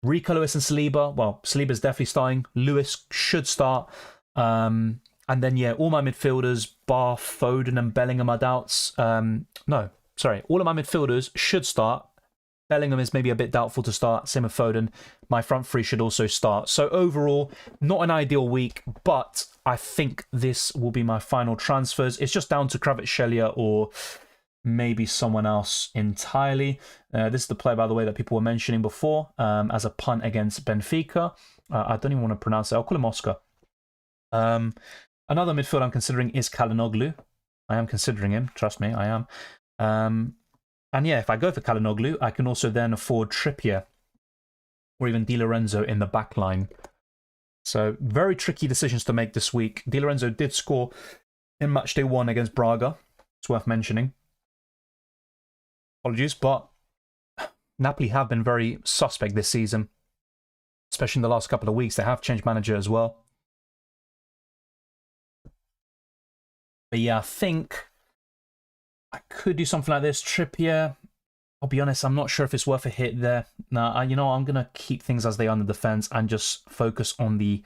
Rico Lewis and Saliba. Well, Saliba's definitely starting. Lewis should start. And then, yeah, all my midfielders, bar Foden and Bellingham are doubts. No, sorry. All of my midfielders should start. Bellingham is maybe a bit doubtful to start. Same with Foden. My front three should also start. So overall, not an ideal week, but I think this will be my final transfers. It's just down to Kvaratskhelia or maybe someone else entirely. This is the player, by the way, that people were mentioning before as a punt against Benfica. I don't even want to pronounce it. I'll call him Oscar. Another midfield I'm considering is Çalhanoğlu. I am considering him. Trust me, I am. And yeah, if I go for Çalhanoğlu, I can also then afford Trippier or even Di Lorenzo in the back line. So very tricky decisions to make this week. Di Lorenzo did score in matchday 1 against Braga. It's worth mentioning. Apologies, but Napoli have been very suspect this season, especially in the last couple of weeks. They have changed manager as well. But yeah, I think I could do something like this. Trippier, I'll be honest, I'm not sure if it's worth a hit there. Nah, you know, I'm going to keep things as they are in the defense and just focus on the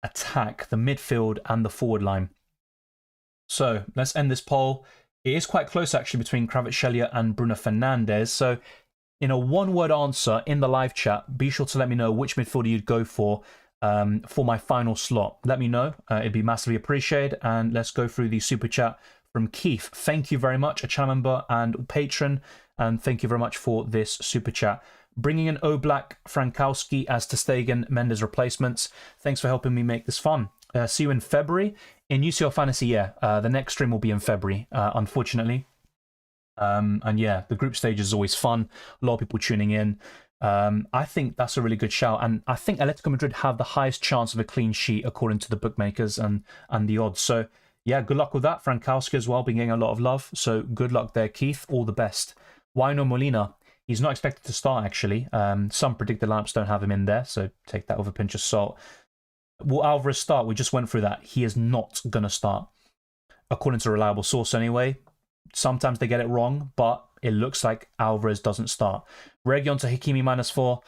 attack, the midfield and the forward line. So let's end this poll. It is quite close actually between Kvaratskhelia and Bruno Fernandes. So in a one-word answer in the live chat, be sure to let me know which midfielder you'd go for my final slot. Let me know. It'd be massively appreciated. And let's go through the super chat from Keith. Thank you very much, a channel member and patron. And thank you very much for this super chat. Bringing in Oblak, Frankowski as Ter Stegen, Mendes replacements. Thanks for helping me make this fun. See you in February. In UCL Fantasy, yeah. The next stream will be in February, unfortunately. And yeah, the group stage is always fun. A lot of people tuning in. I think that's a really good shout. And I think Atletico Madrid have the highest chance of a clean sheet according to the bookmakers and the odds. So yeah, good luck with that. Frankowski as well, been getting a lot of love. So good luck there, Keith. All the best. Wino Molina. He's not expected to start, actually. Some predicted lineups don't have him in there, so take that with a pinch of salt. Will Alvarez start? We just went through that. He is not going to start, according to a reliable source anyway. Sometimes they get it wrong, but it looks like Alvarez doesn't start. Reguilon to Hakimi -4.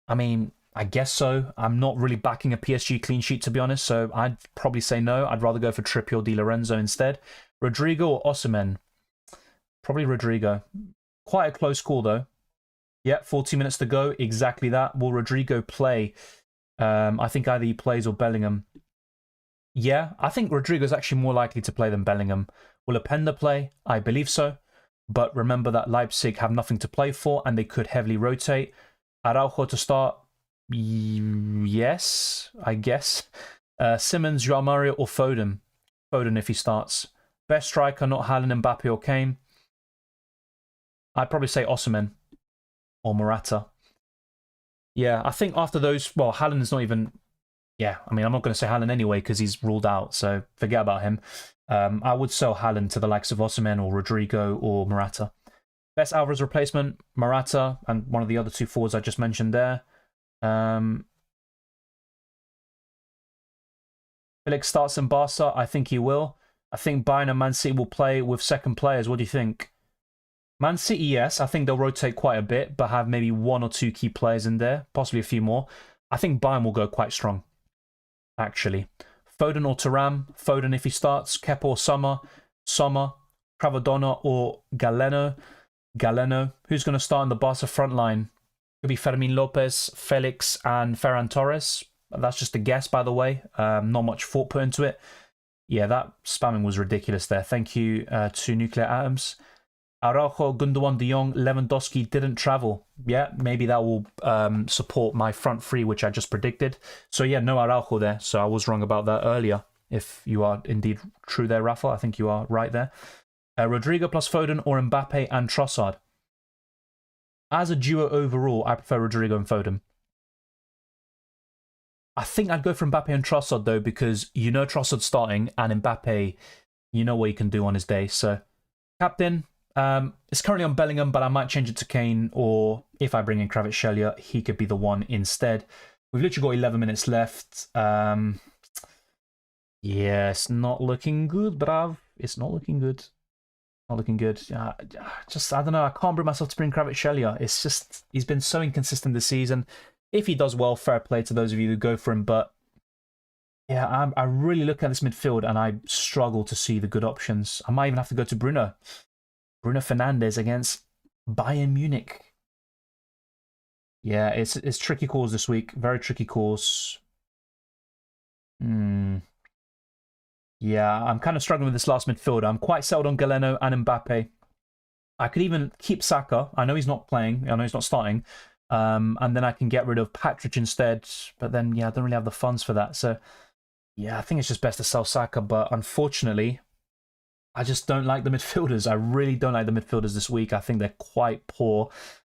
I mean, I guess so. I'm not really backing a PSG clean sheet, to be honest, so I'd probably say no. I'd rather go for Trippier or Di Lorenzo instead. Rodrigo or Osimhen? Probably Rodrigo. Quite a close call, though. Yeah, 40 minutes to go. Exactly that. Will Rodrigo play? I think either he plays or Bellingham. Yeah, I think Rodrigo's actually more likely to play than Bellingham. Will Openda play? I believe so. But remember that Leipzig have nothing to play for and they could heavily rotate. Araujo to start? Yes, I guess. Simmons, Joao Mario or Foden? Foden if he starts. Best striker, not Haaland, Mbappe or Kane? I'd probably say Osimhen or Morata. Yeah, I think after those, well, Haaland is not even... Yeah, I mean, I'm not going to say Haaland anyway because he's ruled out, so forget about him. I would sell Haaland to the likes of Osimhen or Rodrigo or Morata. Best Alvarez replacement, Morata, and one of the other two forwards I just mentioned there. Felix starts in Barca. I think he will. I think Bayern and Man City will play with second players. What do you think? Man City, yes. I think they'll rotate quite a bit, but have maybe one or two key players in there, possibly a few more. I think Bayern will go quite strong, actually. Foden or Thuram. Foden if he starts. Kepa or Sommer. Cravadonna or Galeno. Who's going to start in the Barca front line? Could be Fermin Lopez, Felix, and Ferran Torres. That's just a guess, by the way. Not much thought put into it. Yeah, that spamming was ridiculous there. Thank you to Nuclear Atoms. Araujo, Gundogan, De Jong, Lewandowski didn't travel. Yeah, maybe that will support my front three, which I just predicted. So yeah, no Araujo there. So I was wrong about that earlier. If you are indeed true there, Rafa, I think you are right there. Rodrigo plus Foden or Mbappe and Trossard. As a duo overall, I prefer Rodrigo and Foden. I think I'd go for Mbappe and Trossard, though, because you know Trossard's starting, and Mbappe, you know what he can do on his day. So, captain, it's currently on Bellingham, but I might change it to Kane, or if I bring in Kvaratskhelia, he could be the one instead. We've literally got 11 minutes left. Yeah, it's not looking good, bruv. It's not looking good. Not looking good. I don't know. I can't bring myself to bring Kvaratskhelia. It's just, he's been so inconsistent this season. If he does well, fair play to those of you who go for him. But yeah, I really look at this midfield and I struggle to see the good options. I might even have to go to Bruno Fernandes against Bayern Munich. Yeah, it's tricky calls this week. Very tricky calls. Yeah, I'm kind of struggling with this last midfield. I'm quite settled on Galeno and Mbappe. I could even keep Saka. I know he's not playing. I know he's not starting. And then I can get rid of Patrick instead. But then, yeah, I don't really have the funds for that. So, yeah, I think it's just best to sell Saka. But unfortunately, I just don't like the midfielders. I really don't like the midfielders this week. I think they're quite poor.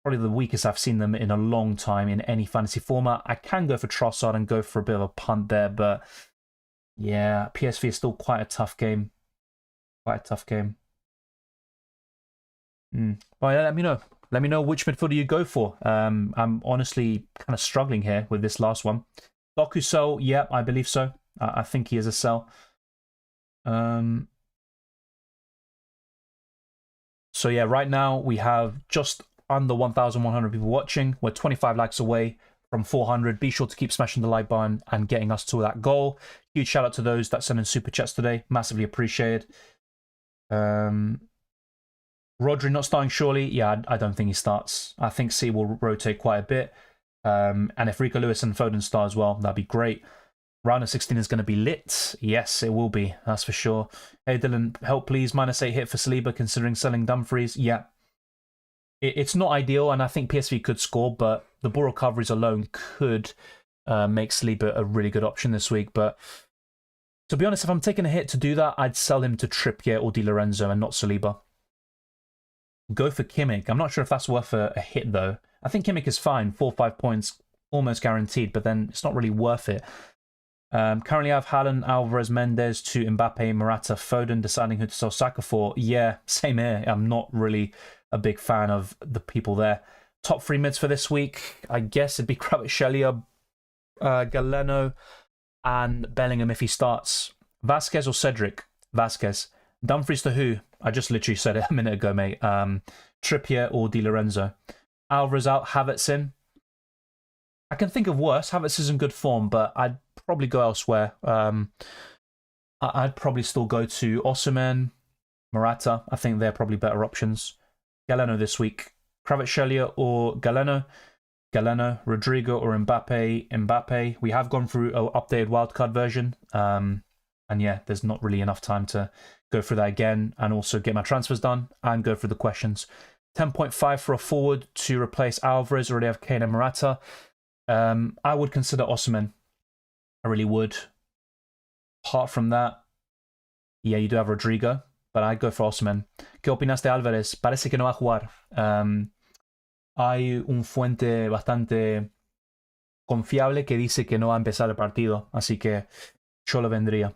Probably the weakest I've seen them in a long time in any fantasy format. I can go for Trossard and go for a bit of a punt there. But, yeah, PSV is still quite a tough game. Quite a tough game. Well, yeah, let me know. Let me know which midfielder you go for. I'm honestly kind of struggling here with this last one. Doku sell, yeah, I believe so. I think he is a sell. So yeah, right now we have just under 1,100 people watching. We're 25 likes away from 400. Be sure to keep smashing the like button and getting us to that goal. Huge shout out to those that sent in super chats today. Massively appreciated. Rodri not starting, surely? Yeah, I don't think he starts. I think C will rotate quite a bit. And if Rico Lewis and Foden start as well, that'd be great. Round of 16 is going to be lit. Yes, it will be. That's for sure. Hey, Dylan, help please. -8 hit for Saliba considering selling Dumfries. Yeah. It's not ideal, and I think PSV could score, but the ball recoveries alone could make Saliba a really good option this week. But to be honest, if I'm taking a hit to do that, I'd sell him to Trippier or Di Lorenzo and not Saliba. Go for Kimmich. I'm not sure if that's worth a hit, though. I think Kimmich is fine. 4 or 5 points, almost guaranteed, but then it's not really worth it. Currently, I have Haaland, Alvarez, Mendez to Mbappe, Morata, Foden, deciding who to sell Saka for. Yeah, same here. I'm not really a big fan of the people there. Top 3 mids for this week. I guess it'd be Kvaratskhelia, Galeno, and Bellingham if he starts. Vasquez or Cedric? Vasquez. Dumfries to who? I just literally said it a minute ago, mate. Trippier or Di Lorenzo. Alvarez out, Havertz in. I can think of worse. Havertz is in good form, but I'd probably go elsewhere. I'd probably still go to Osimhen, Morata. I think they're probably better options. Galeno this week. Kvaratskhelia or Galeno. Galeno, Rodrigo or Mbappe. Mbappe. We have gone through an updated wildcard version. And yeah, there's not really enough time to go through that again and also get my transfers done and go through the questions. 10.5 for a forward to replace Alvarez. Already have Kane and Morata. I would consider Osimhen. I really would. Apart from that, yeah, you do have Rodrigo, but I'd go for Osimhen. ¿Qué opinas de Álvarez? Parece que no va a jugar. Hay un fuente bastante confiable que dice que no va a empezar el partido, así que yo lo vendría.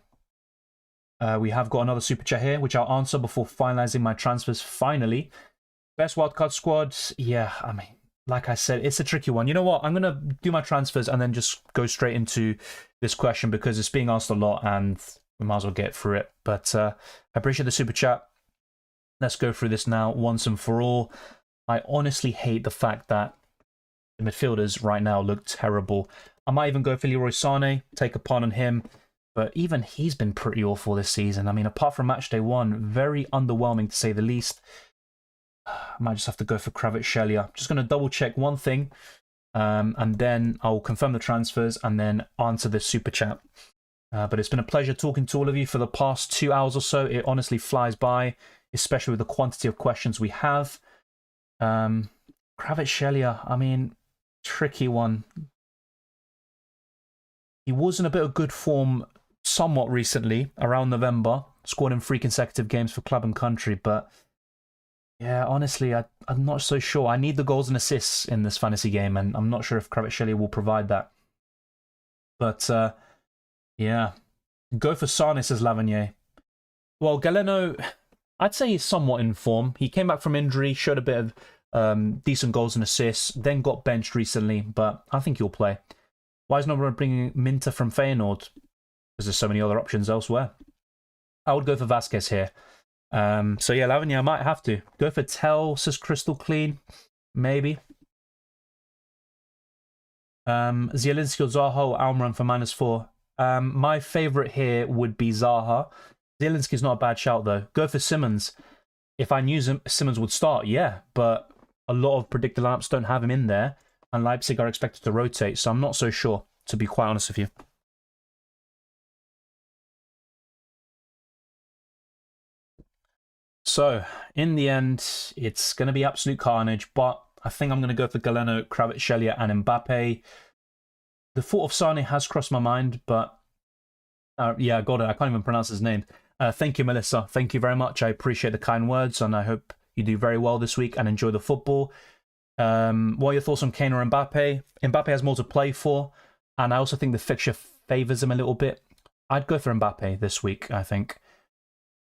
We have got another super chat here, which I'll answer before finalizing my transfers finally. Best wildcard squad? Yeah, I mean, like I said, it's a tricky one. You know what? I'm going to do my transfers and then just go straight into this question because it's being asked a lot and we might as well get through it. But I appreciate the super chat. Let's go through this now once and for all. I honestly hate the fact that the midfielders right now look terrible. I might even go for Leroy Sané, take a punt on him. But even he's been pretty awful this season. I mean, apart from Matchday 1, very underwhelming to say the least. I might just have to go for Kvaratskhelia. I'm just going to double check one thing, and then I'll confirm the transfers and then answer this super chat. But it's been a pleasure talking to all of you for the past 2 hours or so. It honestly flies by, especially with the quantity of questions we have. Kvaratskhelia, I mean, tricky one. He was in a bit of good form somewhat recently, around November. Scored in 3 consecutive games for club and country, but yeah, honestly, I'm not so sure. I need the goals and assists in this fantasy game, and I'm not sure if Kvaratskhelia will provide that. But yeah, go for Sane, says Lavigny. Well, Galeno, I'd say he's somewhat in form. He came back from injury, showed a bit of decent goals and assists, then got benched recently, but I think he'll play. Why is no one bringing Minter from Feyenoord? Because there's so many other options elsewhere. I would go for Vasquez here. So yeah, Lavigny, I might have to. Go for Tell, says Crystal Clean. Maybe. Zielinski or Zaha or Almiron for -4. My favourite here would be Zaha. Zielinski's not a bad shout, though. Go for Simmons. If I knew Simmons would start, yeah. But a lot of predictor lineups don't have him in there. And Leipzig are expected to rotate. So I'm not so sure, to be quite honest with you. So, in the end, it's going to be absolute carnage. But I think I'm going to go for Galeno, Kvaratskhelia and Mbappe. The thought of Sane has crossed my mind, but yeah, I got it. I can't even pronounce his name. Thank you, Melissa. Thank you very much. I appreciate the kind words, and I hope you do very well this week and enjoy the football. What are your thoughts on Kane or Mbappe? Mbappe has more to play for, and I also think the fixture favours him a little bit. I'd go for Mbappe this week, I think.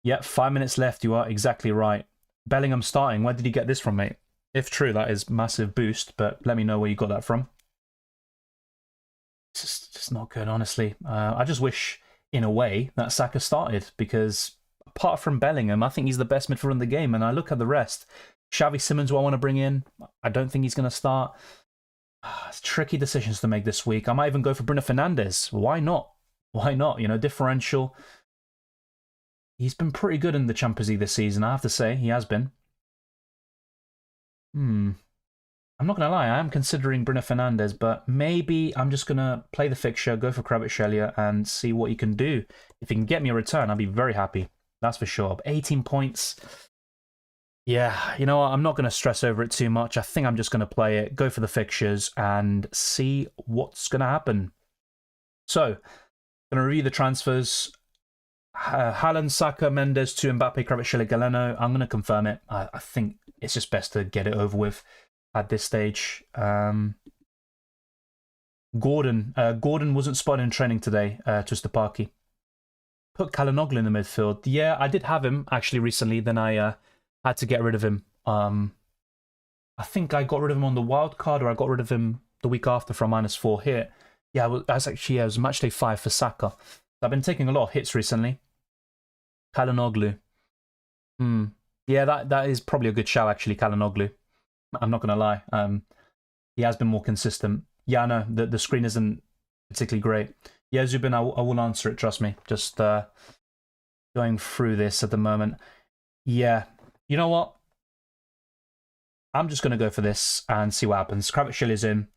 Yep, 5 minutes left. You are exactly right. Bellingham starting. Where did you get this from, mate? If true, that is massive boost, but let me know where you got that from. It's just not good, honestly. I just wish, in a way, that Saka started, because apart from Bellingham, I think he's the best midfielder in the game, and I look at the rest. Xavi Simons, who I want to bring in, I don't think he's going to start. It's tricky decisions to make this week. I might even go for Bruno Fernandes. Why not? Why not? You know, differential. He's been pretty good in the Champions League this season, I have to say. He has been. I'm not going to lie, I am considering Bruno Fernandes, but maybe I'm just going to play the fixture, go for Kvaratskhelia, and see what he can do. If he can get me a return, I'll be very happy. That's for sure. 18 points. Yeah, you know what? I'm not going to stress over it too much. I think I'm just going to play it, go for the fixtures, and see what's going to happen. So, going to review the transfers. Haaland, Saka, Mendez to Mbappe, Kvaratskhelia, Galeno. I'm going to confirm it. I think it's just best to get it over with at this stage. Gordon wasn't spotted in training today, Tustapaki. Put Kalinoglu in the midfield. Yeah, I did have him, actually, recently. Then I had to get rid of him. I think I got rid of him on the wild card, or I got rid of him the week after from -4 here. Yeah, it was Matchday 5 for Saka. I've been taking a lot of hits recently. Kalinoglu. Yeah, that is probably a good shout, actually, Kalinoglu. I'm not going to lie. He has been more consistent. Yeah, I know, the screen isn't particularly great. Yeah, Zubin, I will answer it, trust me. Just going through this at the moment. Yeah, you know what? I'm just going to go for this and see what happens. Kvaratskhelia is in.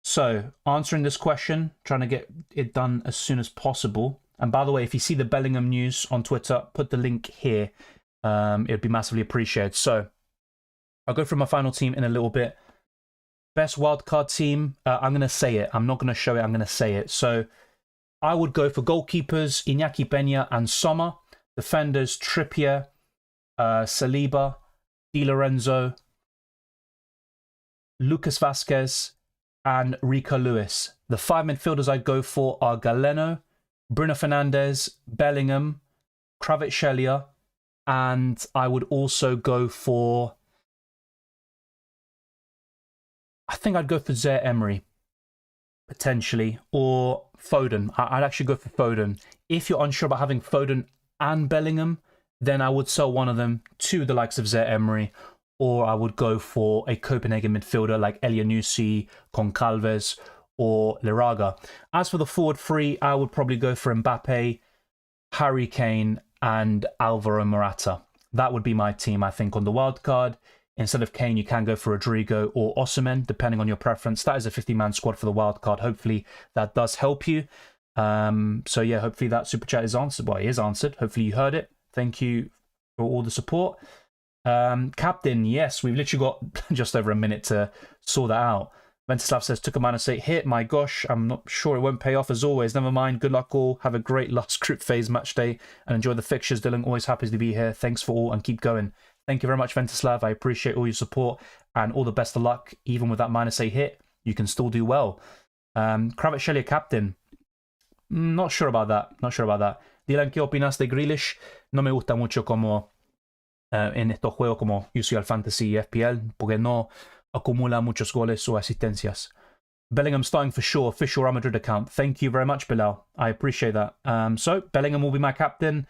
So, answering this question, trying to get it done as soon as possible. And by the way, if you see the Bellingham news on Twitter, put the link here. It'd be massively appreciated. So, I'll go through my final team in a little bit. Best wildcard team, I'm going to say it. I'm not going to show it, I'm going to say it. So, I would go for goalkeepers, Iñaki Peña and Sommer. Defenders, Trippier, Saliba, Di Lorenzo, Lucas Vasquez, and Rico Lewis. The 5 midfielders I'd go for are Galeno, Bruno Fernandes, Bellingham, Kvaratskhelia, and I would also go for... I think I'd go for Zaire Emery, potentially, or Foden. I'd actually go for Foden. If you're unsure about having Foden and Bellingham, then I would sell one of them to the likes of Zaire Emery, or I would go for a Copenhagen midfielder like Elianusi, Concalves, or Liraga. As for the forward three, I would probably go for Mbappe, Harry Kane, and Alvaro Morata. That would be my team, I think, on the wild card. Instead of Kane, you can go for Rodrigo or Osimhen, depending on your preference. That is a 50-man squad for the wild card. Hopefully, that does help you. So yeah, hopefully that super chat is answered. Well, it is answered. Hopefully you heard it. Thank you for all the support. Captain, yes, we've literally got just over a minute to sort that out. Ventislav says, took a -8 hit. My gosh, I'm not sure it won't pay off as always. Never mind. Good luck all. Have a great last group phase match day and enjoy the fixtures, Dylan. Always happy to be here. Thanks for all and keep going. Thank you very much, Ventislav. I appreciate all your support and all the best of luck. Even with that -8 hit, you can still do well. Kvaratskhelia, captain. Not sure about that. Not sure about that. Dylan, ¿qué opinas de Grealish? No me gusta mucho como en estos juegos como UCL Fantasy y FPL, porque no acumula muchos goles o asistencias. Bellingham starting for sure. Official Real Madrid account. Thank you very much, Bilal. I appreciate that. So Bellingham will be my captain.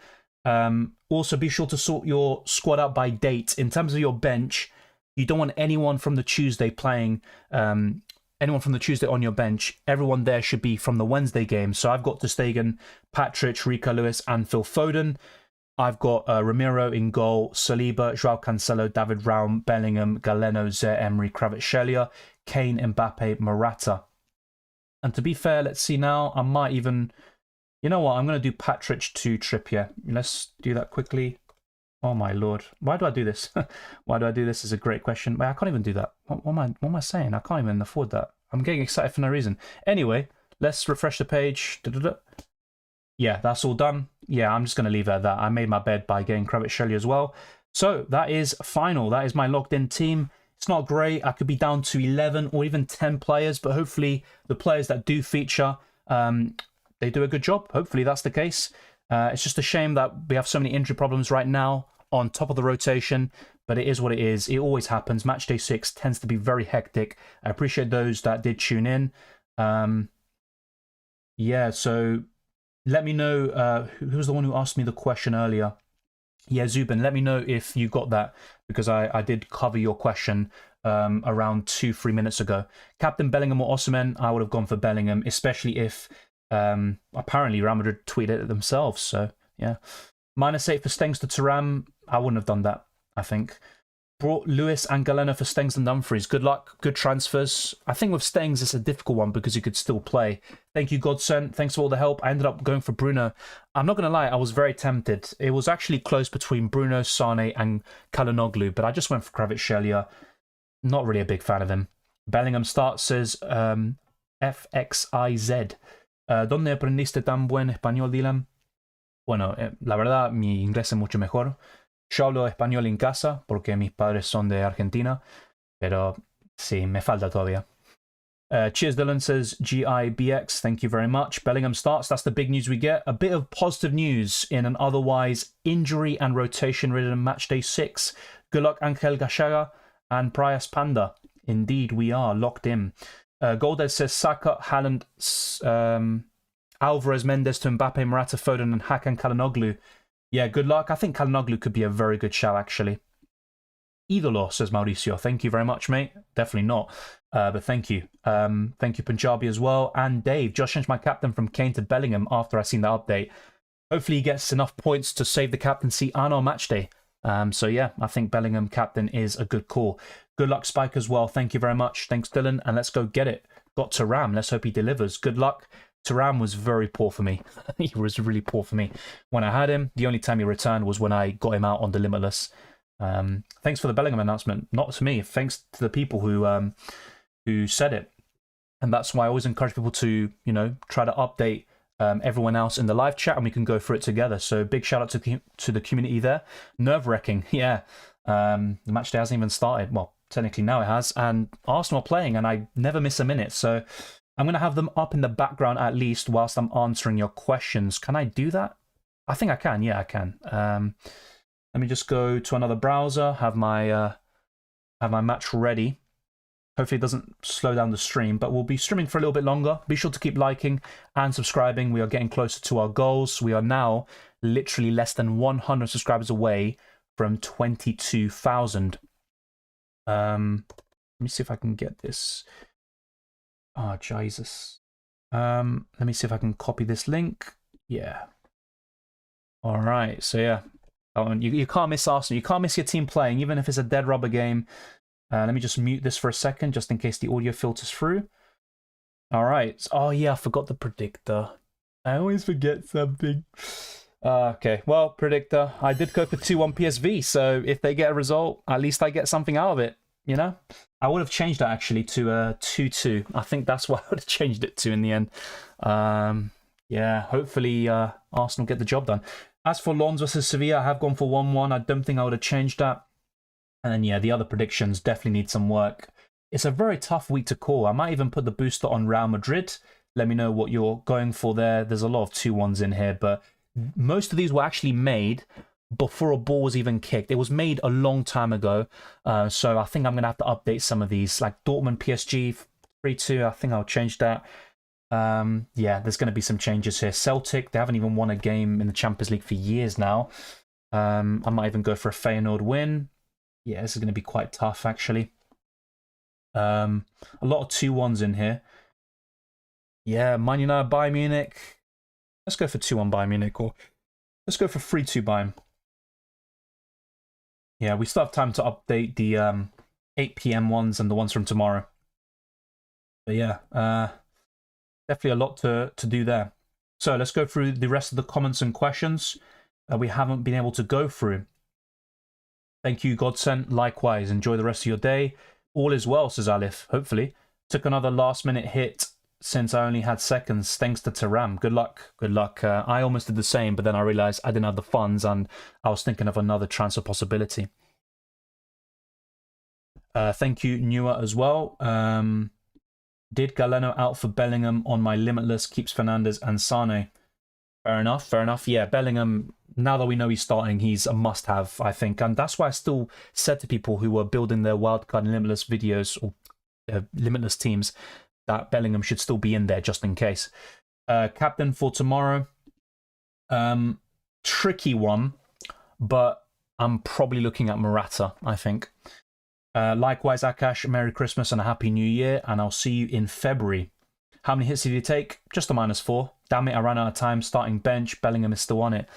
Also, be sure to sort your squad out by date. In terms of your bench, you don't want anyone from the Tuesday playing. Anyone from the Tuesday on your bench. Everyone there should be from the Wednesday game. So I've got Ter Stegen, Patrick, Rico Lewis, and Phil Foden. I've got Ramiro in goal, Saliba, Joao Cancelo, David Raum, Bellingham, Galeno, Zaire Emery, Kvaratskhelia, Kane, Mbappe, Morata. And to be fair, let's see now. I might even... You know what? I'm going to do Patrick to Trippier. Let's do that quickly. Oh my lord. Why do I do this? Why do I do this is a great question. I can't even do that. What am I saying? I can't even afford that. I'm getting excited for no reason. Anyway, let's refresh the page. Yeah, that's all done. Yeah, I'm just going to leave it at that. I made my bed by getting Kvaratskhelia as well. So that is final. That is my logged-in team. It's not great. I could be down to 11 or even 10 players, but hopefully the players that do feature, they do a good job. Hopefully that's the case. It's just a shame that we have so many injury problems right now on top of the rotation, but it is what it is. It always happens. Matchday 6 tends to be very hectic. I appreciate those that did tune in. Yeah, so let me know who was the one who asked me the question earlier. Yeah, Zubin, let me know if you got that, because I did cover your question around 2-3 minutes ago. Captain Bellingham or Osimhen, I would have gone for Bellingham, especially if apparently Real Madrid tweeted it themselves. So yeah, -8 for Stengs to Thuram. I wouldn't have done that, I think. Brought Lewis and Galeno for Stengs and Dumfries. Good luck, good transfers. I think with Stengs it's a difficult one because he could still play. Thank you, Godson. Thanks for all the help. I ended up going for Bruno. I'm not going to lie, I was very tempted. It was actually close between Bruno, Sane and Calhanoglu, but I just went for Kvaratskhelia. Not really a big fan of him. Bellingham starts, says FXIZ. ¿Dónde aprendiste tan buen español, Dylan? Bueno, la verdad, mi inglés es mucho mejor. Yo hablo español en casa porque mis padres son de Argentina, pero sí, me falta todavía. Cheers, Dylan, says GIBX. Thank you very much. Bellingham starts. That's the big news we get. A bit of positive news in an otherwise injury and rotation-ridden matchday 6. Good luck, Angel Gachaga and Prias Panda. Indeed, we are locked in. Golded says Saka, Haaland, Alvarez, Mendez to Mbappe, Morata, Foden, and Hakan Calhanoglu. Yeah, good luck. I think Calhanoglu could be a very good shout, actually. Idolo, says Mauricio. Thank you very much, mate. Definitely not, but thank you. Thank you, Punjabi, as well. And Dave, just changed my captain from Kane to Bellingham after I seen the update. Hopefully he gets enough points to save the captaincy on our match day. So yeah, I think Bellingham captain is a good call. Good luck, Spike, as well. Thank you very much. Thanks, Dylan. And let's go get it. Got Thuram. Let's hope he delivers. Good luck. Thuram was very poor for me. He was really poor for me. When I had him, the only time he returned was when I got him out on the Limitless. Thanks for the Bellingham announcement. Not to me. Thanks to the people who said it. And that's why I always encourage people to, you know, try to update everyone else in the live chat, and we can go through it together. So big shout out to the community there. Nerve-wracking, yeah. The match day hasn't even started. Well, technically now it has. And Arsenal are playing, and I never miss a minute. So I'm going to have them up in the background at least whilst I'm answering your questions. Can I do that? I think I can. Yeah, I can. Let me just go to another browser, have my match ready. Hopefully it doesn't slow down the stream, but we'll be streaming for a little bit longer. Be sure to keep liking and subscribing. We are getting closer to our goals. We are now literally less than 100 subscribers away from 22,000. Let me see if I can get this. Oh, Jesus. Let me see if I can copy this link. Yeah. All right. So, yeah. You can't miss Arsenal. You can't miss your team playing, even if it's a dead rubber game. Let me just mute this for a second, just in case the audio filters through. All right. Oh, yeah, I forgot the predictor. I always forget something. Okay, well, predictor. I did go for 2-1 PSV, so if they get a result, at least I get something out of it, you know? I would have changed that, actually, to 2-2. I think that's what I would have changed it to in the end. Yeah, hopefully Arsenal get the job done. As for Lens versus Sevilla, I have gone for 1-1. I don't think I would have changed that. And yeah, the other predictions definitely need some work. It's a very tough week to call. I might even put the booster on Real Madrid. Let me know what you're going for there. There's a lot of 2-1s in here, but most of these were actually made before a ball was even kicked. It was made a long time ago. So I think I'm going to have to update some of these. Like Dortmund PSG 3-2, I think I'll change that. Yeah, there's going to be some changes here. Celtic, they haven't even won a game in the Champions League for years now. I might even go for a Feyenoord win. Yeah, this is going to be quite tough, actually. A lot of 2-1s in here. Yeah, Man United, Bayern Munich. Let's go for 2-1 Bayern Munich, or let's go for 3-2 Bayern. Yeah, we still have time to update the 8 PM ones and the ones from tomorrow. But yeah, definitely a lot to do there. So let's go through the rest of the comments and questions we haven't been able to go through. Thank you, Godsent. Likewise, enjoy the rest of your day. All is well, says Alif, hopefully. Took another last-minute hit since I only had seconds, thanks to Taram. Good luck, good luck. I almost did the same, but then I realised I didn't have the funds, and I was thinking of another transfer possibility. Thank you, Newer, as well. Did Galeno out for Bellingham on my Limitless, keeps Fernandez and Sane? Fair enough, fair enough. Yeah, Bellingham, now that we know he's starting, he's a must-have, I think. And that's why I still said to people who were building their wildcard and Limitless videos, or Limitless teams, that Bellingham should still be in there just in case. Captain for tomorrow. Tricky one, but I'm probably looking at Morata, I think. Likewise, Akash, Merry Christmas and a Happy New Year, and I'll see you in February. How many hits did you take? Just a -4. Damn it, I ran out of time. Starting bench, Bellingham is still on it.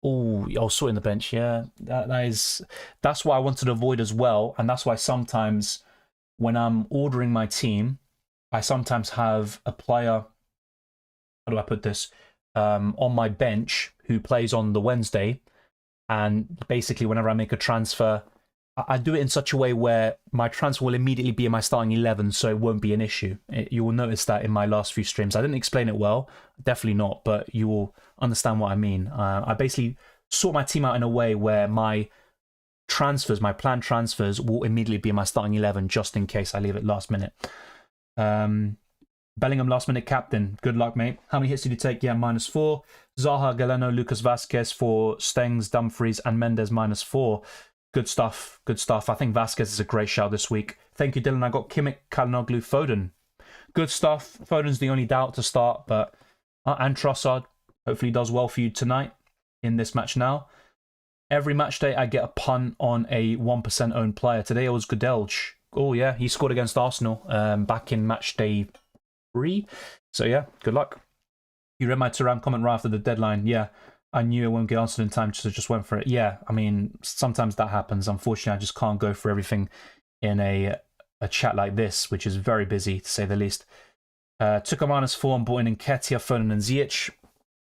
Oh, I'll sort in the bench, yeah. That's what I wanted to avoid as well, and that's why sometimes when I'm ordering my team, I sometimes have a player, how do I put this, on my bench who plays on the Wednesday, and basically whenever I make a transfer, I do it in such a way where my transfer will immediately be in my starting 11, so it won't be an issue. You will notice that in my last few streams. I didn't explain it well, definitely not, but you will understand what I mean. I basically sort my team out in a way where my transfers, my planned transfers, will immediately be in my starting 11, just in case I leave it last minute. Bellingham last minute captain. Good luck, mate. How many hits did you take? Yeah, -4. Zaha, Galeno, Lucas Vasquez for Stengs, Dumfries, and Mendes -4. Good stuff. Good stuff. I think Vasquez is a great shout this week. Thank you, Dylan. I got Kimmich, Kalnoglu, Foden. Good stuff. Foden's the only doubt to start, but and Trossard hopefully does well for you tonight in this match now. Every match day, I get a punt on a 1% owned player. Today it was Gudelj. Oh, yeah, he scored against Arsenal back in match day 3. So, yeah, good luck. You read my Turam comment right after the deadline. Yeah, I knew it won't get answered in time, so just went for it. Yeah, I mean, sometimes that happens. Unfortunately, I just can't go for everything in a chat like this, which is very busy, to say the least. Took a -4 and bought in Nketiah, Foden and Ziyech.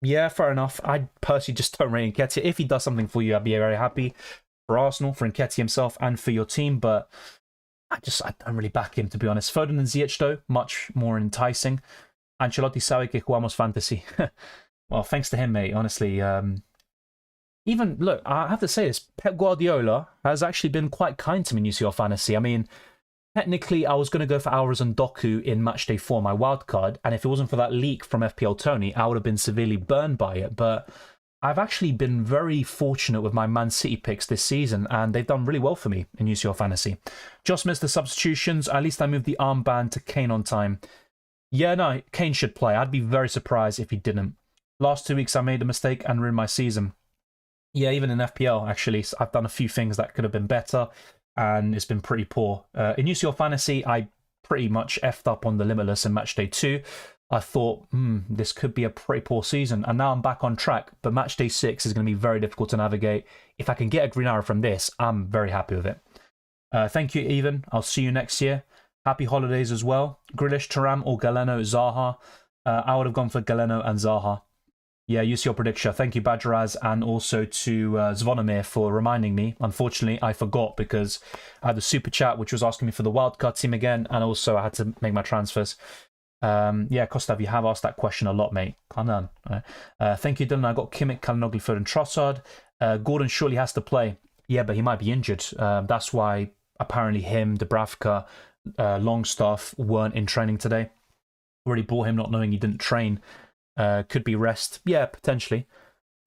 Yeah, fair enough. I personally just don't rate Nketiah. If he does something for you, I'd be very happy. For Arsenal, for Nketiah himself, and for your team, but I don't really back him, to be honest. Foden and Ziyech, though, much more enticing. Ancelotti sabe que jugamos fantasy. Well, thanks to him, mate, honestly. Even, look, I have to say this, Pep Guardiola has actually been quite kind to me in UCL Fantasy. I mean, technically, I was going to go for Alvarez and Doku in Matchday 4, my wildcard, and if it wasn't for that leak from FPL Tony, I would have been severely burned by it, but I've actually been very fortunate with my Man City picks this season, and they've done really well for me in UCL Fantasy. Just missed the substitutions. At least I moved the armband to Kane on time. Yeah, no, Kane should play. I'd be very surprised if he didn't. Last 2 weeks, I made a mistake and ruined my season. Yeah, even in FPL, actually, I've done a few things that could have been better, and it's been pretty poor. In UCL Fantasy, I pretty much effed up on the Limitless and Matchday 2. I thought, this could be a pretty poor season, and now I'm back on track. But Matchday 6 is going to be very difficult to navigate. If I can get a green arrow from this, I'm very happy with it. Thank you, Even. I'll see you next year. Happy holidays as well. Grealish, Thuram, or Galeno, Zaha. I would have gone for Galeno and Zaha. Yeah, UCL prediction. Thank you, Badgeraz, and also to Zvonimir for reminding me. Unfortunately, I forgot because I had the super chat, which was asking me for the wildcard team again, and also I had to make my transfers. Yeah, Kostav, you have asked that question a lot, mate. Calm down. Thank you, Dylan. I got Kimmich, Kalinoglu, Foden, Trossard. Gordon surely has to play. Yeah, but he might be injured. That's why apparently him, Dubravka, Longstaff weren't in training today. Already bought him not knowing he didn't train. Could be rest. Yeah, potentially.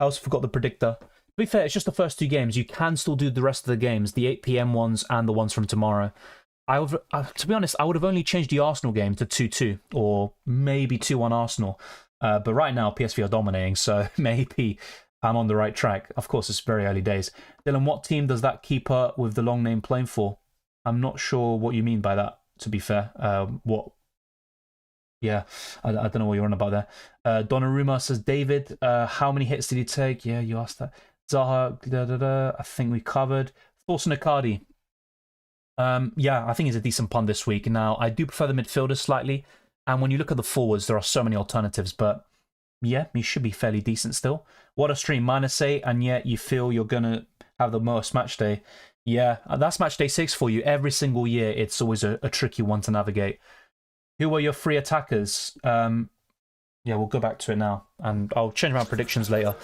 I also forgot the predictor. To be fair, it's just the first 2 games. You can still do the rest of the games, the 8 PM ones and the ones from tomorrow. To be honest, I would have only changed the Arsenal game to 2-2 or maybe 2-1 Arsenal. But right now, PSV are dominating, so maybe I'm on the right track. Of course, it's very early days. Dylan, what team does that keeper with the long name playing for? I'm not sure what you mean by that, to be fair. Yeah, I don't know what you're on about there. Donnarumma says, David, how many hits did he take? Yeah, you asked that. Zaha, I think we covered. Thorsten Icardi. Yeah, I think he's a decent punt this week. Now, I do prefer the midfielders slightly. And when you look at the forwards, there are so many alternatives. But yeah, he should be fairly decent still. What a stream, -8, and yet you feel you're going to have the most match day. Yeah, that's Matchday 6 for you. Every single year, it's always a tricky one to navigate. Who are your free attackers? Yeah, we'll go back to it now, and I'll change my predictions later.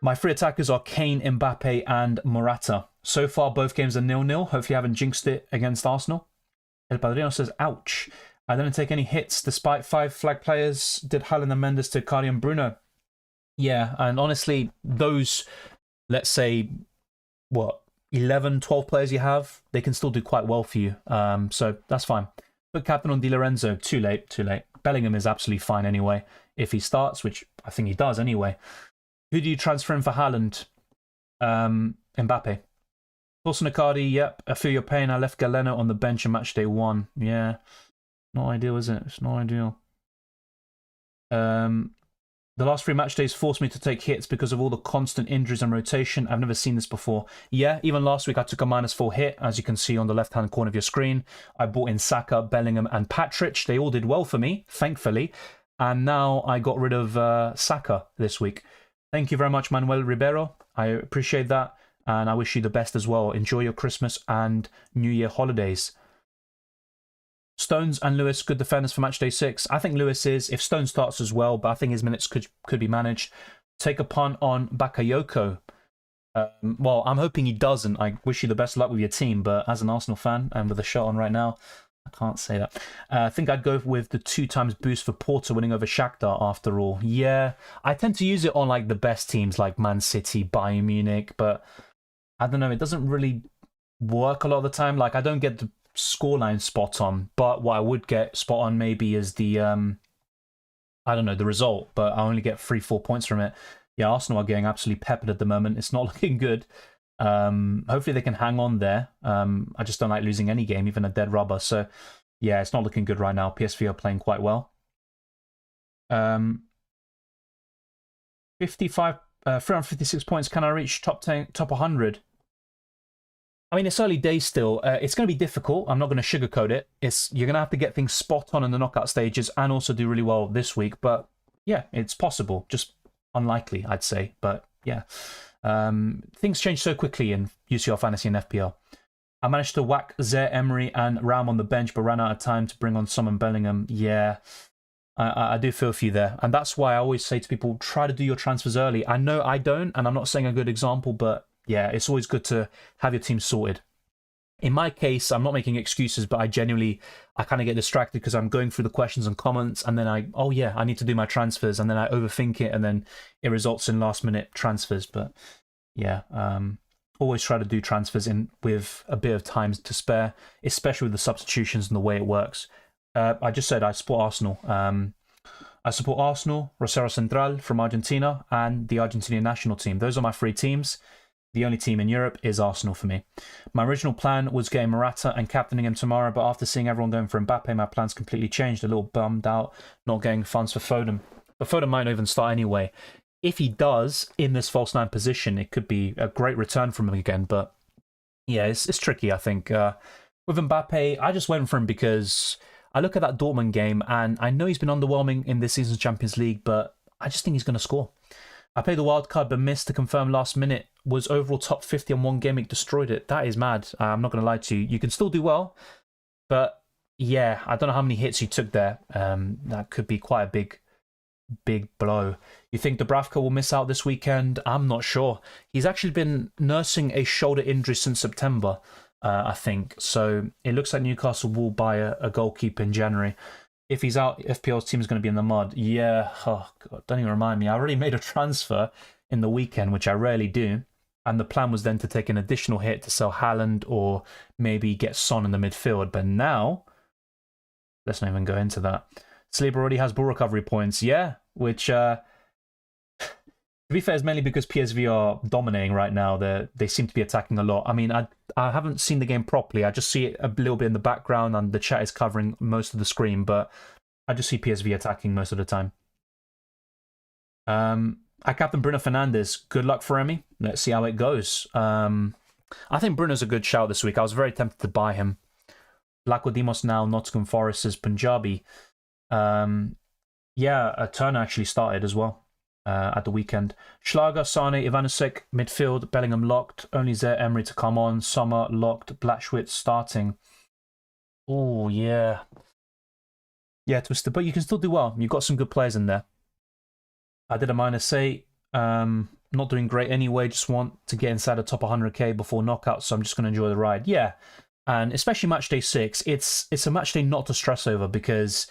My free attackers are Kane, Mbappe, and Morata. So far, both games are 0-0. Hopefully, I haven't jinxed it against Arsenal. El Padrino says, ouch. I didn't take any hits despite 5 flag players. Did Haaland and Mendes to Icardi and Bruno? Yeah, and honestly, those, let's say, what, 11, 12 players you have, they can still do quite well for you. So that's fine. Put captain on Di Lorenzo. Too late, too late. Bellingham is absolutely fine anyway. If he starts, which I think he does anyway. Who do you transfer in for Haaland? Mbappe. Thorsten Icardi, yep. I feel your pain. I left Galeno on the bench in Matchday 1. Yeah. Not ideal, is it? It's not ideal. The last 3 match days forced me to take hits because of all the constant injuries and rotation. I've never seen this before. Yeah, even last week I took a -4 hit, as you can see on the left-hand corner of your screen. I bought in Saka, Bellingham and Patrick. They all did well for me, thankfully. And now I got rid of Saka this week. Thank you very much, Manuel Ribeiro. I appreciate that. And I wish you the best as well. Enjoy your Christmas and New Year holidays. Stones and Lewis, good defenders for Matchday 6. I think Lewis is, if Stone starts as well, but I think his minutes could be managed. Take a punt on Bakayoko. Well, I'm hoping he doesn't. I wish you the best of luck with your team, but as an Arsenal fan, and with a shot on right now, I can't say that. I think I'd go with the 2x boost for Porto winning over Shakhtar after all. Yeah, I tend to use it on like the best teams like Man City, Bayern Munich, but I don't know, it doesn't really work a lot of the time. Like, I don't get the scoreline spot on, but what I would get spot on maybe is the I don't know, the result, but I only get 3-4 points from it. Yeah, Arsenal are getting absolutely peppered at the moment. It's not looking good. Hopefully they can hang on there. I just don't like losing any game, even a dead rubber. So yeah, it's not looking good right now. PSV are playing quite well. 356 points. Can I reach top 10, top 100? I mean, it's early days still. It's going to be difficult. I'm not going to sugarcoat it. You're going to have to get things spot on in the knockout stages and also do really well this week. But yeah, it's possible. Just unlikely, I'd say. But yeah, things change so quickly in UCL Fantasy and FPL. I managed to whack Zaire Emery and Ram on the bench, but ran out of time to bring on Simon Bellingham. Yeah, I do feel for you there. And that's why I always say to people, try to do your transfers early. I know I don't, and I'm not saying a good example, but yeah, it's always good to have your team sorted. In my case, I'm not making excuses, but I kind of get distracted because I'm going through the questions and comments, and then oh yeah, I need to do my transfers, and then I overthink it, and then it results in last-minute transfers. But yeah, always try to do transfers in with a bit of time to spare, especially with the substitutions and the way it works. I just said I support Arsenal. I support Arsenal, Rosario Central from Argentina, and the Argentinian national team. Those are my 3 teams. The only team in Europe is Arsenal for me. My original plan was getting Morata and captaining him tomorrow, but after seeing everyone going for Mbappe, my plans completely changed. A little bummed out not getting funds for Foden. But Foden might not even start anyway. If he does, in this false nine position, it could be a great return from him again. But yeah, it's tricky, I think. With Mbappe, I just went for him because I look at that Dortmund game, and I know he's been underwhelming in this season's Champions League, but I just think he's going to score. I played the wild card but missed to confirm last minute. Was overall top 50 on one game. It destroyed it. That is mad. I'm not going to lie to you. You can still do well. But yeah, I don't know how many hits you took there. That could be quite a big blow. You think Dubravka will miss out this weekend? I'm not sure. He's actually been nursing a shoulder injury since September, I think. So it looks like Newcastle will buy a goalkeeper in January. If he's out, FPL's team is going to be in the mud. Yeah, oh God, don't even remind me. I already made a transfer in the weekend, which I rarely do. And the plan was then to take an additional hit to sell Haaland or maybe get Son in the midfield. But now, let's not even go into that. Sleeper already has ball recovery points. Yeah, which, to be fair, is mainly because PSV are dominating right now. They seem to be attacking a lot. I mean, I haven't seen the game properly. I just see it a little bit in the background and the chat is covering most of the screen. But I just see PSV attacking most of the time. I captain Bruno Fernandes. Good luck for Remy. Let's see how it goes. I think Bruno's a good shout this week. I was very tempted to buy him. Lakodimos now, Nottingham Forest is Punjabi. Yeah, Turner actually started as well at the weekend. Schlager, Sane, Ivanusek, midfield, Bellingham locked. Only Zaire Emery to come on. Sommer locked. Blatchwitz starting. Oh, yeah. Yeah, Twister. But you can still do well. You've got some good players in there. I did a -8. Not doing great anyway. Just want to get inside the top 100k before knockout, so I'm just going to enjoy the ride. Yeah, and especially match day 6, it's a match day not to stress over, because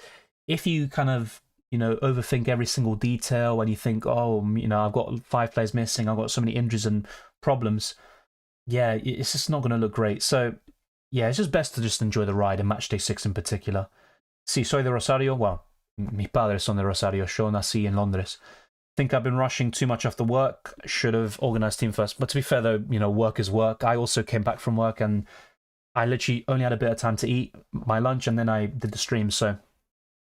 if you kind of overthink every single detail and you think, oh, I've got 5 players missing, I've got so many injuries and problems, yeah, it's just not going to look great. So yeah, it's just best to just enjoy the ride in match day 6 in particular. Sí, soy de Rosario. Well, mis padres son de Rosario. Yo nací en Londres. Think I've been rushing too much after work. Should have organised team first. But to be fair, though, work is work. I also came back from work and I literally only had a bit of time to eat my lunch and then I did the stream. So,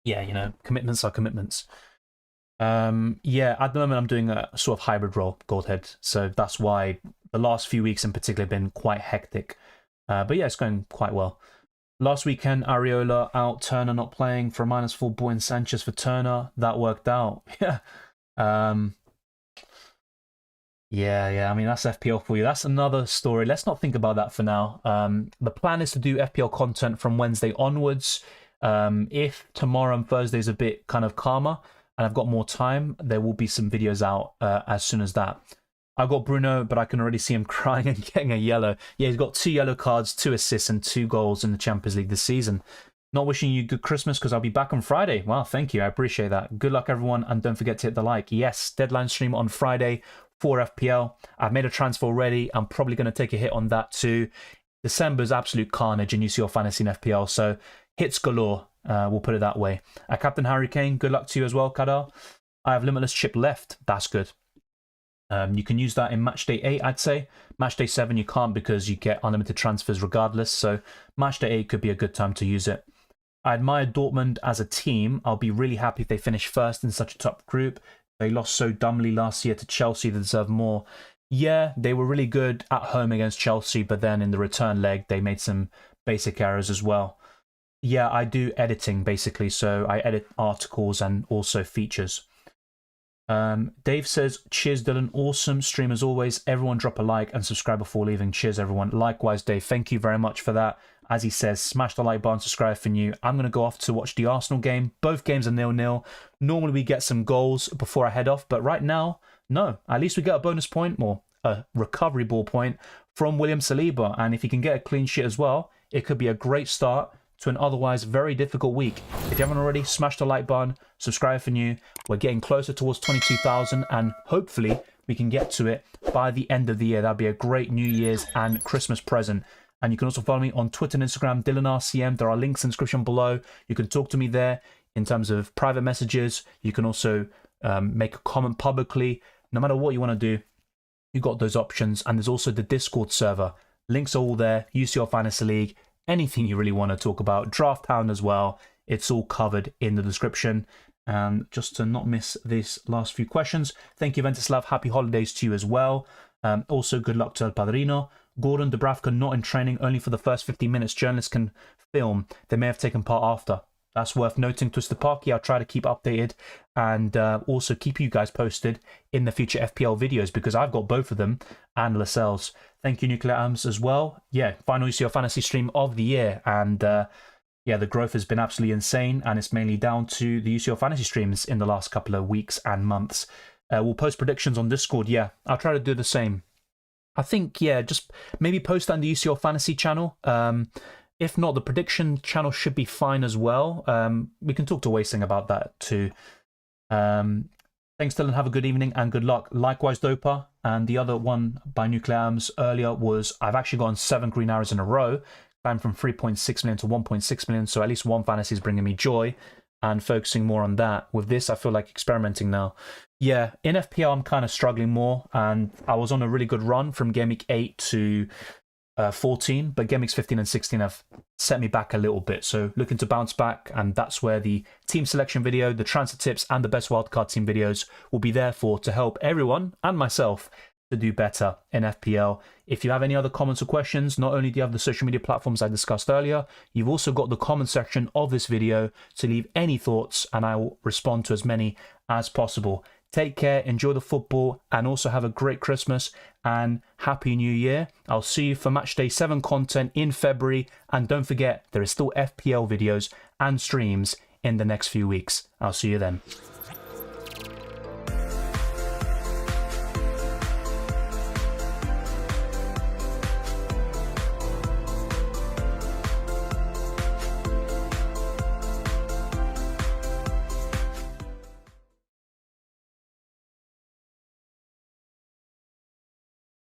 yeah, commitments are commitments. Yeah, at the moment I'm doing a sort of hybrid role, Goldhead. So that's why the last few weeks in particular have been quite hectic. But yeah, it's going quite well. Last weekend, Areola out, Turner not playing for a -4, Boy and Sanchez for Turner. That worked out. Yeah. Yeah, I mean, that's FPL for you. That's another story. Let's not think about that for now. The plan is to do FPL content from Wednesday onwards. If tomorrow and Thursday is a bit kind of calmer and I've got more time, there will be some videos out as soon as that. I got Bruno, but I can already see him crying and getting a yellow. Yeah, he's got 2 yellow cards, 2 assists and 2 goals in the Champions League this season. Not wishing you good Christmas because I'll be back on Friday. Wow, thank you. I appreciate that. Good luck, everyone. And don't forget to hit the like. Yes, deadline stream on Friday for FPL. I've made a transfer already. I'm probably going to take a hit on that too. December's absolute carnage in UCL Fantasy and FPL. So hits galore. We'll put it that way. Captain Harry Kane, good luck to you as well, Kadar. I have Limitless chip left. That's good. You can use that in Matchday 8, I'd say. Matchday 7, you can't because you get unlimited transfers regardless. So Matchday 8 could be a good time to use it. I admire Dortmund as a team. I'll be really happy if they finish first in such a top group. They lost so dumbly last year to Chelsea. They deserve more. Yeah, they were really good at home against Chelsea, but then in the return leg, they made some basic errors as well. Yeah, I do editing, basically. So I edit articles and also features. Dave says, cheers, Dylan. Awesome stream as always. Everyone drop a like and subscribe before leaving. Cheers, everyone. Likewise, Dave. Thank you very much for that. As he says, smash the like button, subscribe if you're new. I'm going to go off to watch the Arsenal game. Both games are 0-0. Normally we get some goals before I head off, but right now, no. At least we get a bonus point, or a recovery ball point from William Saliba. And if he can get a clean sheet as well, it could be a great start to an otherwise very difficult week. If you haven't already, smash the like button, subscribe for new. We're getting closer towards 22,000 and hopefully we can get to it by the end of the year. That'd be a great New Year's and Christmas present. And you can also follow me on Twitter and Instagram, DylanRCM. There are links in the description below. You can talk to me there in terms of private messages. You can also make a comment publicly. No matter what you want to do, You got those options, and there's also the Discord server. Links are all there. UCL Fantasy League, anything you really want to talk about. Draft Town as well. It's all covered in the description. And just to not miss these last few questions, thank you, Ventislav. Happy holidays to you as well. Also, good luck to El Padrino. Gordon Dubravka not in training, only for the first 15 minutes. Journalists can film. They may have taken part after. That's worth noting. Twisted Parky, I'll try to keep updated and also keep you guys posted in the future FPL videos, because I've got both of them and Lascelles. Thank you, Nuclear Arms, as well. Yeah, final UCL Fantasy stream of the year. And yeah, the growth has been absolutely insane, and it's mainly down to the UCL Fantasy streams in the last couple of weeks and months. We'll post predictions on Discord. Yeah, I'll try to do the same. I think, yeah, just maybe post on the UCL Fantasy channel. If not, the prediction channel should be fine as well. We can talk to Wasting about that too. Thanks, Dylan. Have a good evening and good luck. Likewise, Dopa. And the other one by Nuclear Arms earlier was, I've actually gone 7 green arrows in a row. I'm from 3.6 million to 1.6 million. So at least one fantasy is bringing me joy, and focusing more on that. With this, I feel like experimenting now. Yeah, in FPL, I'm kind of struggling more. And I was on a really good run from Game Week 8 to 14, but Game Weeks 15 and 16 have set me back a little bit. So looking to bounce back, and that's where the team selection video, the transfer tips, and the best wildcard team videos will be there for, to help everyone and myself to do better in FPL. If you have any other comments or questions, not only do you have the social media platforms I discussed earlier, you've also got the comment section of this video to leave any thoughts, and I will respond to as many as possible. Take care, enjoy the football, and also have a great Christmas and Happy New Year. I'll see you for Matchday 7 content in February. And don't forget, there is still FPL videos and streams in the next few weeks. I'll see you then.